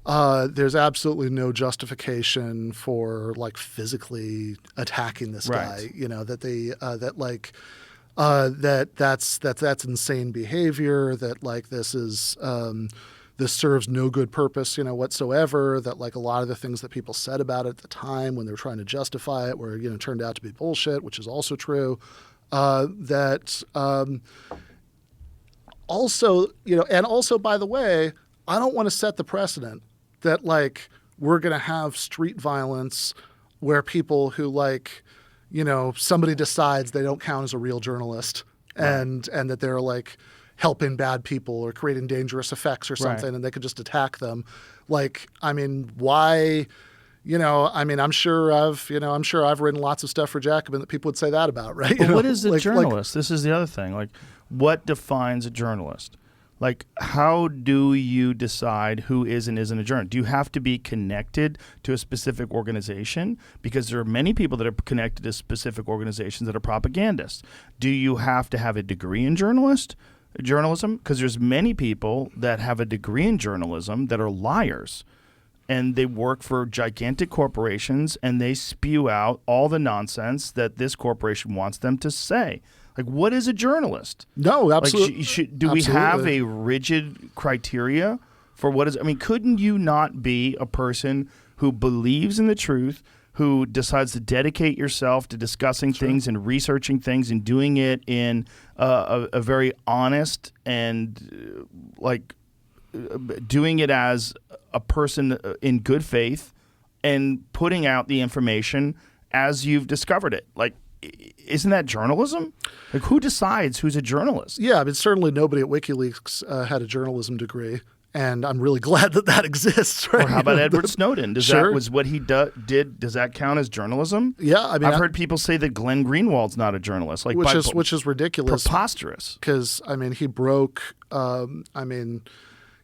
there's absolutely no justification for like physically attacking this guy. You know, that they that's insane behavior. That like this is this serves no good purpose, you know, whatsoever. That like a lot of the things that people said about it at the time when they were trying to justify it were, you know, turned out to be bullshit, which is also true. Also, you know, and also, by the way, I don't want to set the precedent that like we're going to have street violence where people who like, you know, somebody decides they don't count as a real journalist and that they're like helping bad people or creating dangerous effects or something and they could just attack them. Like, I mean, why? You know, I mean, I'm sure I've written lots of stuff for Jacobin that people would say that about, right? But what is a journalist? This is the other thing. Like, what defines a journalist? Like, how do you decide who is and isn't a journalist? Do you have to be connected to a specific organization? Because there are many people that are connected to specific organizations that are propagandists. Do you have to have a degree in journalism? Because there's many people that have a degree in journalism that are liars. And they work for gigantic corporations, and they spew out all the nonsense that this corporation wants them to say. Like, what is a journalist? No, absolutely. Like, do we have a rigid criteria for what is? I mean, couldn't you not be a person who believes in the truth, who decides to dedicate yourself to discussing things and researching things and doing it in a very honest and doing it as a person in good faith and putting out the information as you've discovered it? Like, isn't that journalism? Like, who decides who's a journalist? Yeah, I mean, certainly nobody at WikiLeaks had a journalism degree, and I'm really glad that exists. Right? Or how about Edward Snowden? That was what he did? Does that count as journalism? Yeah, I mean, I've heard people say that Glenn Greenwald's not a journalist, like which is ridiculous, preposterous. Because I mean, he broke.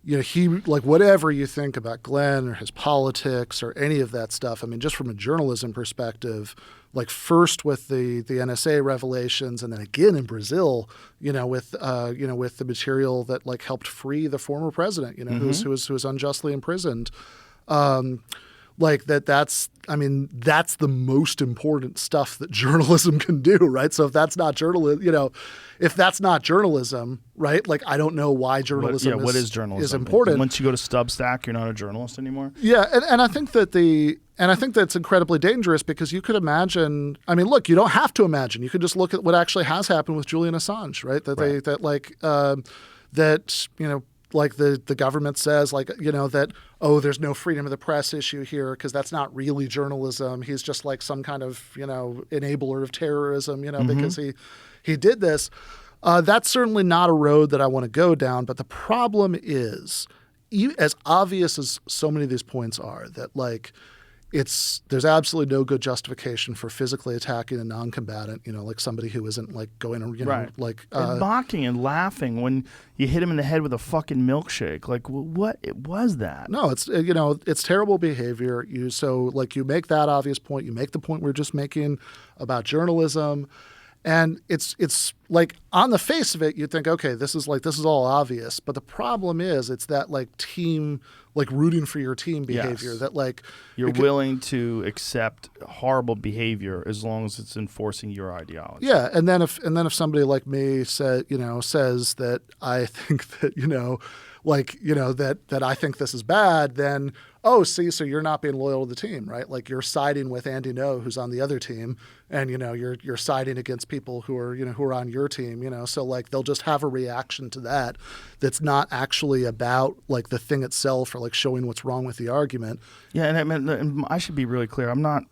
You know, he, like, whatever you think about Glenn or his politics or any of that stuff, I mean, just from a journalism perspective, like first with the NSA revelations and then again in Brazil, with the material that like helped free the former president, who was unjustly imprisoned. Like that's the most important stuff that journalism can do, right? So if that's not journalism, right? Like I don't know why journalism what is journalism? Is important. Once you go to Substack, you're not a journalist anymore. Yeah, and I think that's incredibly dangerous because you could imagine. I mean, look, you don't have to imagine. You could just look at what actually has happened with Julian Assange, right? Like the government says, that, there's no freedom of the press issue here because that's not really journalism. He's just like some kind of, enabler of terrorism, because he did this. That's certainly not a road that I want to go down. But the problem is, as obvious as so many of these points are, that like there's absolutely no good justification for physically attacking a non-combatant, like somebody who isn't like going, and mocking and laughing when you hit him in the head with a fucking milkshake. Like, what was that? No, it's terrible behavior. You make that obvious point. You make the point we're just making about journalism. And it's like on the face of it, you'd think, okay, this is all obvious. But the problem is it's that like team, like rooting for your team behavior that like you're willing to accept horrible behavior as long as it's enforcing your ideology. Yeah. And then if somebody like me says that I think that, that I think this is bad, then, so you're not being loyal to the team, right? Like you're siding with Andy No, who's on the other team, and you're siding against people who are on your team, So like they'll just have a reaction to that that's not actually about like the thing itself or like showing what's wrong with the argument. Yeah, and I should be really clear. I'm not.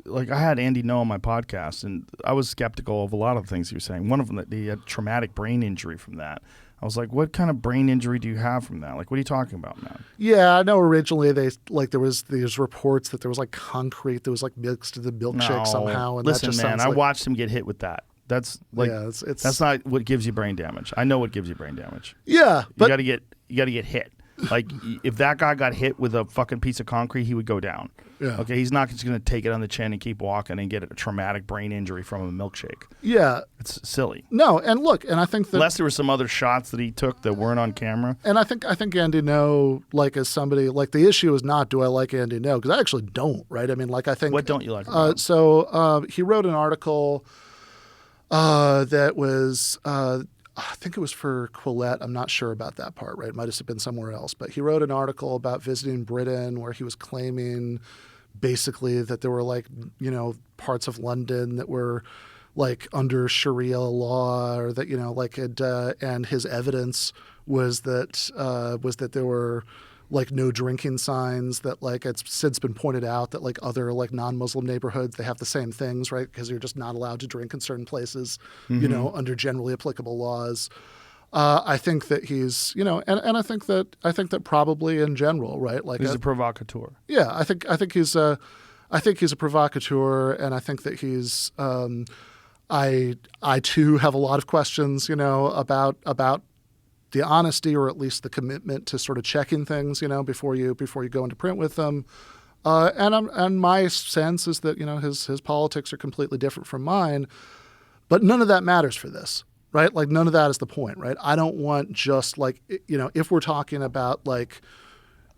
Like I had Andy No on my podcast, and I was skeptical of a lot of the things he was saying. One of them that he had traumatic brain injury from that. I was like, what kind of brain injury do you have from that? Like, what are you talking about, man? Yeah, I know originally there was these reports that there was like concrete that was like mixed to the milkshake somehow. And listen, that just man, I watched him get hit with that. That's like, that's not what gives you brain damage. I know what gives you brain damage. Yeah, but you got to get hit. Like if that guy got hit with a fucking piece of concrete, he would go down. Yeah. Okay, he's not just going to take it on the chin and keep walking and get a traumatic brain injury from a milkshake. Yeah. It's silly. No, and look, and I think that Unless there were some other shots that he took that weren't on camera. And I think Andy Ngo, like, as somebody, like, the issue is not do I like Andy Ngo, because I actually don't, right? I mean, like, I think What don't you like about him? So he wrote an article that was I think it was for Quillette. I'm not sure about that part, right? It might have been somewhere else. But he wrote an article about visiting Britain where he was claiming basically that there were, like, you know, parts of London that were like under Sharia law, or that, you know, like and his evidence was that there were like no drinking signs, that, like, it's since been pointed out that, like, other, like, non-Muslim neighborhoods, they have the same things, right? Because you're just not allowed to drink in certain places, you know, under generally applicable laws. I think that he's, you know, and I think that probably in general, right? Like, He's a provocateur. yeah, I think he's a provocateur, and I think that he's I too have a lot of questions, you know, about the honesty, or at least the commitment to sort of checking things, you know, before you go into print with them. And my sense is that, you know, his politics are completely different from mine, but none of that matters for this, right? Like, none of that is the point, right? I don't want just, like, you know, if we're talking about, like,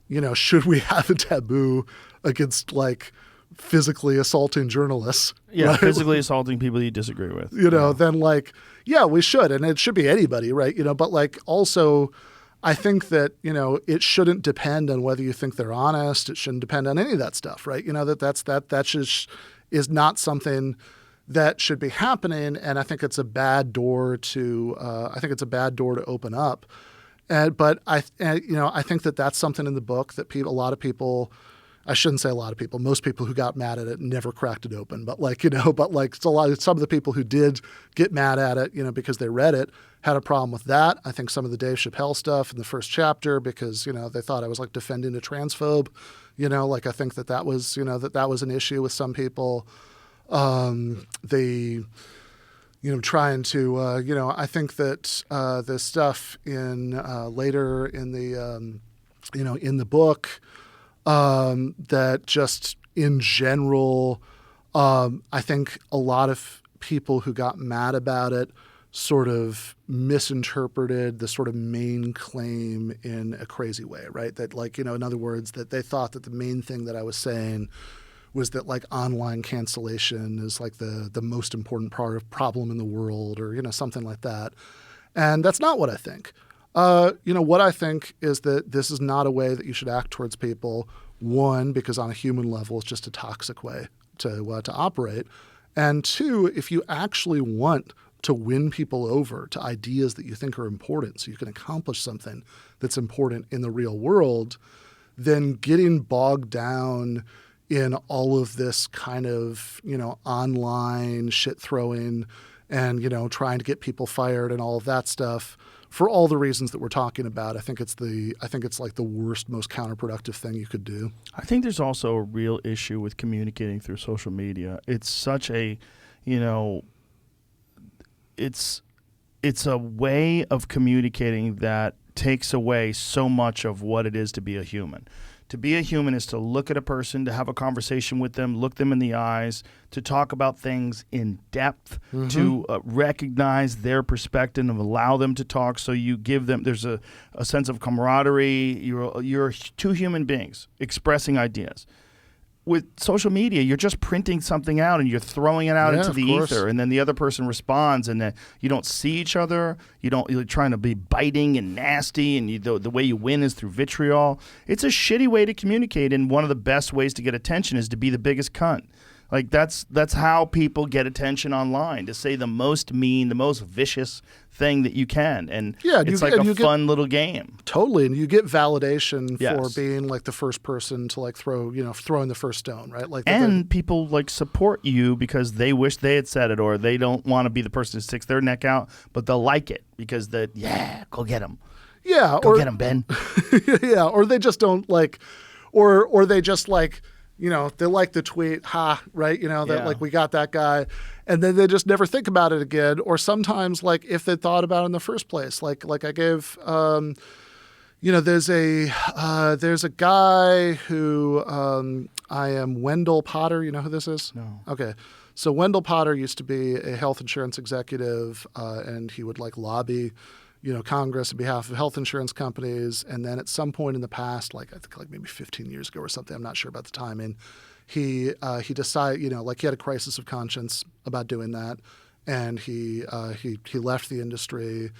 you know, should we have a taboo against, like, physically assaulting journalists? Yeah, right? physically assaulting people you disagree with. You know, then, like, yeah, we should. And it should be anybody, right? You know, but, like, also, I think that, you know, it shouldn't depend on whether you think they're honest. It shouldn't depend on any of that stuff, right? You know, that just is not something that should be happening. And I think it's a bad door to open up. But I think that that's something in the book that a lot of people, I shouldn't say a lot of people, most people who got mad at it never cracked it open. But, like, you know, it's some of the people who did get mad at it, you know, because they read it, had a problem with that. I think some of the Dave Chappelle stuff in the first chapter, because, you know, they thought I was, like, defending a transphobe, you know, like, I think that was, you know, that was an issue with some people. You know, trying to, you know, I think that the stuff in later in the, you know, in the book, that just in general, I think a lot of people who got mad about it sort of misinterpreted the sort of main claim in a crazy way, right? That, like, you know, in other words, that they thought that the main thing that I was saying was that, like, online cancellation is, like, the most important problem in the world, or, you know, something like that. And that's not what I think. You know, what I think is that this is not a way that you should act towards people. One, because on a human level, it's just a toxic way to operate. And two, if you actually want to win people over to ideas that you think are important so you can accomplish something that's important in the real world, then getting bogged down in all of this kind of, you know, online shit throwing and, you know, trying to get people fired and all of that stuff, for all the reasons that we're talking about, I think it's like the worst, most counterproductive thing you could do. I think there's also a real issue with communicating through social media. It's such a, you know, it's a way of communicating that takes away so much of what it is to be a human. To be a human is to look at a person, to have a conversation with them, look them in the eyes, to talk about things in depth, to recognize their perspective and allow them to talk. So you give them, there's a sense of camaraderie. You're two human beings expressing ideas. With social media, you're just printing something out and you're throwing it out into the ether, and then the other person responds, and then you don't see each other. You're trying to be biting and nasty, and the way you win is through vitriol. It's a shitty way to communicate, and one of the best ways to get attention is to be the biggest cunt. Like, that's how people get attention online, to say the most mean, the most vicious thing that you can. And it's like a fun little game. Totally. And you get validation for being, like, the first person to, like, throwing the first stone, right? Like, and people, like, support you because they wish they had said it, or they don't want to be the person who sticks their neck out, but they'll like it because go get them. Yeah. Go get them, Ben. Yeah. Or they just don't, like, or they just, like, you know, they like the tweet, right? You know, that like, we got that guy. And then they just never think about it again. Or sometimes, like, if they thought about it in the first place, like I gave, there's a guy who I am Wendell Potter. You know who this is? No. Okay. So Wendell Potter used to be a health insurance executive, and he would lobby, Congress on behalf of health insurance companies. And then at some point in the past, I think maybe 15 years ago or something, I'm not sure about the timing, he decided, he had a crisis of conscience about doing that, and he left the industry.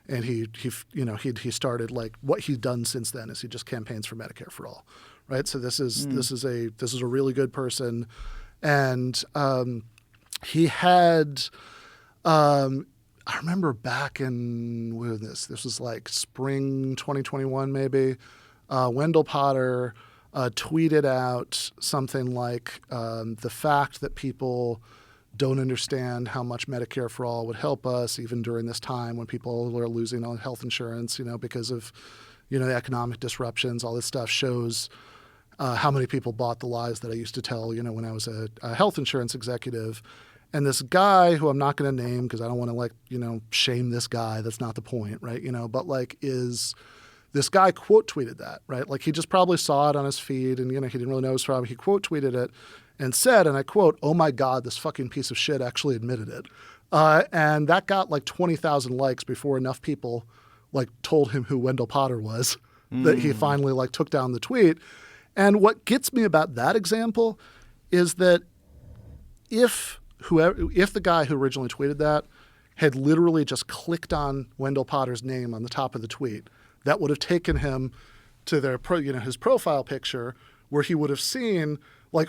And he started what he's done since then is he just campaigns for Medicare for all, right? So this is a really good person, and he had I remember back in this was spring 2021 maybe. Wendell Potter tweeted out something like the fact that people don't understand how much Medicare for all would help us even during this time when people are losing on health insurance, because of, the economic disruptions. All this stuff shows how many people bought the lies that I used to tell, when I was a health insurance executive. And this guy who I'm not going to name because I don't want to shame this guy. That's not the point, right? But is this guy quote tweeted that, right? He just probably saw it on his feed and, he didn't really know it was from. He quote tweeted it and said, and I quote, "Oh my God, this fucking piece of shit actually admitted it." And that got 20,000 likes before enough people told him who Wendell Potter was that he finally took down the tweet. And what gets me about that example is that if the guy who originally tweeted that had literally just clicked on Wendell Potter's name on the top of the tweet, that would have taken him to their his profile picture where he would have seen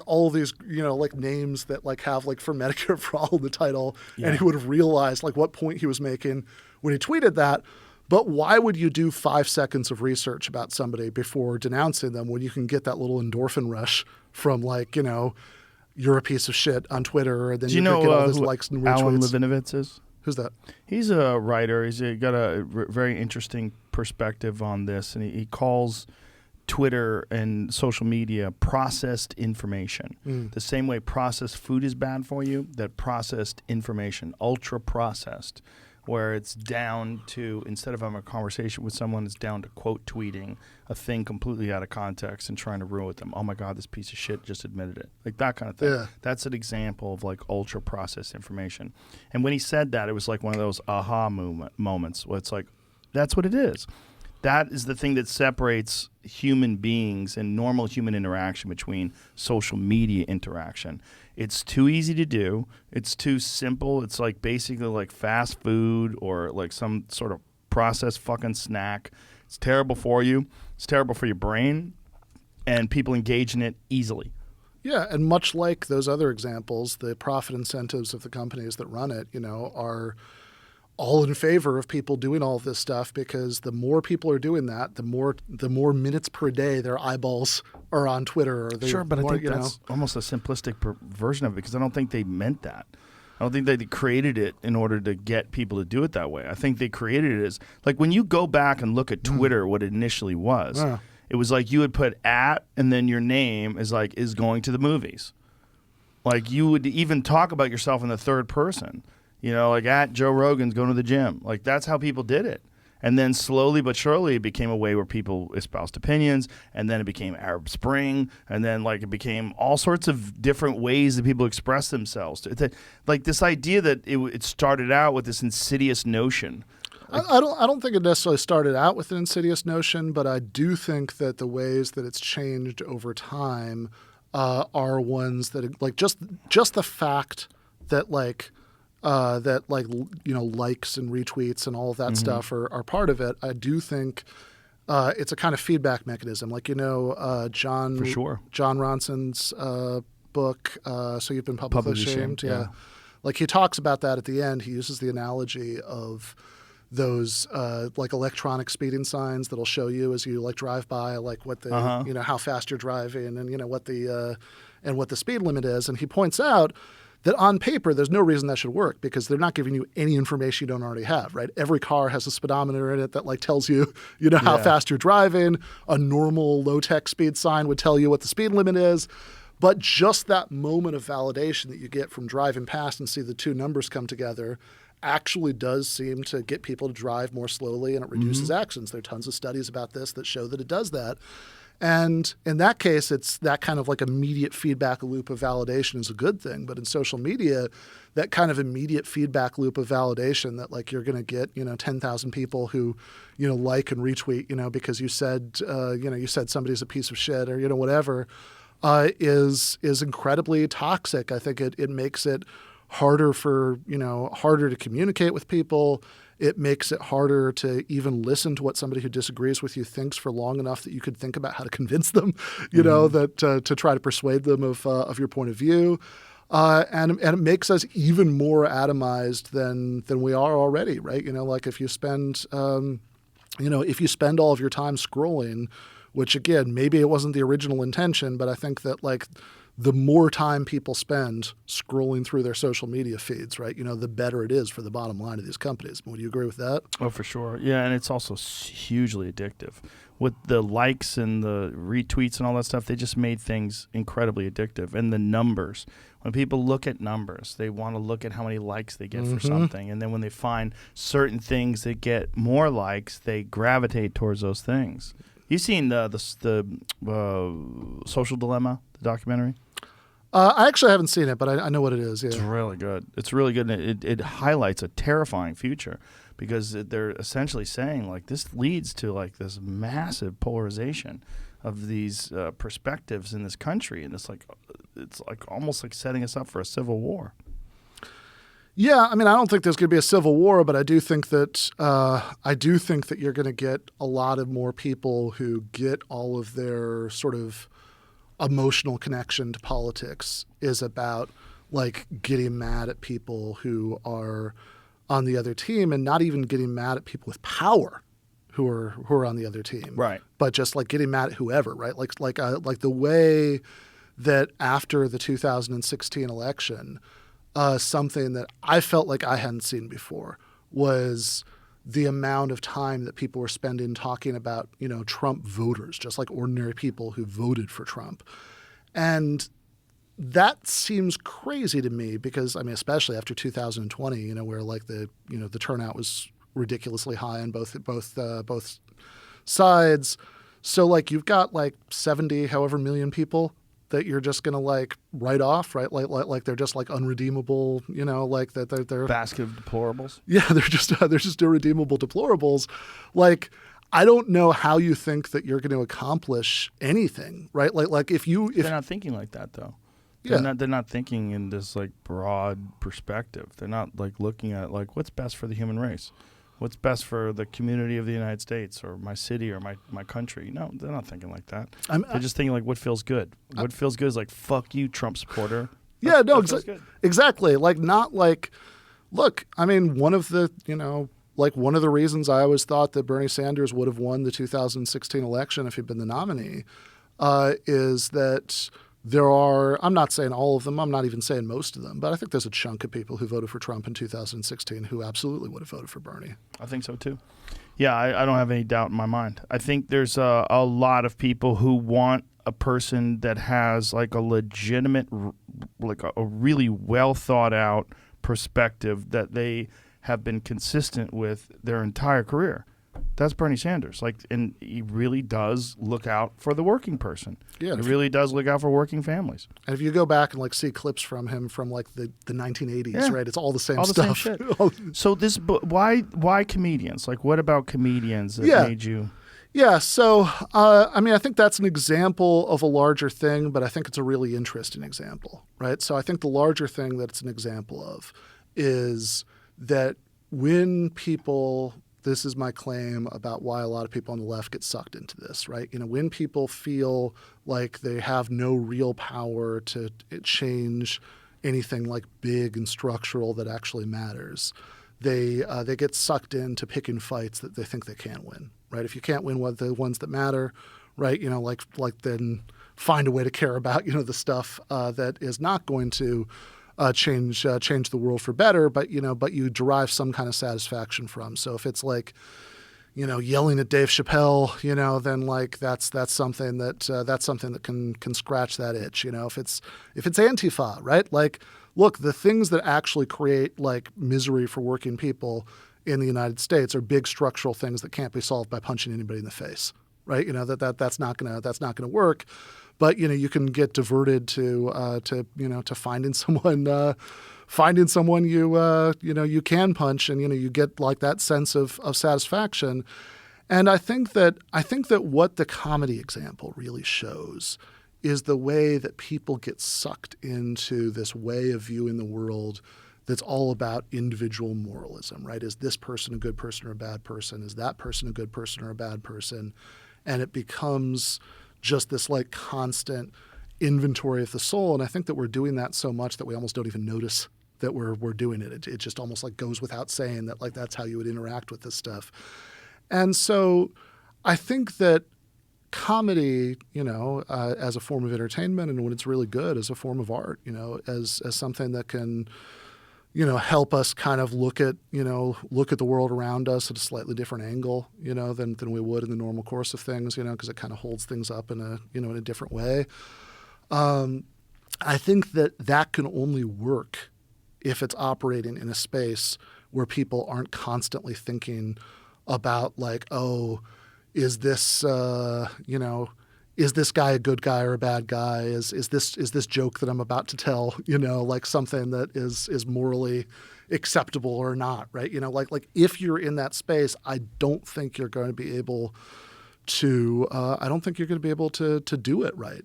all these, names that have for Medicare for all in the title. Yeah. And he would have realized what point he was making when he tweeted that. But why would you do 5 seconds of research about somebody before denouncing them when you can get that little endorphin rush from you're a piece of shit on Twitter, and then you get all those likes and retweets? Alan Levinovitz is? Who's that? He's a writer. He's got a very interesting perspective on this, and he calls Twitter and social media processed information. The same way processed food is bad for you, that processed information, ultra processed, where it's down to, instead of having a conversation with someone, it's down to quote tweeting a thing completely out of context and trying to ruin with them. Oh my God, this piece of shit just admitted it. That kind of thing. Yeah. That's an example of ultra processed information. And when he said that, it was one of those aha moments where it's that's what it is. That is the thing that separates human beings and normal human interaction between social media interaction. It's too easy to do. It's too simple. It's basically fast food or some sort of processed fucking snack. It's terrible for you. It's terrible for your brain. And people engage in it easily. Yeah, and much like those other examples, the profit incentives of the companies that run it, are all in favor of people doing all of this stuff, because the more people are doing that, the more minutes per day their eyeballs are on Twitter. Or sure, but I think that's almost a simplistic version of it, because I don't think they meant that. I don't think they created it in order to get people to do it that way. I think they created it as when you go back and look at Twitter, what it initially was. It was you would put at, and then your name is going to the movies. You would even talk about yourself in the third person. At Joe Rogan's going to the gym. That's how people did it. And then slowly but surely it became a way where people espoused opinions, and then it became Arab Spring, and then it became all sorts of different ways that people express themselves. This idea that it started out with this insidious notion. I don't think it necessarily started out with an insidious notion, but I do think that the ways that it's changed over time are ones that just the fact that likes and retweets and all of that stuff are part of it. I do think it's a kind of feedback mechanism. John For sure. John Ronson's book, So You've Been Publicly Shamed. Yeah. He talks about that at the end. He uses the analogy of those electronic speeding signs that'll show you as you drive by what the how fast you're driving and what the speed limit is. And he points out that on paper, there's no reason that should work, because they're not giving you any information you don't already have, right? Every car has a speedometer in it that tells you, how fast you're driving. A normal low-tech speed sign would tell you what the speed limit is. But just that moment of validation that you get from driving past and see the two numbers come together actually does seem to get people to drive more slowly, and it reduces accidents. There are tons of studies about this that show that it does that. And in that case, it's that kind of like immediate feedback loop of validation is a good thing. But in social media, that kind of immediate feedback loop of validation that like you're going to get, 10,000 people who, like and retweet, because you said, you said somebody's a piece of shit or, whatever, is incredibly toxic. I think it makes it harder harder to communicate with people. It makes it harder to even listen to what somebody who disagrees with you thinks for long enough that you could think about how to convince them, that to try to persuade them of your point of view. And it makes us even more atomized than we are already, right? Like if you spend, if you spend all of your time scrolling, which again, maybe it wasn't the original intention, but I think that like the more time people spend scrolling through their social media feeds, right, the better it is for the bottom line of these companies. Would you agree with that? Oh, for sure. Yeah, and it's also hugely addictive. With the likes and the retweets and all that stuff, they just made things incredibly addictive. And the numbers. When people look at numbers, they want to look at how many likes they get for something. And then when they find certain things that get more likes, they gravitate towards those things. You've seen the Social Dilemma, the documentary? I actually haven't seen it, but I know what it is. Yeah. It's really good. It's really good. And it highlights a terrifying future because they're essentially saying like this leads to like this massive polarization of these perspectives in this country, and it's like almost like setting us up for a civil war. Yeah, I mean, I don't think there's going to be a civil war, but I do think that you're going to get a lot of more people who get all of their sort of emotional connection to politics is about like getting mad at people who are on the other team, and not even getting mad at people with power who are on the other team, right? But just like getting mad at whoever, right? Like the way that after the 2016 election. Something that I felt like I hadn't seen before was the amount of time that people were spending talking about, Trump voters, just like ordinary people who voted for Trump. And that seems crazy to me because, I mean, especially after 2020, where like the turnout was ridiculously high on both sides. So like you've got like 70 however million people that you're just going to like write off, right? Like they're just like unredeemable, like that they're basket of deplorables. Yeah, they're just irredeemable deplorables. Like I don't know how you think that you're going to accomplish anything, right? Like if they're not thinking like that though. They're not thinking in this like broad perspective. They're not like looking at like what's best for the human race. What's best for the community of the United States or my city or my country? No, they're not thinking like that. They're just thinking like what feels good. What feels good is like, fuck you, Trump supporter. Yeah, no, exactly. Like not like, look, I mean, one of the reasons I always thought that Bernie Sanders would have won the 2016 election if he'd been the nominee is that there are, I'm not saying all of them, I'm not even saying most of them, but I think there's a chunk of people who voted for Trump in 2016 who absolutely would have voted for Bernie. I think so too. Yeah, I don't have any doubt in my mind. I think there's a lot of people who want a person that has like a legitimate, like a really well thought out perspective that they have been consistent with their entire career. That's Bernie Sanders. And he really does look out for the working person. Yeah, he really does look out for working families. And if you go back and like see clips from him from like the 1980s, right? It's all the same stuff. All the same shit. So this, why comedians? Like, what about comedians that made you? Yeah. So, I mean, I think that's an example of a larger thing, but I think it's a really interesting example, right? So I think the larger thing that it's an example of is that when people. This is my claim about why a lot of people on the left get sucked into this, right? When people feel like they have no real power to change anything like big and structural that actually matters, they get sucked into picking fights that they think they can't win, right? If you can't win the ones that matter, right? Like then find a way to care about, the stuff that is not going to change the world for better, but you derive some kind of satisfaction from. So if it's like, yelling at Dave Chappelle, then like that's something that can scratch that itch. If it's Antifa, right? Like look, the things that actually create like misery for working people in the United States are big structural things that can't be solved by punching anybody in the face, right? That's not gonna work. But you can get diverted to finding someone you can punch, and you get like that sense of satisfaction. And I think that what the comedy example really shows is the way that people get sucked into this way of viewing the world that's all about individual moralism, right? Is this person a good person or a bad person? Is that person a good person or a bad person? And it becomes just this like constant inventory of the soul. And I think that we're doing that so much that we almost don't even notice that we're doing it. It just almost like goes without saying that like that's how you would interact with this stuff. And so I think that comedy, as a form of entertainment, and when it's really good, as a form of art, as something that can, help us kind of look at the world around us at a slightly different angle, than we would in the normal course of things, because it kind of holds things up in a different way. I think that can only work if it's operating in a space where people aren't constantly thinking about like, oh, is this guy a good guy or a bad guy? Is this joke that I'm about to tell, like something that is morally acceptable or not, right? Like if you're in that space, I don't think you're going to be able to do it right.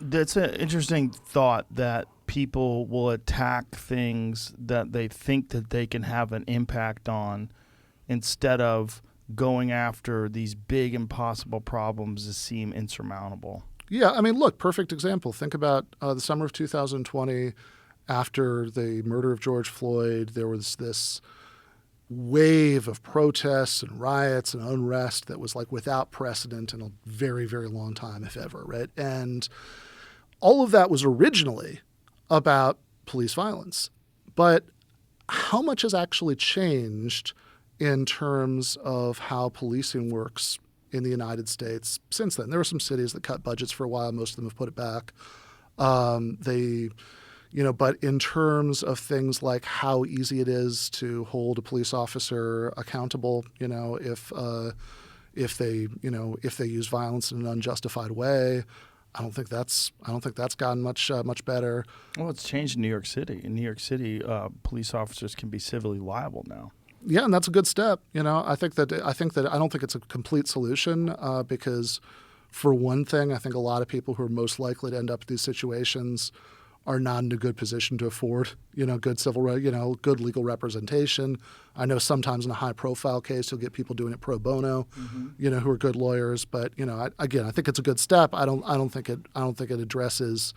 That's an interesting thought that people will attack things that they think that they can have an impact on instead of going after these big impossible problems that seem insurmountable. Yeah, I mean, look, perfect example. Think about the summer of 2020 after the murder of George Floyd. There was this wave of protests and riots and unrest that was like without precedent in a very, very long time, if ever, right? And all of that was originally about police violence. But how much has actually changed in terms of how policing works in the United States since then? There were some cities that cut budgets for a while. Most of them have put it back. But in terms of things like how easy it is to hold a police officer accountable, if they use violence in an unjustified way, I don't think that's gotten much better. Well, it's changed in New York City. In New York City, police officers can be civilly liable now. Yeah, and that's a good step. I don't think it's a complete solution because, for one thing, I think a lot of people who are most likely to end up in these situations are not in a good position to afford, good legal representation. I know sometimes in a high-profile case you'll get people doing it pro bono, who are good lawyers. But I think it's a good step. I don't think it addresses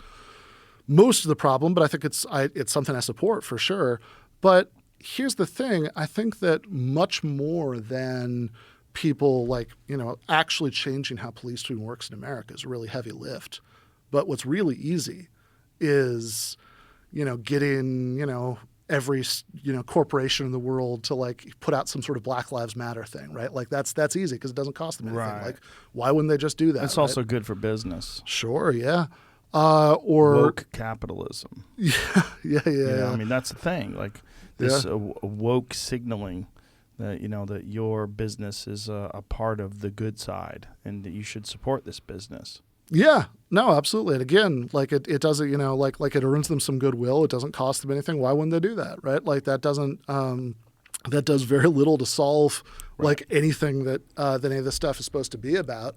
most of the problem, but I think it's something I support for sure. But here's the thing: I think that much more than people actually changing how policing works in America is a really heavy lift. But what's really easy is, getting, every, corporation in the world to put out some sort of Black Lives Matter thing, right? Like that's easy because it doesn't cost them anything. Right. Like, why wouldn't they just do that? It's also good for business. Sure. Yeah. Or woke capitalism. Yeah. I mean, that's the thing. Like this woke signaling that, that your business is a part of the good side and that you should support this business. Yeah, no, absolutely. And again, it doesn't, it earns them some goodwill. It doesn't cost them anything. Why wouldn't they do that, right? Like that does very little to solve anything that any of this stuff is supposed to be about.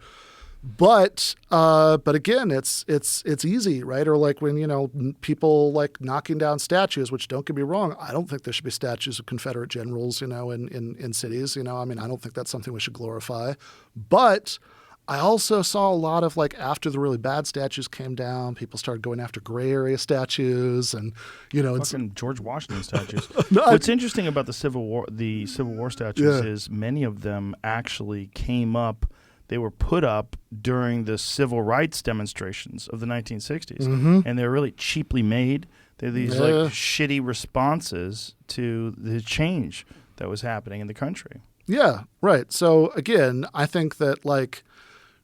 But again, it's easy, right? Or when, people knocking down statues, which don't get me wrong, I don't think there should be statues of Confederate generals, in cities, I mean, I don't think that's something we should glorify. But I also saw a lot of after the really bad statues came down, people started going after gray area statues and fucking George Washington statues. What's interesting about the Civil War statues is many of them actually came up. They were put up during the civil rights demonstrations of the 1960s, and they're really cheaply made. They're these shitty responses to the change that was happening in the country. Yeah, right. So again, I think that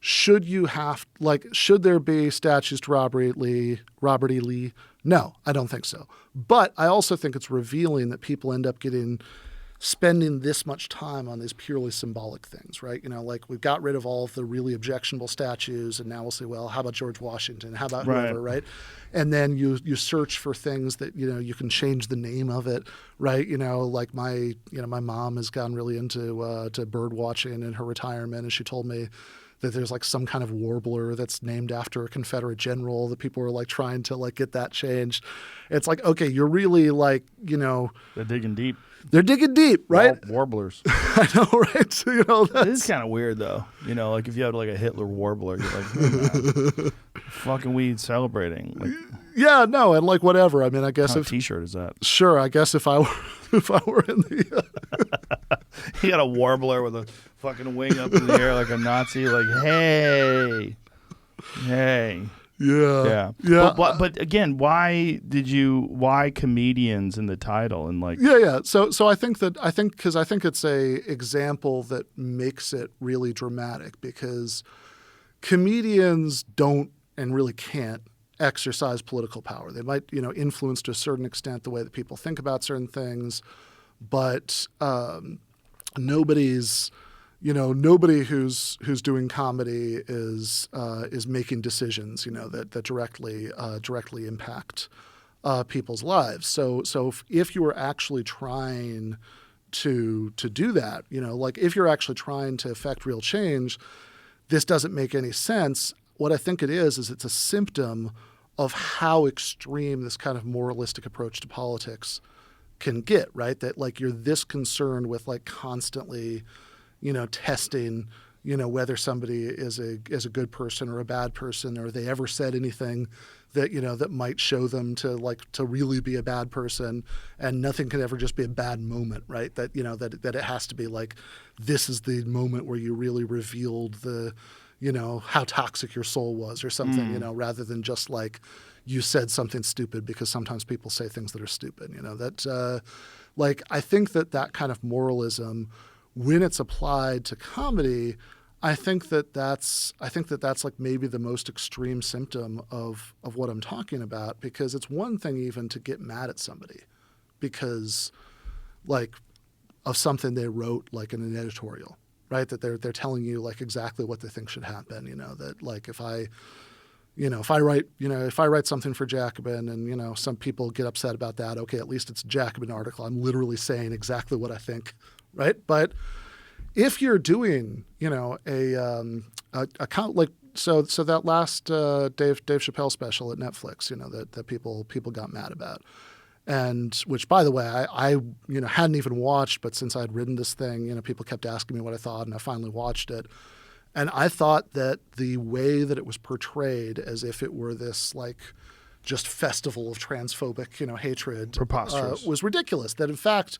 should there be statues to Robert E. Lee? No, I don't think so. But I also think it's revealing that people end up spending this much time on these purely symbolic things, right? Like we've got rid of all of the really objectionable statues, and now we'll say, well, how about George Washington? How about whoever, right? And then you search for things that, you can change the name of it, right? Like my mom has gotten really into to bird watching in her retirement, and she told me that there's like some kind of warbler that's named after a Confederate general that people are like trying to like get that changed. It's like, okay, you're really like, They're digging deep. They're digging deep, right? Warblers. I know, right? So, It is kind of weird, though. Like if you had like a Hitler warbler, you're like, man, fucking weed celebrating. Like, yeah, no, and like whatever. I mean, I guess what kind of T-shirt is that? Sure, I guess if I were in the, he got a warbler with a fucking wing up in the air like a Nazi. Like, hey. Yeah. But again, why comedians in the title and like So I think it's a example that makes it really dramatic because comedians don't and really can't exercise political power. They might influence to a certain extent the way that people think about certain things, but nobody who's doing comedy is making decisions, that directly impact people's lives. So if you are actually trying to do that, like if you're actually trying to affect real change, this doesn't make any sense. What I think it is it's a symptom of how extreme this kind of moralistic approach to politics can get, right? That like you're this concerned with like constantly testing, whether somebody is a good person or a bad person, or they ever said anything that, that might show them to really be a bad person, and nothing can ever just be a bad moment, right? That, that it has to be like, this is the moment where you really revealed the, how toxic your soul was or something, rather than just like you said something stupid, because sometimes people say things that are stupid, I think that kind of moralism, when it's applied to comedy, I think that's like maybe the most extreme symptom of what I'm talking about, because it's one thing even to get mad at somebody because like of something they wrote like in an editorial, right? That they're telling you like exactly what they think should happen, that like if I write something for Jacobin and, some people get upset about that, okay, at least it's a Jacobin article. I'm literally saying exactly what I think, right? But if you're doing, so that last Dave Chappelle special at Netflix, that people got mad about, and which, by the way, I hadn't even watched, but since I'd written this thing, people kept asking me what I thought, and I finally watched it. And I thought that the way that it was portrayed, as if it were this like just festival of transphobic, hatred, preposterous, was ridiculous. That in fact,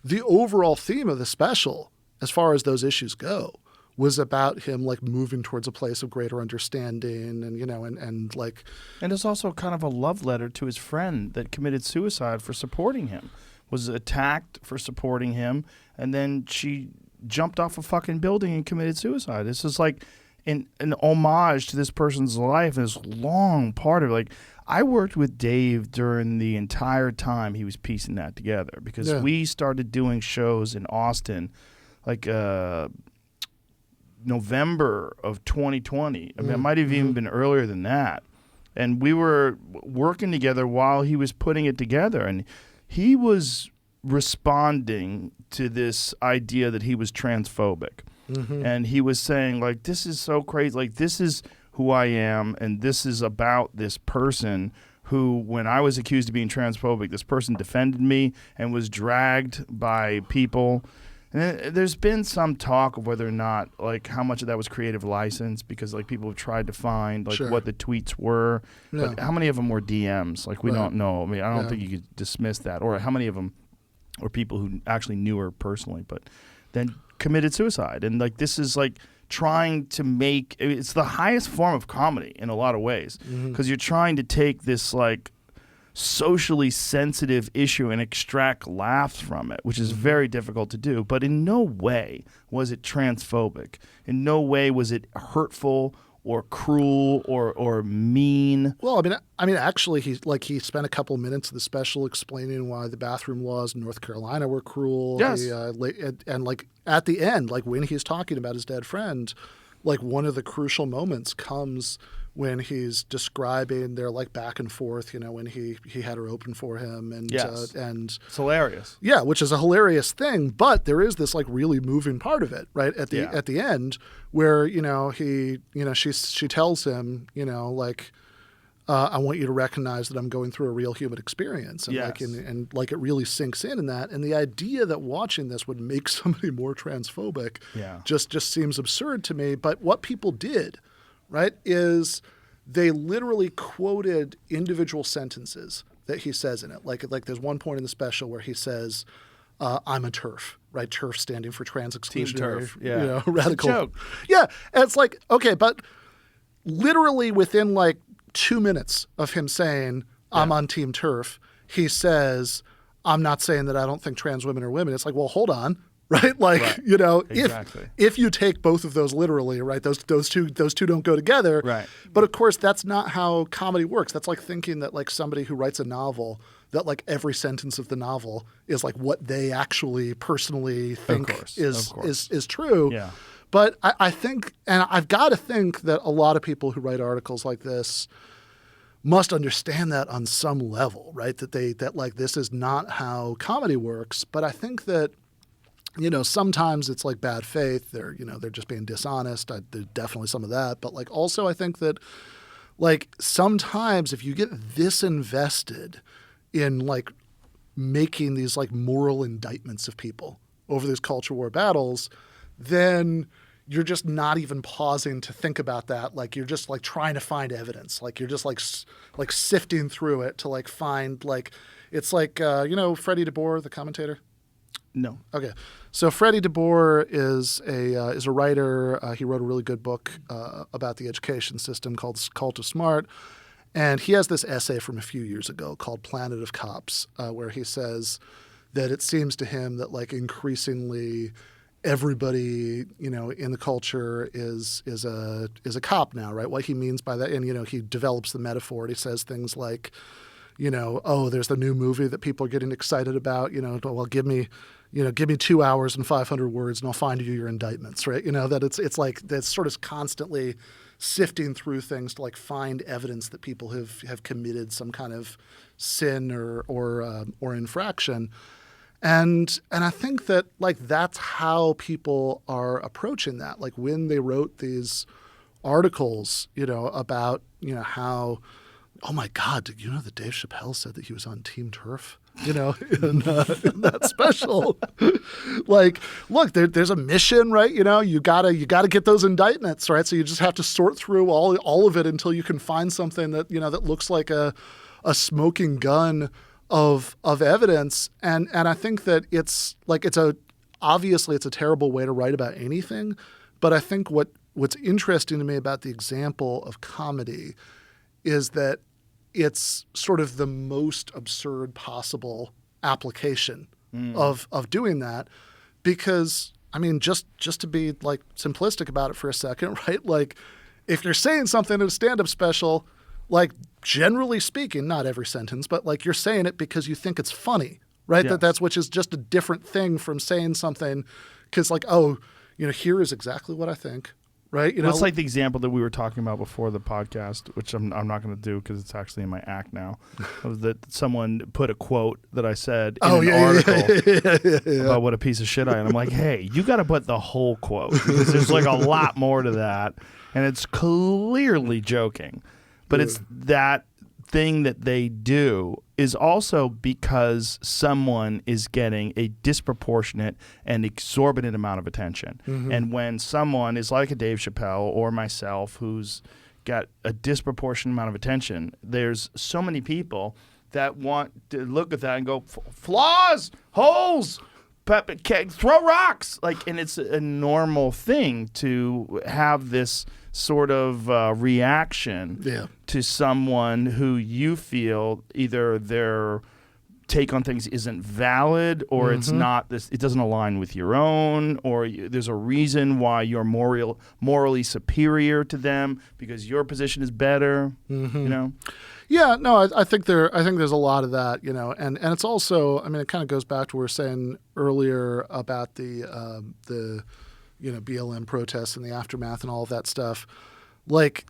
the overall theme of the special, as far as those issues go, was about him like moving towards a place of greater understanding, and and it's also kind of a love letter to his friend that committed suicide for supporting him, was attacked for supporting him, and then she jumped off a fucking building and committed suicide. This is like an homage to this person's life, and this long part of it. Like, I worked with Dave during the entire time he was piecing that together, because we started doing shows in Austin like November of 2020. I mean, it might have even been earlier than that. And we were working together while he was putting it together, and he was responding to this idea that he was transphobic. And he was saying, like, this is so crazy. Like, this is who I am, and this is about this person who, when I was accused of being transphobic, this person defended me and was dragged by people. And there's been some talk of whether or not, like, how much of that was creative license, because, like, people have tried to find, like, what the tweets were. Yeah. But how many of them were DMs? Like, we don't know. I mean, I don't think you could dismiss that. Or how many of them were people who actually knew her personally, but then committed suicide. And, like, this is, like, trying to make – it's the highest form of comedy in a lot of ways, because you're trying to take this, like, socially sensitive issue and extract laughs from it, which is very difficult to do. But in no way was it transphobic. In no way was it hurtful or cruel or mean. Well, I mean, actually, he spent a couple minutes of the special explaining why the bathroom laws in North Carolina were cruel. Yes. And like at the end, like when he's talking about his dead friend, like one of the crucial moments comes when he's describing their like back and forth, you know, when he had her open for him, and Yes. And It's hilarious. yeah, which is a hilarious thing, but there is this like really moving part of it, right? At the end, where she tells him, like, I want you to recognize that I'm going through a real human experience, and Yes. and like it really sinks in that, and the idea that watching this would make somebody more transphobic, Yeah. just seems absurd to me. But what people did, right, is they literally quoted individual sentences that he says in it. Like there's one point in the special where he says, I'm a TERF, right? TERF standing for trans exclusionary, TERF, yeah. radical. It's a joke. Yeah. And it's like, okay, but literally within like 2 minutes of him saying, I'm on Team TERF, he says, I'm not saying that I don't think trans women are women. It's like, well, hold on. Right, like Right. Exactly. if you take both of those literally, right, those two don't go together. Right. But of course, that's not how comedy works. That's like thinking that like somebody who writes a novel, that like every sentence of the novel is like what they actually personally think course. is true. Yeah. But I think, and I've got to think that a lot of people who write articles like this must understand that on some level, right? That like this is not how comedy works. But I think that, sometimes it's like bad faith. They're just being dishonest. There's definitely some of that. But like also I think that like sometimes if you get this invested in like making these like moral indictments of people over these culture war battles, then you're just not even pausing to think about that. Like you're just like trying to find evidence. Like you're just like sifting through it to like find like, it's like, Freddie DeBoer, the commentator? No. Okay, so Freddie DeBoer is a writer. He wrote a really good book about the education system called Cult of Smart, and he has this essay from a few years ago called Planet of Cops, where he says that it seems to him that like increasingly everybody in the culture is a cop now, right? What he means by that, and he develops the metaphor. And he says things like, there's the new movie that people are getting excited about. Well, give me 2 hours and 500 words and I'll find you your indictments, right? That it's like that's sort of constantly sifting through things to like find evidence that people have committed some kind of sin or infraction. And I think that like that's how people are approaching that. Like when they wrote these articles, about, how, oh my God, did you know that Dave Chappelle said that he was on Team TERF? In that special. Like, look, there's a mission, right? You gotta get those indictments, right? So you just have to sort through all of it until you can find something that that looks like a smoking gun of evidence. And I think that it's like obviously it's a terrible way to write about anything, but I think what's interesting to me about the example of comedy is that it's sort of the most absurd possible application of doing that, because I mean, just to be like simplistic about it for a second, right? Like if you're saying something in a stand-up special, like generally speaking, not every sentence, but like you're saying it because you think it's funny, right? Yes. That's which is just a different thing from saying something because like, here is exactly what I think. Right, Well, it's like the example that we were talking about before the podcast, which I'm not going to do because it's actually in my act now. Was that someone put a quote that I said in an article about what a piece of shit I am. I'm like, hey, you got to put the whole quote because there's like a lot more to that, and it's clearly joking, but it's that thing that they do is also because someone is getting a disproportionate and exorbitant amount of attention. Mm-hmm. And when someone is like a Dave Chappelle or myself who's got a disproportionate amount of attention, there's so many people that want to look at that and go, flaws, holes, throw rocks. Like, and it's a normal thing to have this sort of reaction to someone who you feel either their take on things isn't valid, or it's not this. It doesn't align with your own, or there's a reason why you're morally superior to them because your position is better. You know. Yeah, no, I think there's a lot of that, you know, and it's also, I mean, it kind of goes back to what we were saying earlier about the you know, BLM protests and the aftermath and all of that stuff. Like,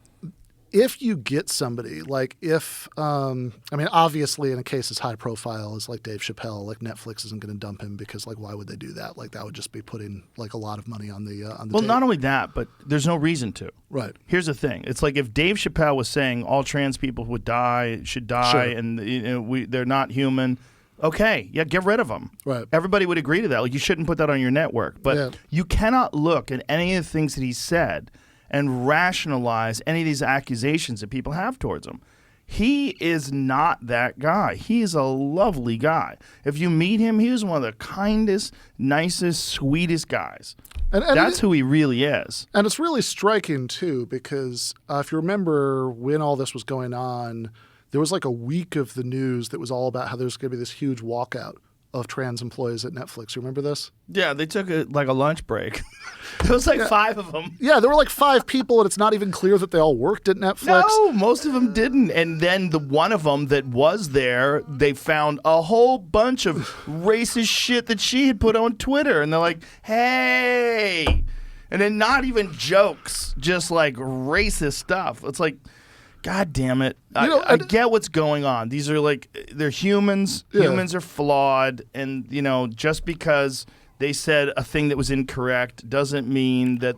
if you get somebody, like if, I mean, obviously in a case as high profile as like Dave Chappelle, like Netflix isn't going to dump him because like, why would they do that? Like that would just be putting like a lot of money on the Well, table. not only that, but there's no reason to. Right. Here's the thing. It's like if Dave Chappelle was saying all trans people should die, and you know, they're not human. Okay, yeah, get rid of them. Right. Everybody would agree to that. Like, you shouldn't put that on your network. But you cannot look at any of the things that he said and rationalize any of these accusations that people have towards him. He is not that guy. He is a lovely guy. If you meet him, he is one of the kindest, nicest, sweetest guys. And that's who he really is. And it's really striking, too, because if you remember when all this was going on, there was like a week of the news that was all about how there was going to be this huge walkout of trans employees at Netflix. You remember this? Yeah, they took a lunch break. There was like 5 of them. Yeah, there were like 5 people, and it's not even clear that they all worked at Netflix. No, most of them didn't. And then the one of them that was there, they found a whole bunch of racist shit that she had put on Twitter. And they're like, hey. And then not even jokes, just like racist stuff. It's like, God damn it. I get what's going on. These are like, they're humans. Yeah. Humans are flawed. And, you know, just because they said a thing that was incorrect doesn't mean that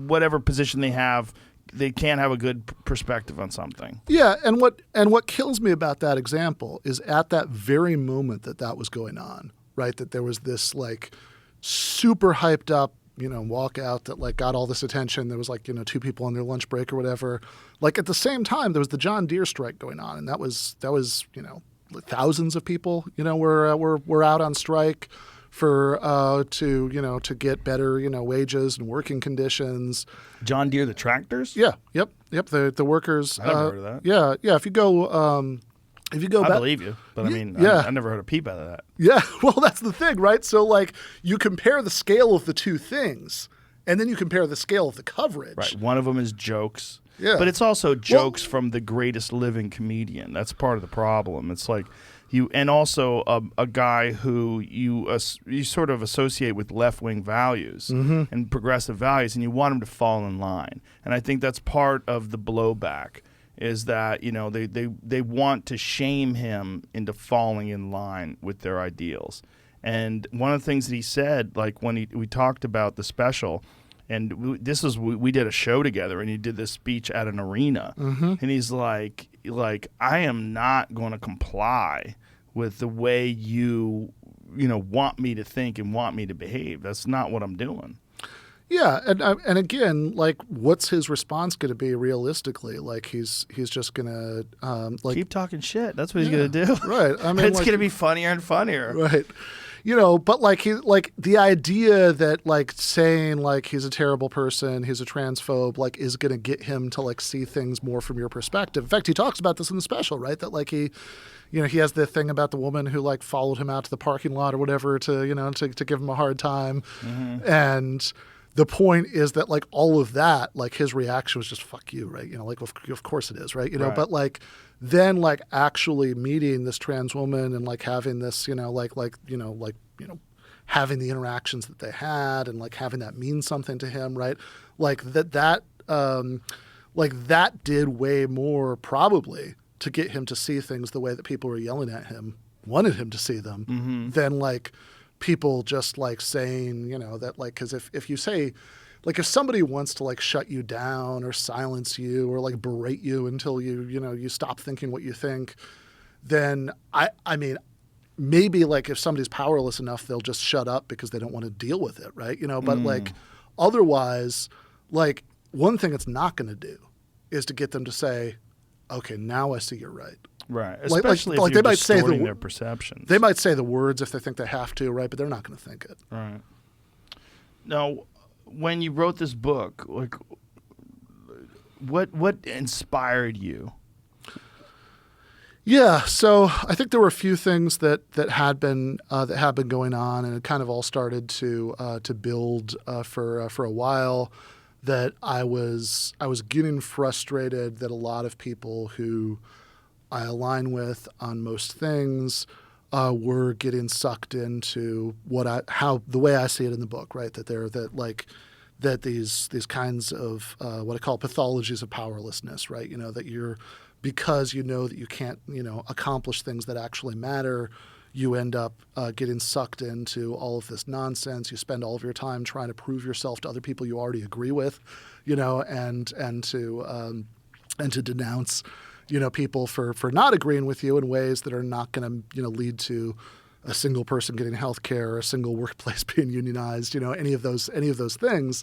whatever position they have, they can't have a good perspective on something. Yeah, and what kills me about that example is at that very moment that was going on, right, that there was this like super hyped up, you know, walkout that like got all this attention. There was like, you know, 2 people on their lunch break or whatever. Like at the same time, there was the John Deere strike going on, and that was you know, thousands of people, you know, were out on strike for to get better, you know, wages and working conditions. John Deere, the tractors? Yeah, yep. The workers. I never heard of that. Yeah. If you go I believe you, but I mean, I never heard a peep out of that. Yeah, well, that's the thing, right? So, like, you compare the scale of the two things, and then you compare the scale of the coverage. Right. One of them is jokes. Yeah. But it's also jokes from the greatest living comedian. That's part of the problem. It's like and also a guy who you sort of associate with left-wing values and progressive values, and you want him to fall in line. And I think that's part of the blowback. Is that, you know, they want to shame him into falling in line with their ideals. And one of the things that he said, like when we talked about the special, and we did a show together, and he did this speech at an arena, and he's like I am not going to comply with the way you want me to think and want me to behave. That's not what I'm doing. Yeah, and again, like, what's his response going to be realistically? Like, he's just going to keep talking shit. That's what he's going to do. Right. I mean, it's going to be funnier and funnier. Right. You know, but like the idea that like saying like he's a terrible person, he's a transphobe, like is going to get him to like see things more from your perspective. In fact, he talks about this in the special, right? That like he has the thing about the woman who like followed him out to the parking lot or whatever to give him a hard time, and the point is that like all of that, like his reaction was just fuck you, right? You know, like of course it is, right? You know, but like then like actually meeting this trans woman and like having this, having the interactions that they had and like having that mean something to him, right? Like that did way more probably to get him to see things the way that people were yelling at him, wanted him to see them, than like people just like saying, you know, that like, because if you say, like if somebody wants to like shut you down or silence you or like berate you until you stop thinking what you think, then I mean, maybe like if somebody's powerless enough, they'll just shut up because they don't want to deal with it, right? You know, but like otherwise, like one thing it's not going to do is to get them to say, okay, now I see you're right. Right. Like- Especially like if you're they might say the distorting wo- their perceptions. They might say the words if they think they have to, right? But they're not going to think it. Right. Now, when you wrote this book, like, what inspired you? Yeah, so I think there were a few things that had been going on, and it kind of all started to build for a while. That I was getting frustrated that a lot of people who I align with on most things were getting sucked into the way I see it in the book, right? That these kinds of what I call pathologies of powerlessness, right? You know, that because you know that you can't, accomplish things that actually matter, you end up getting sucked into all of this nonsense. You spend all of your time trying to prove yourself to other people you already agree with, and to denounce, people for not agreeing with you in ways that are not going to, lead to a single person getting health care or a single workplace being unionized, any of those things.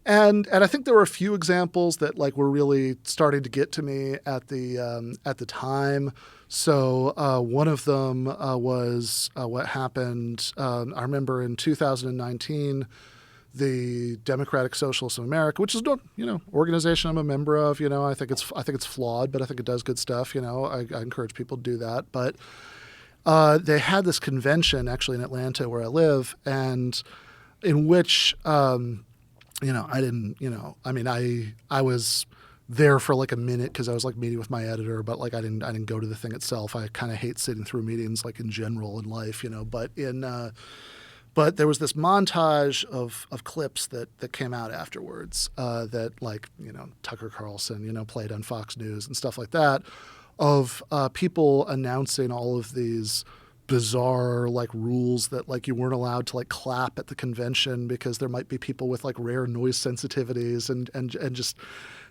And I think there were a few examples that were really starting to get to me at the time. So one of them was what happened. I remember in 2019, the Democratic Socialists of America, which is organization I'm a member of. I think it's flawed, but I think it does good stuff. I encourage people to do that. But they had this convention actually in Atlanta where I live, and in which I was there for a minute because I was meeting with my editor, but I didn't go to the thing itself. I kind of hate sitting through meetings in general in life, but there was this montage of clips that came out afterwards that Tucker Carlson, played on Fox News and stuff like that, of people announcing all of these bizarre rules that you weren't allowed to clap at the convention because there might be people with rare noise sensitivities and just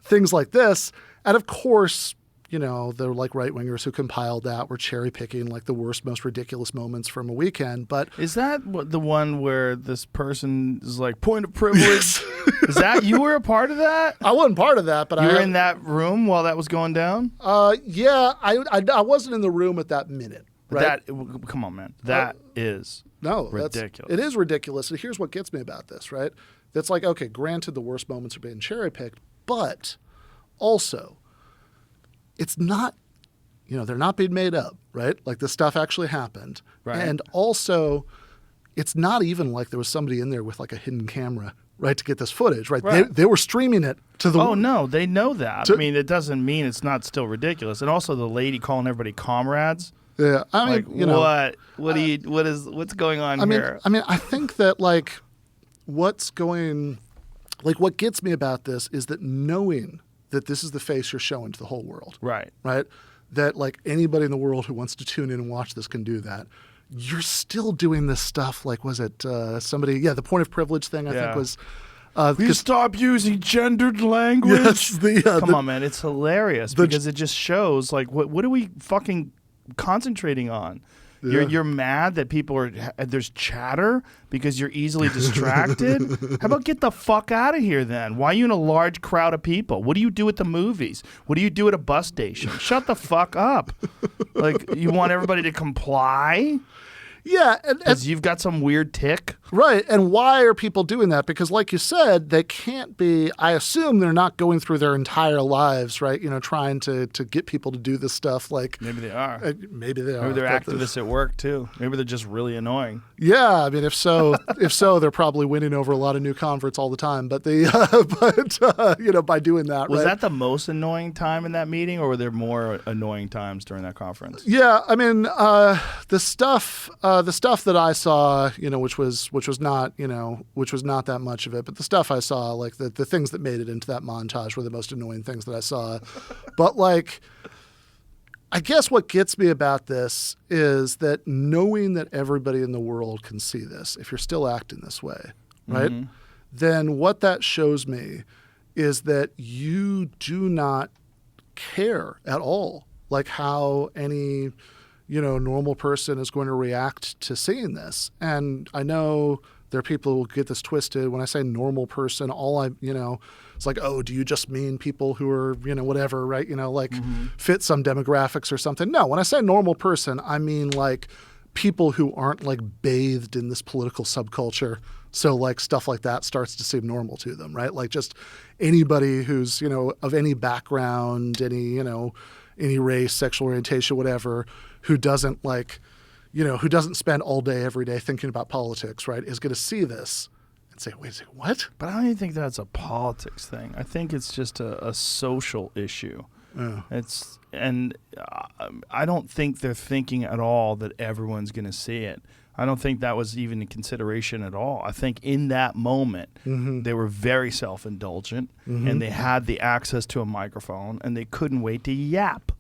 things like this. And of course, the right wingers who compiled that were cherry picking the worst, most ridiculous moments from a weekend. But Is that the one where this person is point of privilege? Is that you were a part of that? I wasn't part of that, but You were in that room while that was going down? Yeah, I wasn't in the room at that minute. Right? Come on, man. That is ridiculous. It is ridiculous. And here's what gets me about this, right? That's okay, granted the worst moments are being cherry-picked, but also it's not, they're not being made up, right? This stuff actually happened. Right. And also it's not even there was somebody in there with a hidden camera, right, to get this footage, right? Right. They were streaming it to the... Oh, no, they know that. It doesn't mean it's not still ridiculous. And also the lady calling everybody comrades. Yeah, I mean, what's going on here? I think that what gets me about this is that knowing that this is the face you're showing to the whole world. Right. Right? That anybody in the world who wants to tune in and watch this can do that. You're still doing this stuff was it somebody, the point of privilege thing I think was... Please stop using gendered language. Yes, Come on, man. It's hilarious because it just shows what are we fucking concentrating on? Yeah. You're mad that there's chatter because you're easily distracted? How about get the fuck out of here then? Why are you in a large crowd of people? What do you do at the movies? What do you do at a bus station? Shut the fuck up. You want everybody to comply? Yeah. Because you've got some weird tick? Right. And why are people doing that? Because like you said, they can't be, I assume they're not going through their entire lives, right? trying to get people to do this stuff Maybe they are. Maybe they are. Maybe they're activists at work too. Maybe they're just really annoying. Yeah. I mean, if so, they're probably winning over a lot of new converts all the time. But by doing that, Was right? that the most annoying time in that meeting, or were there more annoying times during that conference? Yeah, I mean, the stuff that I saw, which was not that much of it, but the stuff I saw, the things that made it into that montage were the most annoying things that I saw. But I guess what gets me about this is that knowing that everybody in the world can see this, if you're still acting this way, right? Mm-hmm. Then what that shows me is that you do not care at all, how any normal person is going to react to seeing this. And I know There are people who get this twisted. When I say normal person, it's like, oh, do you just mean people who are, whatever, right? Fit some demographics or something. No, when I say normal person, I mean like people who aren't like bathed in this political subculture. So like stuff like that starts to seem normal to them, right? Like just anybody who's, of any background, any race, sexual orientation, whatever, who doesn't who doesn't spend all day, every day thinking about politics, right, is going to see this and say, wait a second, what? But I don't even think that's a politics thing. I think it's just a social issue. Yeah. I don't think they're thinking at all that everyone's going to see it. I don't think that was even a consideration at all. I think in that moment, they were very self-indulgent, and they had the access to a microphone, and they couldn't wait to yap.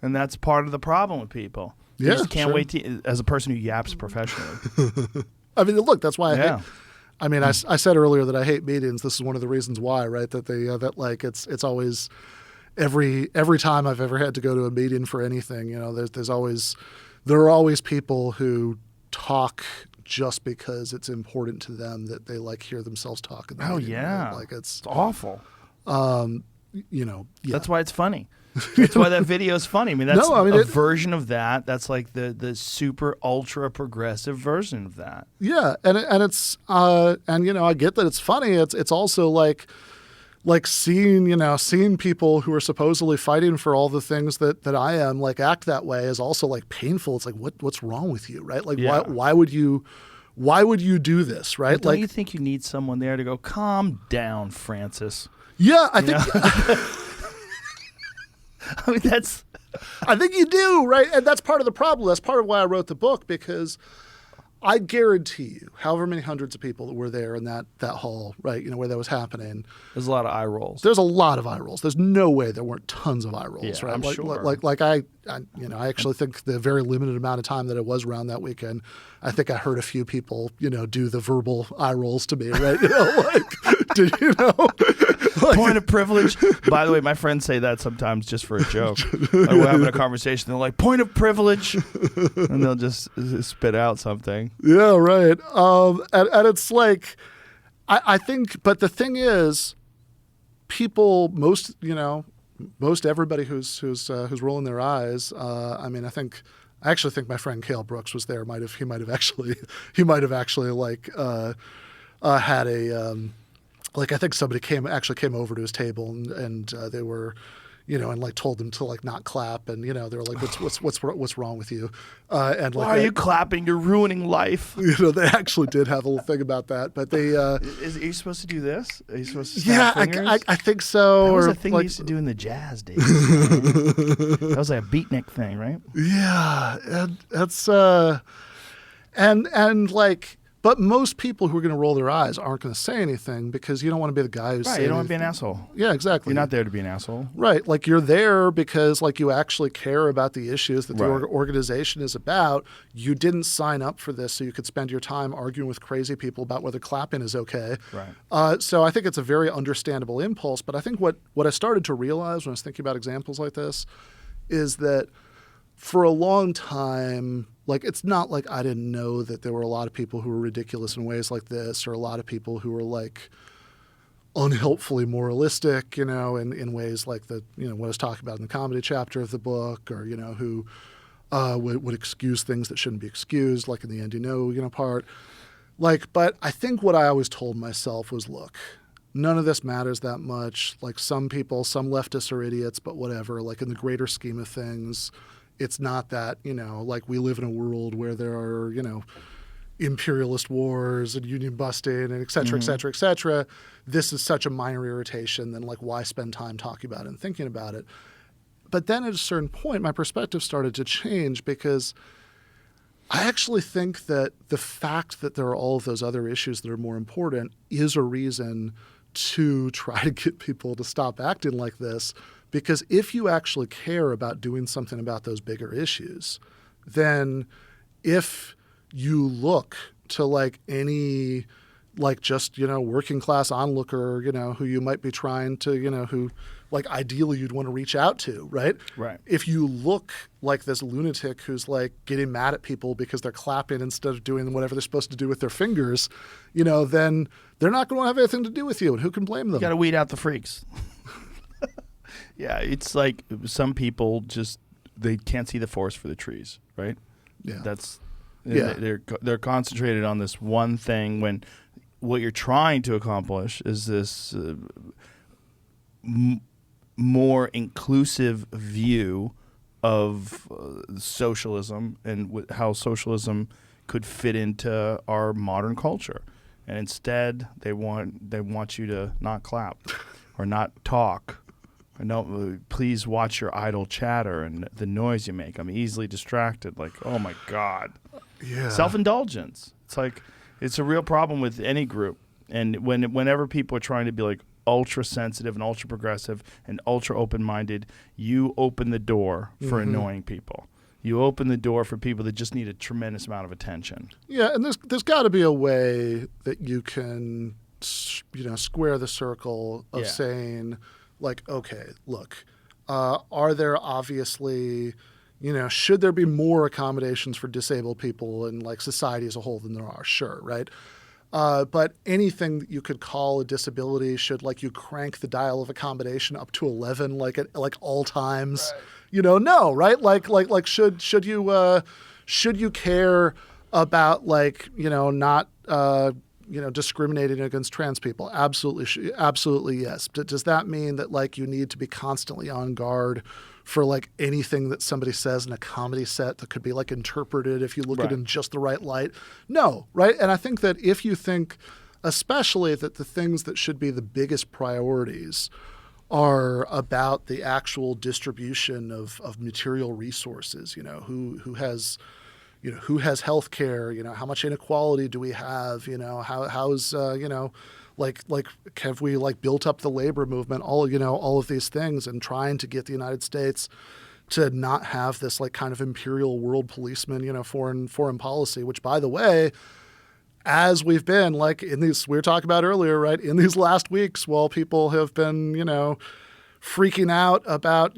And that's part of the problem with people. You just can't wait to, as a person who yaps professionally. I mean, look, that's why I said earlier that I hate meetings. This is one of the reasons why, right? That it's always every time I've ever had to go to a meeting for anything, there are always people who talk just because it's important to them that they like hear themselves talk. Oh yeah, right? it's awful. Yeah. That's why it's funny. That's why that video is funny. I mean, that's a version of that. That's like the super ultra progressive version of that. Yeah, and it's I get that it's funny. It's also like seeing people who are supposedly fighting for all the things that I am like act that way is also like painful. It's like what's wrong with you, right? Like why would you do this, right? Don't you think you need someone there to go, calm down, Francis? Yeah, I think. I mean, I think you do, right? And that's part of the problem. That's part of why I wrote the book, because I guarantee you, however many hundreds of people that were there in that hall, right, where that was happening. There's a lot of eye rolls. There's a lot of eye rolls. There's no way there weren't tons of eye rolls, yeah, right? I'm sure. I actually think the very limited amount of time that it was around that weekend, I think I heard a few people, do the verbal eye rolls to me, right? Did you know? Point of privilege. By the way, my friends say that sometimes just for a joke. Like we're having a conversation, they're like, point of privilege, and they'll just spit out something. Yeah, right. And it's like, I think, but the thing is, people, most everybody who's rolling their eyes. I actually think my friend Cale Brooks was there. He might have actually had a. I think somebody came over to his table and they were, and like told them to like not clap, and they were like, what's wrong with you? And like, why are you clapping? You're ruining life. They actually did have a little thing about that, but they. Are you supposed to do this? Are you supposed to snap fingers? I think so. That was a thing we used to do in the jazz days. That was like a beatnik thing, right? Yeah, and that's and like. But most people who are going to roll their eyes aren't going to say anything, because you don't want to be the guy who's right. You don't want to be an asshole. Yeah, exactly. You're not there to be an asshole. Right. Like you're there because like you actually care about the issues that the organization is about. You didn't sign up for this so you could spend your time arguing with crazy people about whether clapping is okay. Right. So I think it's a very understandable impulse. But I think what I started to realize when I was thinking about examples like this is that for a long time, like, it's not like I didn't know that there were a lot of people who were ridiculous in ways like this, or a lot of people who were like unhelpfully moralistic, in ways like what I was talking about in the comedy chapter of the book, or, who would excuse things that shouldn't be excused, like in the end, part. Like, but I think what I always told myself was, look, none of this matters that much. Like, some people, some leftists are idiots, but whatever. Like, in the greater scheme of things, it's not that, like we live in a world where there are, imperialist wars and union busting and et cetera, et cetera, et cetera. This is such a minor irritation, then like why spend time talking about it and thinking about it? But then at a certain point, my perspective started to change, because I actually think that the fact that there are all of those other issues that are more important is a reason to try to get people to stop acting like this. Because if you actually care about doing something about those bigger issues, then if you look to like any like just, working class onlooker, who you might be trying to, who like ideally you'd want to reach out to, right? Right. If you look like this lunatic who's like getting mad at people because they're clapping instead of doing whatever they're supposed to do with their fingers, then they're not going to have anything to do with you, and who can blame them? You got to weed out the freaks. Yeah, it's like some people just they can't see the forest for the trees, right? Yeah. They're concentrated on this one thing when what you're trying to accomplish is this more inclusive view of socialism and how socialism could fit into our modern culture. And instead, they want you to not clap or not talk. Or no, please watch your idle chatter and the noise you make. I'm easily distracted. Like, oh my God. Yeah. Self-indulgence. It's like it's a real problem with any group. And whenever people are trying to be like ultra sensitive and ultra progressive and ultra open-minded, you open the door for annoying people. You open the door for people that just need a tremendous amount of attention. Yeah, and there's got to be a way that you can, square the circle of saying, like, okay, look, are there obviously, should there be more accommodations for disabled people in like society as a whole than there are? Sure, right? But anything that you could call a disability, should like you crank the dial of accommodation up to 11, like at like all times? Right. No, right? Like should you care about like not discriminating against trans people? Absolutely yes. Does that mean that like you need to be constantly on guard for like anything that somebody says in a comedy set that could be like interpreted if you look at it in just the right light? No, right? And I think that if you think especially that the things that should be the biggest priorities are about the actual distribution of material resources, who has health care, how much inequality do we have, how's like have we like built up the labor movement, all of these things, and trying to get the United States to not have this like kind of imperial world policeman, foreign policy, which by the way, as we've been like in these, we were talking about earlier, right, in these last weeks, while people have been, freaking out about,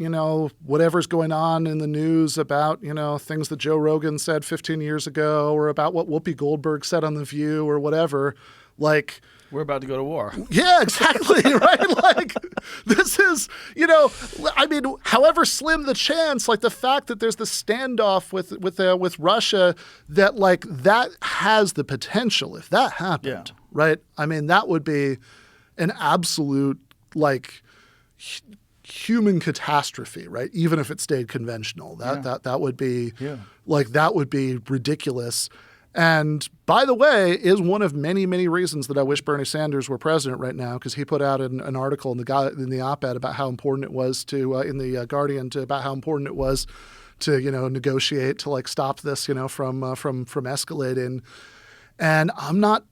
whatever's going on in the news about, things that Joe Rogan said 15 years ago, or about what Whoopi Goldberg said on The View or whatever, like, we're about to go to war. Yeah, exactly, right? Like, this is, however slim the chance, like the fact that there's the standoff with Russia, that like that has the potential, if that happened, right? I mean, that would be an absolute like human catastrophe, right? Even if it stayed conventional, that would be like that would be ridiculous. And by the way, is one of many, many reasons that I wish Bernie Sanders were president right now, because he put out an article in the op-ed about how important it was to in the Guardian about how important it was to negotiate to like stop this from escalating. And I'm not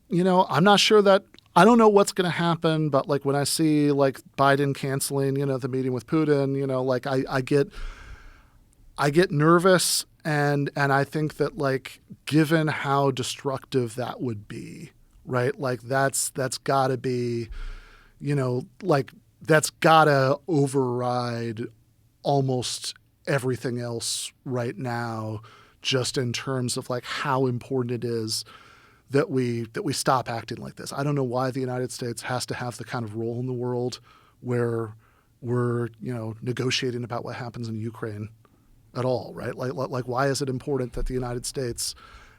sure that, I don't know what's going to happen, but like when I see like Biden canceling the meeting with Putin, like I get nervous. And I think that like given how destructive that would be, right? Like that's got to be, like that's got to override almost everything else right now, just in terms of like how important it is that we stop acting like this. I don't know why the United States has to have the kind of role in the world where we're negotiating about what happens in Ukraine at all, right? Like why is it important that the United States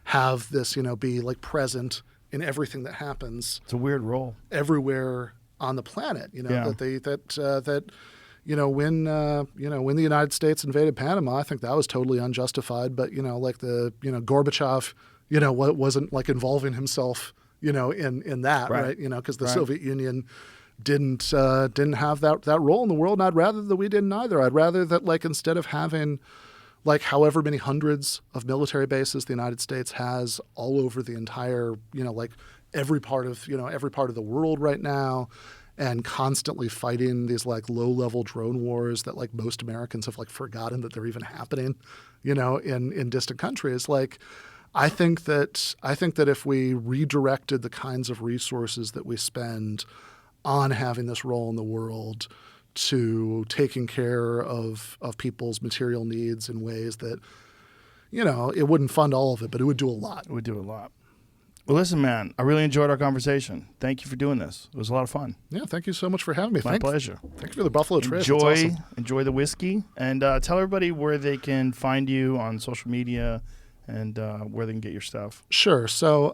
have this, be like present in everything that happens? It's a weird role everywhere on the planet. When the United States invaded Panama, I think that was totally unjustified. But like Gorbachev, wasn't like involving himself, in that, right? Because the Soviet Union didn't have that role in the world. And I'd rather that we didn't either. I'd rather that like instead of having like however many hundreds of military bases the United States has all over the entire, like every part of the world right now, and constantly fighting these like low-level drone wars that like most Americans have like forgotten that they're even happening, in distant countries. Like, I think that if we redirected the kinds of resources that we spend on having this role in the world to taking care of people's material needs in ways that, it wouldn't fund all of it, but it would do a lot. It would do a lot. Well, listen, man, I really enjoyed our conversation. Thank you for doing this. It was a lot of fun. Yeah, thank you so much for having me. My pleasure. Thank you for the Buffalo Trace. That's awesome. Enjoy the whiskey, and tell everybody where they can find you on social media and where they can get your stuff. Sure. So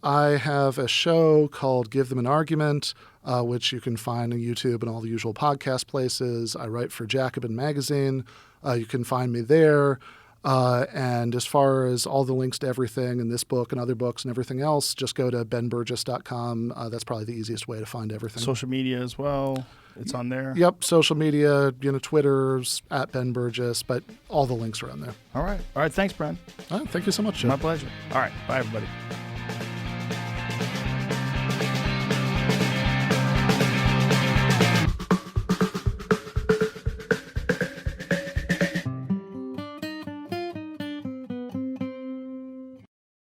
I have a show called Give Them an Argument, which you can find on YouTube and all the usual podcast places. I write for Jacobin Magazine. You can find me there. And as far as all the links to everything in this book and other books and everything else, just go to benburgis.com. That's probably the easiest way to find everything. Social media as well. It's on there. Yep. Social media, Twitter's at Ben Burgis, but all the links are on there. All right. Thanks, Brent. All right. Thank you so much, Jim. My pleasure. All right. Bye, everybody.